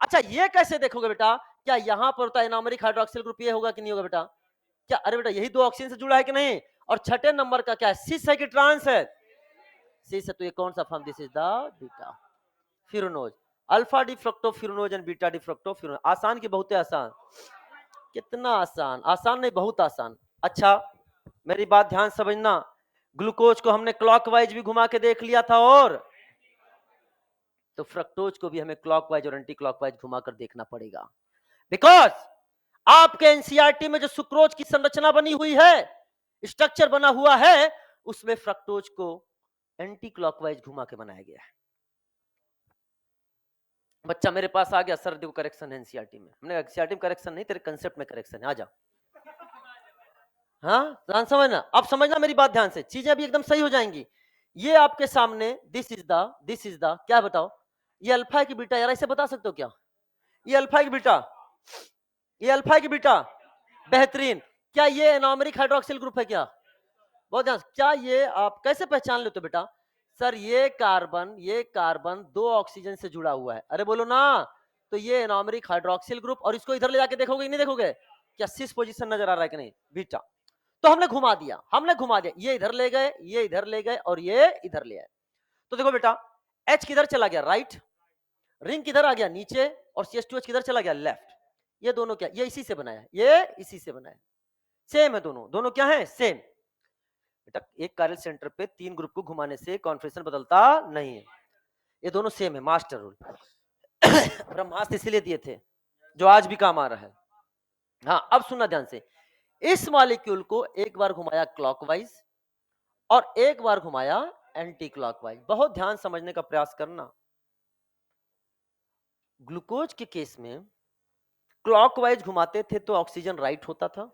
अच्छा ये कैसे देखोगे बेटा? क्या यहाँ पर होता है एनोमेरिक हाइड्रोक्सिल ग्रुप, ये होगा कि नहीं होगा बेटा? क्या? अरे बेटा यही 2 ऑक्सीजन से जुड़ा है कि नहीं? और छठे नंबर का क्या है? सिस है कि ट्रांस है? सिस है, तो ये कौन सा form? This is the beta furanose, alpha D fructofuranose and beta D fructofuranose. आसान की बहुत आसान, कितना आसान, आसान नहीं बहुत आसान। अच्छा मेरी बात ध्यान समझना, ग्लूकोज को हमने क्लॉकवाइज भी घुमा के देख लिया था, और तो फ्रक्टोज को भी हमें क्लॉकवाइज और एंटी क्लॉकवाइज घुमाकर देखना पड़ेगा, बिकॉज आपके एनसीईआरटी में जो सुक्रोज की संरचना बनी हुई है, स्ट्रक्चर बना हुआ है, उसमें फ्रक्टोज को एंटी क्लॉकवाइज घुमा के बनाया गया है। बच्चा मेरे पास आ गया, सर देखो करेक्शन है एनसीईआरटी में। हमने एनसीईआरटी में करेक्शन नहीं, तेरे कंसेप्ट में करेक्शन है, आ जा। हाँ ध्यान समझना, अब समझना मेरी बात ध्यान से, चीजें अभी एकदम सही हो जाएंगी। ये आपके सामने दिस इज द क्या बताओ, ये अल्फा है कि बीटा? यार ऐसे बता सकते हो क्या? ये अल्फा है कि बीटा? ये अल्फा है कि बीटा? बेहतरीन। क्या ये एनोमेरिक हाइड्रोक्सिल ग्रुप है क्या? बहुत ध्यान। क्या ये आप कैसे पहचान लेते हो बेटा? सर ये कार्बन 2 ऑक्सीजन से जुड़ा हुआ है, अरे बोलो ना। तो ये एनोमेरिक हाइड्रोक्सिल ग्रुप, और इसको इधर ले जाके देखोगे कि नहीं देखोगे? क्या सिस पोजीशन नजर आ रहा है कि नहीं? बीटा। तो हमने घुमा दिया, ये इधर ले गए, ये इधर ले गए, और ये इधर ले आए। तो देखो बेटा H किधर चला गया? राइट। रिंग किधर आ गया? नीचे। और CH2H किधर चला गया? लेफ्ट। ये दोनों क्या? ये इसी से बनाया, ये इसी से बनाया, सेम है दोनों, दोनों क्या है? सेम। बेटा एक कार्य सेंटर पे 3 ग्रुप को घुमाने से कॉन्फ़िगरेशन बदलता नहीं है, ये दोनों सेम है, मास्टर रूल। ब्रह्मास्त्र इसीलिए दिए थे, जो आज भी काम आ रहा है। हाँ अब सुनना ध्यान से, इस मॉलिक्यूल को एक बार घुमाया क्लॉकवाइज और एक बार घुमाया एंटी क्लॉकवाइज। बहुत ध्यान समझने का प्रयास करना। ग्लूकोज के केस में क्लॉकवाइज घुमाते थे तो ऑक्सीजन राइट होता था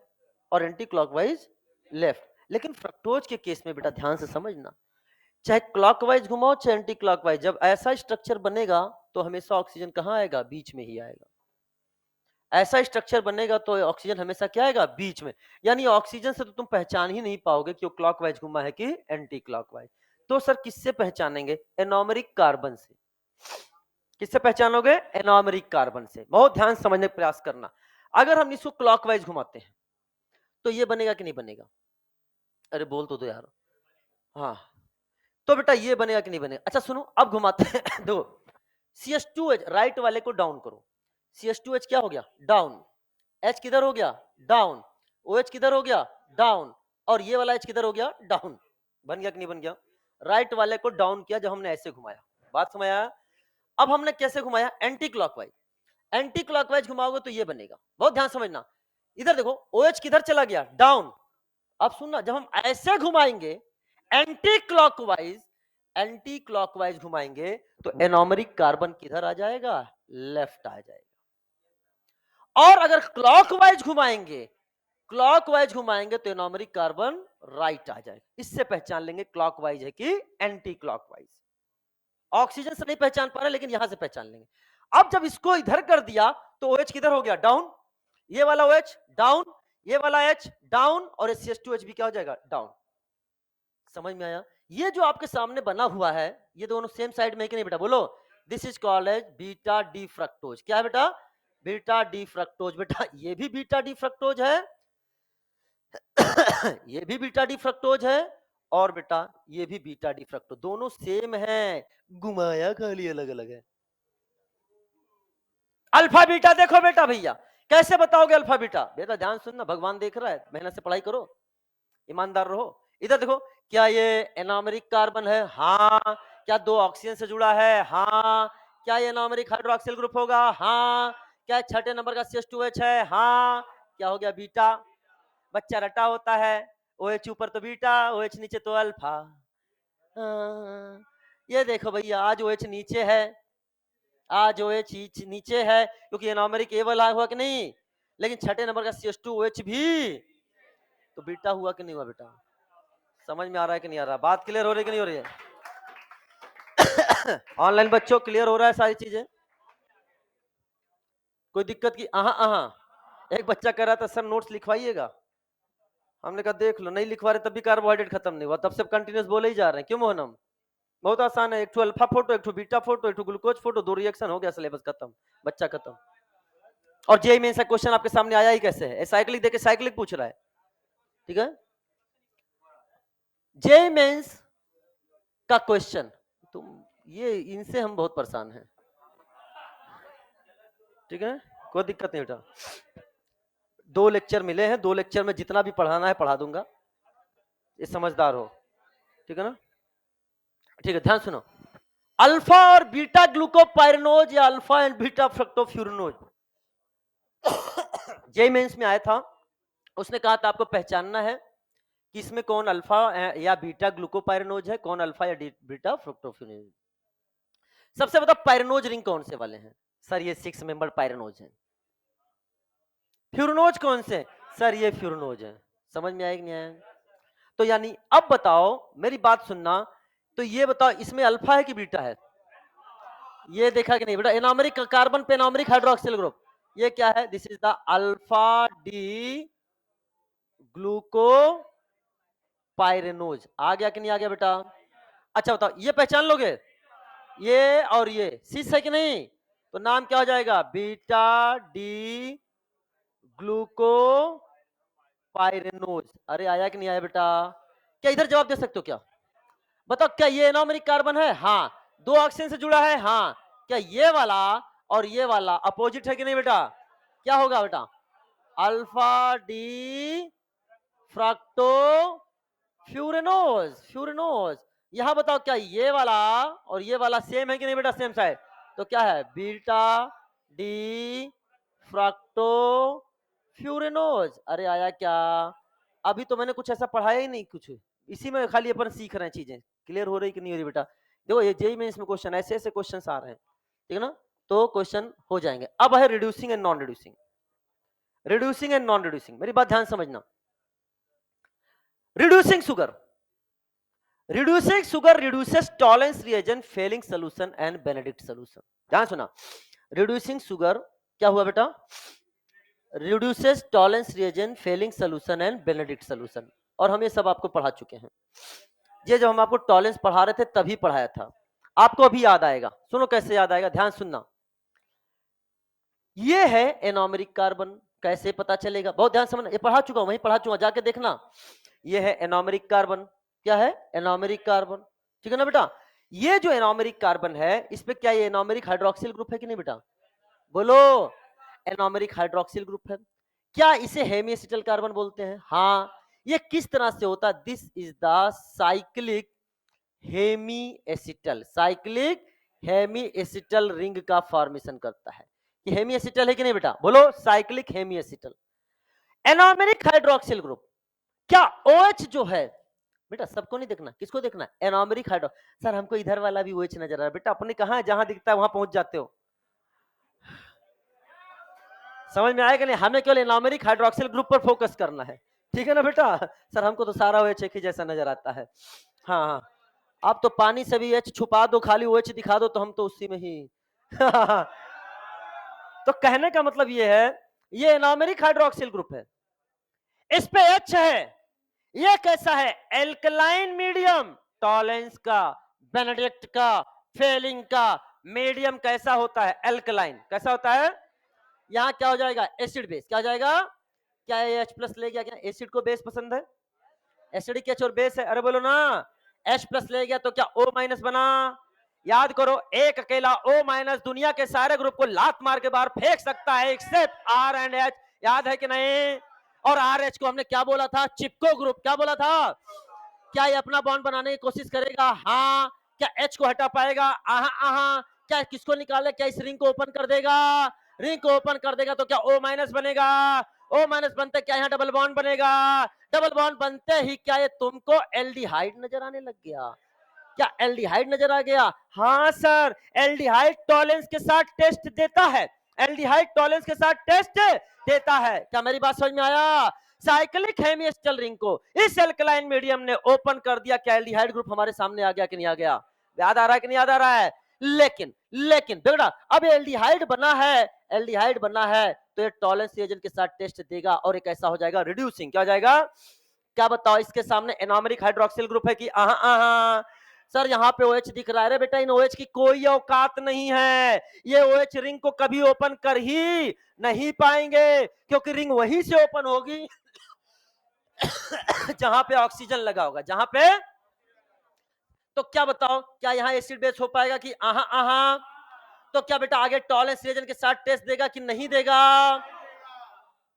और एंटी क्लॉकवाइज लेफ्ट। लेकिन फ्रक्टोज के केस में बेटा ध्यान से समझना, चाहे क्लॉकवाइज घुमाओ चाहे एंटी क्लॉकवाइज, जब ऐसा स्ट्रक्चर बनेगा तो हमेशा ऑक्सीजन कहां आएगा? बीच में ही आएगा। ऐसा स्ट्रक्चर बनेगा तो ऑक्सीजन हमेशा क्या आएगा? बीच में। यानी ऑक्सीजन से तो तुम पहचान ही नहीं पाओगे कि वो क्लॉकवाइज घुमा है कि एंटी क्लॉकवाइज। तो सर किससे पहचानेंगे? एनोमेरिक कार्बन से। किससे पहचानोगे? एनोमेरिक कार्बन से। बहुत ध्यान समझने का प्रयास करना। अगर हम इसको क्लॉकवाइज घुमाते हैं तो ये बनेगा कि नहीं बनेगा? अरे बोल तो दो यार। हाँ, तो बेटा ये बनेगा कि नहीं बनेगा? अच्छा सुनो, अब घुमाते हैं दो। CH2H राइट वाले को डाउन करो। CH2H क्या हो गया? डाउन। H किधर हो गया? डाउन। OH किधर हो गया? डाउन। और ये वाला H किधर हो गया? डाउन। बन गया कि नहीं बन गया? राइट वाले को डाउन किया जब हमने ऐसे घुमाया। बात समझ आया? अब हमने कैसे घुमाया? Anti clockwise. एंटी क्लॉकवाइज घुमाओगे तो ये बनेगा। बहुत ध्यान समझना। इधर देखो, OH किधर चला गया? डाउन। अब सुनना, जब हम ऐसे घुमाएंगे एंटी क्लॉकवाइज घुमाएंगे तो एनोमरिक कार्बन किधर आ जाएगा? लेफ्ट आ जाएगा। और अगर क्लॉकवाइज घुमाएंगे तो एनोमरिक कार्बन राइट आ जाएगा। इससे पहचान लेंगे क्लॉकवाइज है कि एंटी क्लॉकवाइज। ऑक्सीजन से नहीं पहचान पा रहे, लेकिन यहां से पहचान लेंगे। अब जब इसको इधर कर दिया तो OH किधर हो गया? डाउन। ये वाला OH डाउन, ये वाला H डाउन, और CH2H भी क्या हो जाएगा? डाउन। समझ में आया? ये जो आपके सामने बना हुआ है, ये दोनों सेम साइड में है कि नहीं बेटा? बोलो। This is called as beta D fructose. क्या है बेटा? Beta D fructose. बेटा ये भी बीटा डी फ्रक्टोज है ये भी बीटा डी फ्रक्टोज है, और बेटा ये भी बीटा डी फ्रक्टोज। दोनों सेम है, घुमाया खाली अलग अलग है। अल्फा बीटा देखो बेटा, भैया कैसे बताओगे अल्फा बीटा? बेटा ध्यान सुनना, भगवान देख रहा है, मेहनत से पढ़ाई करो, ईमानदार रहो। इधर देखो, क्या ये एनोमरिक कार्बन है? हाँ। क्या दो ऑक्सीजन से जुड़ा है? हाँ। क्या ये एनोमरिक हाइड्रोक्सिल ग्रुप होगा? हाँ। क्या छठे नंबर का CH2H है? हाँ। क्या हो गया? बीटा। बच्चा रटा होता है, OH ऊपर तो बीटा, OH नीचे तो अल्फा। हाँ। ये देखो भैया, आज OH नीचे है, आज OH नीचे है क्योंकि एनोमरिक ए वाला हुआ कि नहीं, लेकिन छठे नंबर का CH2OH भी तो बीटा हुआ कि नहीं हुआ बेटा? समझ में आ रहा है कि नहीं आ रहा? बात क्लियर हो रही कि नहीं हो रही है? ऑनलाइन बच्चों क्लियर हो रहा है सारी चीजें? कोई दिक्कत की? एक बच्चा कह रहा था सर नोट्स लिखवाइएगा। हमने कहा देख लो, नहीं लिखवा रहे तब भी कार्बोहाइड्रेट खत्म नहीं हुआ, तब से कंटिन्यूस बोले ही जा रहे हैं। क्यों मोहनम? बहुत आसान है, एक अल्फा फोटो, एक बीटा फोटो, एक ग्लूकोज फोटो, 2 रिएक्शन, हो गया, सिलेबस खत्म, बच्चा खत्म। और जेईई मेंस का क्वेश्चन आपके सामने आया ही कैसे है? साइक्लिक देके साइक्लिक पूछ रहा है, ठीक है? जेईई मेंस का क्वेश्चन, तुम ये इनसे हम बहुत परेशान हैं, ठीक है? कोई दिक्कत नहीं बेटा, 2 लेक्चर मिले हैं, 2 लेक्चर में जितना भी पढ़ाना है पढ़ा दूंगा, ये समझदार हो, ठीक है ना? ठीक है, ध्यान सुनो। अल्फा और बीटा ग्लूकोपाइरेनोज या alpha and beta fructofuranose JEE mains में आया था। उसने कहा था आपको पहचानना है कि इसमें कौन अल्फा या बीटा ग्लूकोपाइरेनोज है, कौन अल्फा या बीटा फ्रक्टोफ्यूरिनोज। सबसे बता, पाइरेनोज रिंग कौन से वाले हैं? सर ये 6 मेंबर पाइरेनोज हैं। फ्यूरिनोज कौन से? सर ये फ्यूरिनोज है। समझ में आया कि नहीं आया? तो यानी अब बताओ, मेरी बात सुनना, तो ये बताओ इसमें अल्फा है कि बीटा है? ये देखा कि नहीं बेटा? एनोमरिक कार्बन पे एनोमरिक हाइड्रोक्सिल ग्रुप, ये क्या है? This is the alpha D glucopyranose. आ गया कि नहीं आ गया बेटा? अच्छा बताओ, ये पहचान लोगे? ये और ये सिस है कि नहीं? तो नाम क्या हो जाएगा? Beta D ग्लूको पाइरेनोज। अरे आया कि नहीं आया बेटा? क्या इधर जवाब दे सकते हो क्या? बताओ, क्या ये एनोमरिक कार्बन है? हाँ। 2 ऑक्सीजन से जुड़ा है? हाँ। क्या ये वाला और ये वाला अपोजिट है कि नहीं बेटा? क्या होगा बेटा? Alpha D fructofuranose. Furanose. यहां बताओ, क्या ये वाला और ये वाला सेम है कि नहीं बेटा? सेम साइड, तो क्या है? Beta D fructofuranose. अरे आया क्या? अभी तो मैंने कुछ ऐसा पढ़ाया ही नहीं, कुछ इसी में खाली अपन सीख रहे हैं, चीजें क्लियर हो रही कि नहीं हो रही बेटा? देखो ये जेईई में इसमें क्वेश्चन ऐसे ऐसे क्वेश्चन आ रहे हैं, ठीक है ना? तो क्वेश्चन हो जाएंगे। अब है reducing and non reducing. Reducing and non reducing, मेरी बात ध्यान समझना। Reducing sugar, reducing sugar reduces tolerance reagent failing solution and Benedict solution। ध्यान सुना, reducing sugar क्या हुआ बेटा? reduces tolerance reagent failing solution and Benedict solution। और हम ये सब आपको पढ़ा चुके हैं, ये जब हम आपको टॉलेंस पढ़ा रहे थे तभी पढ़ाया था, आपको अभी याद आएगा। सुनो कैसे याद आएगा, ध्यान सुनना। ये है एनोमरिक कार्बन, कैसे पता चलेगा? बहुत ध्यान से समझना, ये पढ़ा चुका हूं, वहीं पढ़ा चुका, जाके देखना। ये है एनोमेरिक कार्बन। क्या है? Anomeric carbon. ठीक है ना बेटा? ये जो एनोमेरिक कार्बन है, इस पे क्या ये एनोमेरिक हाइड्रोक्सिल ग्रुप है कि नहीं बेटा? बोलो। एनोमेरिक हाइड्रोक्सिल ग्रुप है। क्या इसे हेमी एसिटल कार्बन बोलते हैं? हाँ। ये किस तरह से होता है? This is the cyclic hemiacetal, cyclic hemiacetal ring का फॉर्मेशन करता है। ये हेमी एसिटल है कि नहीं बेटा? बोलो, cyclic hemiacetal. Anomeric hydroxyl group, क्या OH जो है बेटा, सबको नहीं देखना, किसको देखना? Anomeric hydro. सर हमको इधर वाला भी OH नजर आ रहा है। बेटा अपने कहां है, जहां दिखता है वहां पहुंच जाते हो। समझ में आएगा नहीं? हमें केवल एनोमेरिक हाइड्रोक्सिल ग्रुप पर फोकस करना है। ठीक है ना बेटा? सर हमको तो सारा OH एक ही जैसा नजर आता है। हाँ हाँ, आप तो पानी से भी H छुपा दो, खाली OH दिखा दो, तो हम तो उसी में ही तो कहने का मतलब ये है, ये एनोमेरिक हाइड्रोक्सिल ग्रुप है, इस पे H है। ये कैसा है? Alkaline medium. टॉलेंस का, बेनेडिक्ट का, फेलिंग का मीडियम कैसा होता है? एल्कलाइन। कैसा होता है? यहाँ क्या हो जाएगा? Acid base. क्या हो जाएगा? क्या H प्लस ले गया? क्या एसिड को बेस पसंद है? एसिडिक H और बेस है, अरे बोलो ना। H प्लस ले गया तो क्या O माइनस बना? याद करो, एक अकेला O माइनस दुनिया के सारे ग्रुप को लात मार के बाहर फेंक सकता है, एक्सेप्ट R एंड H। याद है कि नहीं? और RH को हमने क्या बोला था? चिपको ग्रुप। क्या बोला था? क्या ये अपना बॉन्ड बनाने की कोशिश करेगा? हाँ। क्या H को हटा पाएगा? आहा आहा। क्या किसको निकाले? क्या इस रिंग को ओपन कर देगा? रिंग को ओपन कर देगा तो क्या O माइनस बनेगा? O माइनस बनते क्या यहाँ डबल बॉन्ड बनेगा? डबल बॉन्ड बनते ही क्या ये तुमको एल्डिहाइड नजर आने लग गया? क्या एल्डिहाइड नजर आ गया? हाँ सर, एल्डिहाइड टॉलेंस के साथ टेस्ट देता है। एल्डिहाइड टॉलेंस के साथ टेस्ट देता है। क्या मेरी बात समझ में आया? साइक्लिक हेमी एसिटल रिंग को इस एल्कलाइन मीडियम ने ओपन कर दिया। क्या एल्डिहाइड ग्रुप हमारे सामने आ गया कि नहीं आ गया? याद आ रहा है कि नहीं याद आ रहा है? लेकिन लेकिन बेटा, अब एल्डिहाइड बना है, एल्डिहाइड बना है तो ये टॉलेंस रिएजेंट के साथ टेस्ट देगा और एक ऐसा हो जाएगा रिड्यूसिंग। क्या हो जाएगा? क्या बताओ, इसके सामने एनोमेरिक हाइड्रोक्सिल ग्रुप है कि आहा आहा? सर यहाँ पे OH दिख रहा है। बेटा इन OH की कोई औकात नहीं है, ये OH रिंग को कभी ओपन कर ही नहीं पाएंगे, क्योंकि रिंग वहीं से ओपन होगी जहां पे ऑक्सीजन लगा होगा। जहां पे, तो क्या बताओ, क्या यहाँ एसिड बेस हो पाएगा कि आहा आहा? तो क्या बेटा आगे टॉलेंस रिएजेंट के साथ टेस्ट देगा कि नहीं देगा?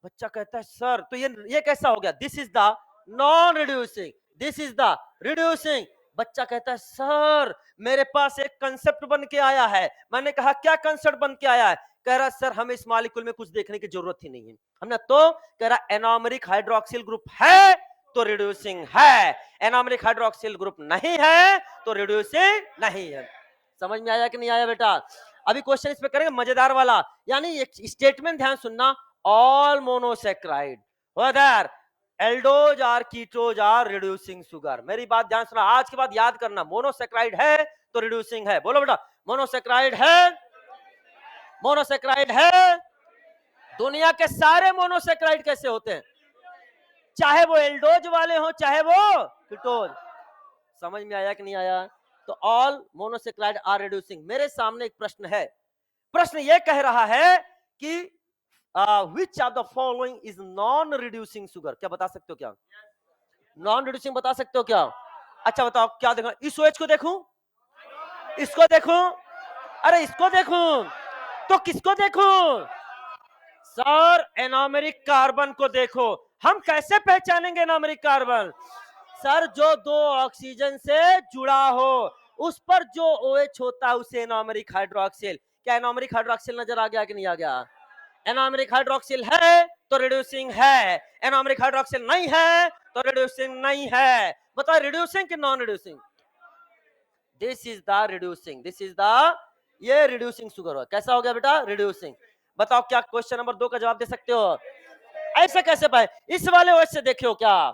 बच्चा कहता है सर तो ये कैसा हो गया? This is the non reducing, this is the reducing. बच्चा कहता है सर मेरे पास एक कंसेप्ट बन के आया है। मैंने कहा क्या कंसेप्ट बन के आया है? कह रहा सर हमें इस मॉलिक्यूल में कुछ देखने की जरूरत ही नहीं है। हमने तो कह रहा एनोमेरिक हाइड्रोक्सिल ग्रुप है तो रिड्यूसिंग है, एनोमेरिक हाइड्रोक्सिल ग्रुप नहीं है तो रिड्यूसिंग नहीं है। समझ में आया कि नहीं आया बेटा? अभी क्वेश्चन इस पे करेंगे मजेदार वाला, यानी एक स्टेटमेंट ध्यान सुनना। all monosaccharide whether aldose or ketose are reducing sugar। मेरी बात ध्यान सुना, आज के बाद याद करना, मोनोसेक्राइड है तो रिड्यूसिंग है। बोलो बेटा, मोनोसेक्राइड है, मोनोसेक्राइड है। दुनिया के सारे मोनोसेक्राइड कैसे होते हैं? चाहे वो एल्डोज वाले हो चाहे वो कीटोज। समझ में आया कि नहीं आया? तो ऑल मोनोसेक्राइड आर रिड्यूसिंग। मेरे सामने एक प्रश्न है, प्रश्न ये कह रहा है कि which of the following is non reducing sugar? क्या बता सकते हो? क्या नॉन रिड्यूसिंग बता सकते हो क्या? अच्छा बताओ, क्या देखना? इस OH को देखूं, इसको देखूं, अरे इसको देखूं, तो किसको देखूं? सर एनोमेरिक कार्बन को देखो। हम कैसे पहचानेंगे एनोमेरिक कार्बन? सर जो दो ऑक्सीजन से जुड़ा हो, उस पर जो OH होता है उसे एनोमेरिक हाइड्रोक्सिल। क्या एनोमेरिक हाइड्रोक्सिल नजर आ गया कि नहीं आ गया? एनोमेरिक हाइड्रोक्सिल है तो रिड्यूसिंग है, एनोमेरिक हाइड्रोक्सिल नहीं है तो रिड्यूसिंग नहीं है। बताओ रिड्यूसिंग कि non reducing? This is the reducing, this is the, ये रिड्यूसिंग शुगर हो। कैसा हो गया बेटा? रिड्यूसिंग। बताओ क्या क्वेश्चन नंबर 2 का जवाब दे सकते हो? ऐसे कैसे पाए? इस वाले OH से देखे हो क्या?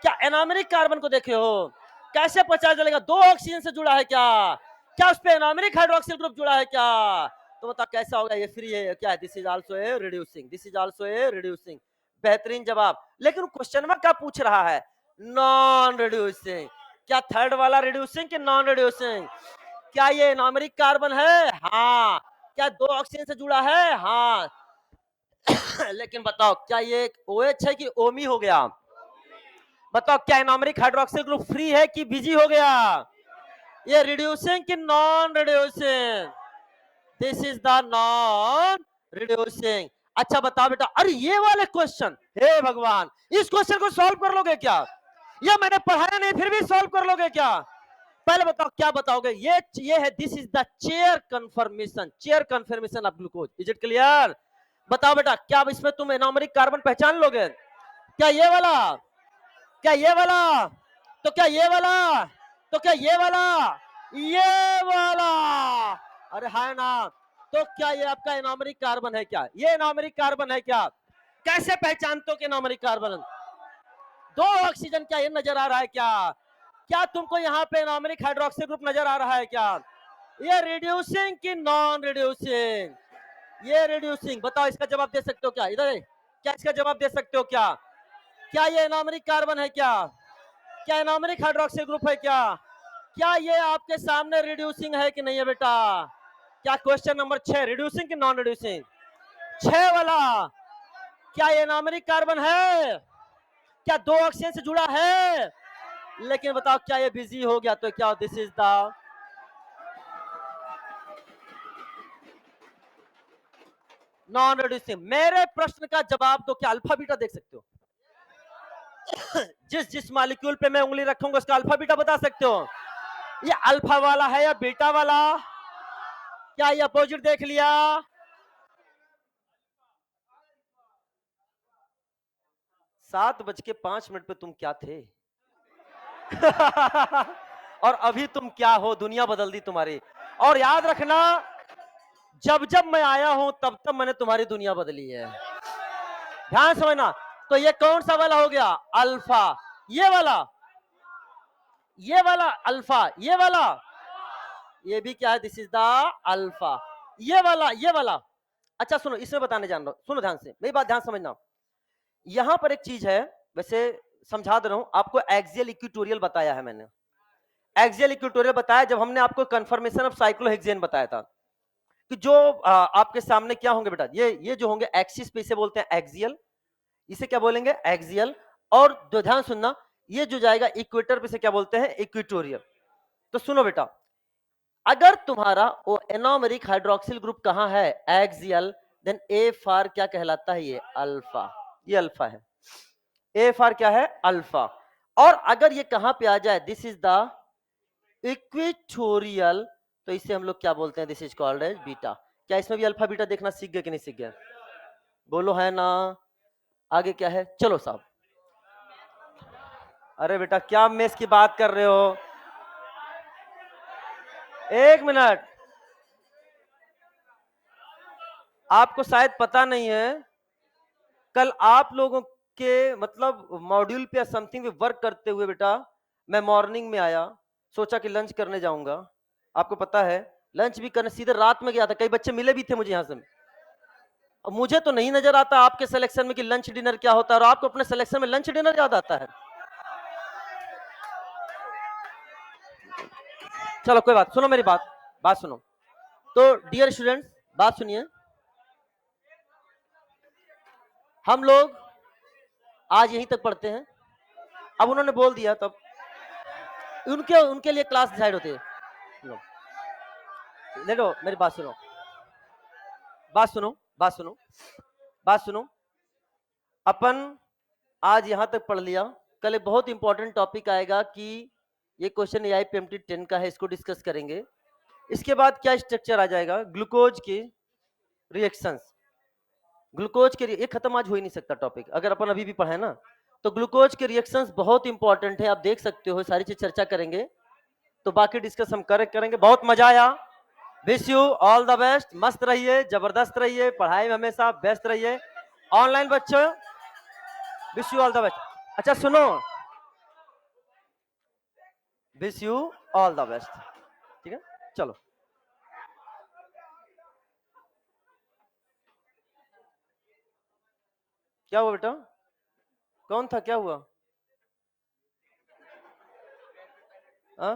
क्या एनोमेरिक कार्बन को देखे हो? कैसे पता चलेगा? दो ऑक्सीजन से जुड़ा है क्या? क्या उस पे एनोमेरिक हाइड्रोक्सिल ग्रुप जुड़ा है क्या? तो बता कैसा होगा? ये फ्री है क्या? This is also a reducing, this is also a reducing. बेहतरीन जवाब। लेकिन क्वेश्चन में क्या पूछ रहा है? Non reducing. क्या थर्ड वाला रिड्यूसिंग कि नॉन रिड्यूसिंग? क्या ये एनोमेरिक कार्बन है? हाँ। क्या दो ऑक्सीजन से जुड़ा है? हाँ। लेकिन बताओ क्या ये OH है कि ओमी हो गया? बताओ क्या एनोमरिक हाइड्रोक्सिल ग्रुप फ्री है कि बिजी हो गया? ये रिड्यूसिंग कि non reducing? This is the non reducing. अच्छा बताओ बेटा, अरे ये वाले क्वेश्चन, हे भगवान, इस क्वेश्चन को सॉल्व कर लोगे क्या? ये मैंने पढ़ाया नहीं फिर भी सॉल्व कर लोगे क्या? पहले बताओ क्या बताओगे? ये है, this is the chair confirmation of glucose. Is it clear? बताओ बेटा, क्या इसमें तुम एनोमरिक कार्बन पहचान लोगे? क्या ये वाला? क्या ये वाला? तो क्या ये वाला? तो क्या ये वाला? ये वाला? अरे है ना? तो क्या ये आपका एनोमरिक कार्बन है क्या? ये एनोमरिक कार्बन है क्या? कैसे पहचानते हो कि एनोमरिक कार्बन? दो ऑक्सीजन क्या ये नजर आ रहा है क्या? क्या तुमको यहाँ पे एनोमरिक हाइड्रोक्सी ग्रुप नजर आ रहा है क्या? ये रिड्यूसिंग कि नॉन रिड्यूसिंग? ये रिड्यूसिंग। बताओ इसका जवाब दे सकते हो क्या? इधर क्या इसका जवाब दे सकते हो क्या? क्या ये एनोमरिक कार्बन है क्या? क्या एनोमरिक हाइड्रोक्सिल ग्रुप है क्या? क्या ये आपके सामने रिड्यूसिंग है कि नहीं है बेटा? क्या क्वेश्चन नंबर 6 रिड्यूसिंग कि नॉन रिड्यूसिंग? 6 वाला। क्या ये एनोमरिक कार्बन है? क्या दो ऑक्सीजन से जुड़ा है? लेकिन बताओ क्या ये बिजी हो गया तो क्या? This is the non reducing. मेरे प्रश्न का जवाब दो, क्या अल्फा बीटा देख सकते हो? जिस जिस मॉलिक्यूल पे मैं उंगली रखूंगा उसका अल्फा बीटा बता सकते हो? ये अल्फा वाला है या बीटा वाला? क्या ये अपोजिट देख लिया? 7:05 पे तुम क्या थे? और अभी तुम क्या हो? दुनिया बदल दी तुम्हारी। और याद रखना, जब जब मैं आया हूं तब तब मैंने तुम्हारी दुनिया बदली है। ध्यान समझना। तो ये कौन सा वाला हो गया? अल्फा। ये वाला? ये वाला अल्फा? ये वाला? ये भी क्या है? This is the alpha. ये वाला? ये वाला? अच्छा सुनो, इसमें बताने जान रहा हूं, सुनो ध्यान से, मेरी बात ध्यान समझना। यहां पर एक चीज है, वैसे समझा दे रहा हूं आपको। एक्सियल इक्वेटोरियल बताया है मैंने। एक्सियल इक्वेटोरियल बताया जब हमने आपको कंफर्मेशन ऑफ साइक्लोहेक्सेन बताया था कि जो आपके सामने क्या होंगे बेटा, ये जो होंगे एक्सिस पे, इसे बोलते हैं एक्सियल। इसे क्या बोलेंगे? एक्सियल। और ध्यान सुनना, ये जो जाएगा इक्वेटर पे, से क्या बोलते हैं? इक्वेटोरियल। तो सुनो बेटा, अगर तुम्हारा वो एनोमेरिक हाइड्रोक्सिल ग्रुप कहां है? एक्सियल। देन ए फॉर क्या कहलाता है? ये अल्फा। ये अल्फा है। ए फॉर क्या है? अल्फा। और अगर ये कहां पे आ जाए? दिस इज द इक्वेटोरियल, तो इसे हम लोग क्या बोलते हैं? This is called as beta. क्या इसमें भी अल्फा बीटा देखना सीख गए कि नहीं सीख गए? बोलो है ना? आगे क्या है? चलो साहब। अरे बेटा क्या मेस की बात कर रहे हो? एक मिनट, आपको शायद पता नहीं है, कल आप लोगों के मतलब मॉड्यूल पे या समथिंग पे वर्क करते हुए बेटा, मैं मॉर्निंग में आया, सोचा कि लंच करने जाऊंगा। आपको पता है, लंच भी करने सीधे रात में गया था। कई बच्चे मिले भी थे मुझे यहाँ से। मुझे तो नहीं नजर आता आपके सिलेक्शन में कि लंच डिनर क्या होता है, और आपको अपने सिलेक्शन में लंच डिनर याद आता है। चलो कोई बात, सुनो मेरी बात, बात सुनो। तो डियर स्टूडेंट्स, बात सुनिए। हम लोग आज यहीं तक पढ़ते हैं। अब उन्होंने बोल दिया, तब उनके उनके लिए क्लास डिसाइड होती है। देखो मेरी बात सुनो, बात सुनो, बात सुनो, बात सुनो। अपन आज यहां तक पढ़ लिया। कल एक बहुत इंपॉर्टेंट टॉपिक आएगा कि ये क्वेश्चन एआई पीएमटी 10 का है, इसको डिस्कस करेंगे। इसके बाद क्या स्ट्रक्चर आ जाएगा? ग्लूकोज के रिएक्शंस। ग्लूकोज के ये खत्म आज हो ही नहीं सकता टॉपिक, अगर अपन अभी भी पढ़े ना। तो ग्लूकोज के रिएक्शंस बहुत इंपॉर्टेंट है, आप देख सकते हो, सारी चीज चर्चा करेंगे। तो बाकी डिस्कस हम करेंगे। बहुत मजा आया। Wish you all the best. मस्त रहिए, जबरदस्त रहिए, पढ़ाई में हमेशा बेस्ट रहिए। ऑनलाइन बच्चों, wish you all the best. अच्छा सुनो, wish you all the best. ठीक है, चलो। क्या हुआ बेटा? कौन था? क्या हुआ? हाँ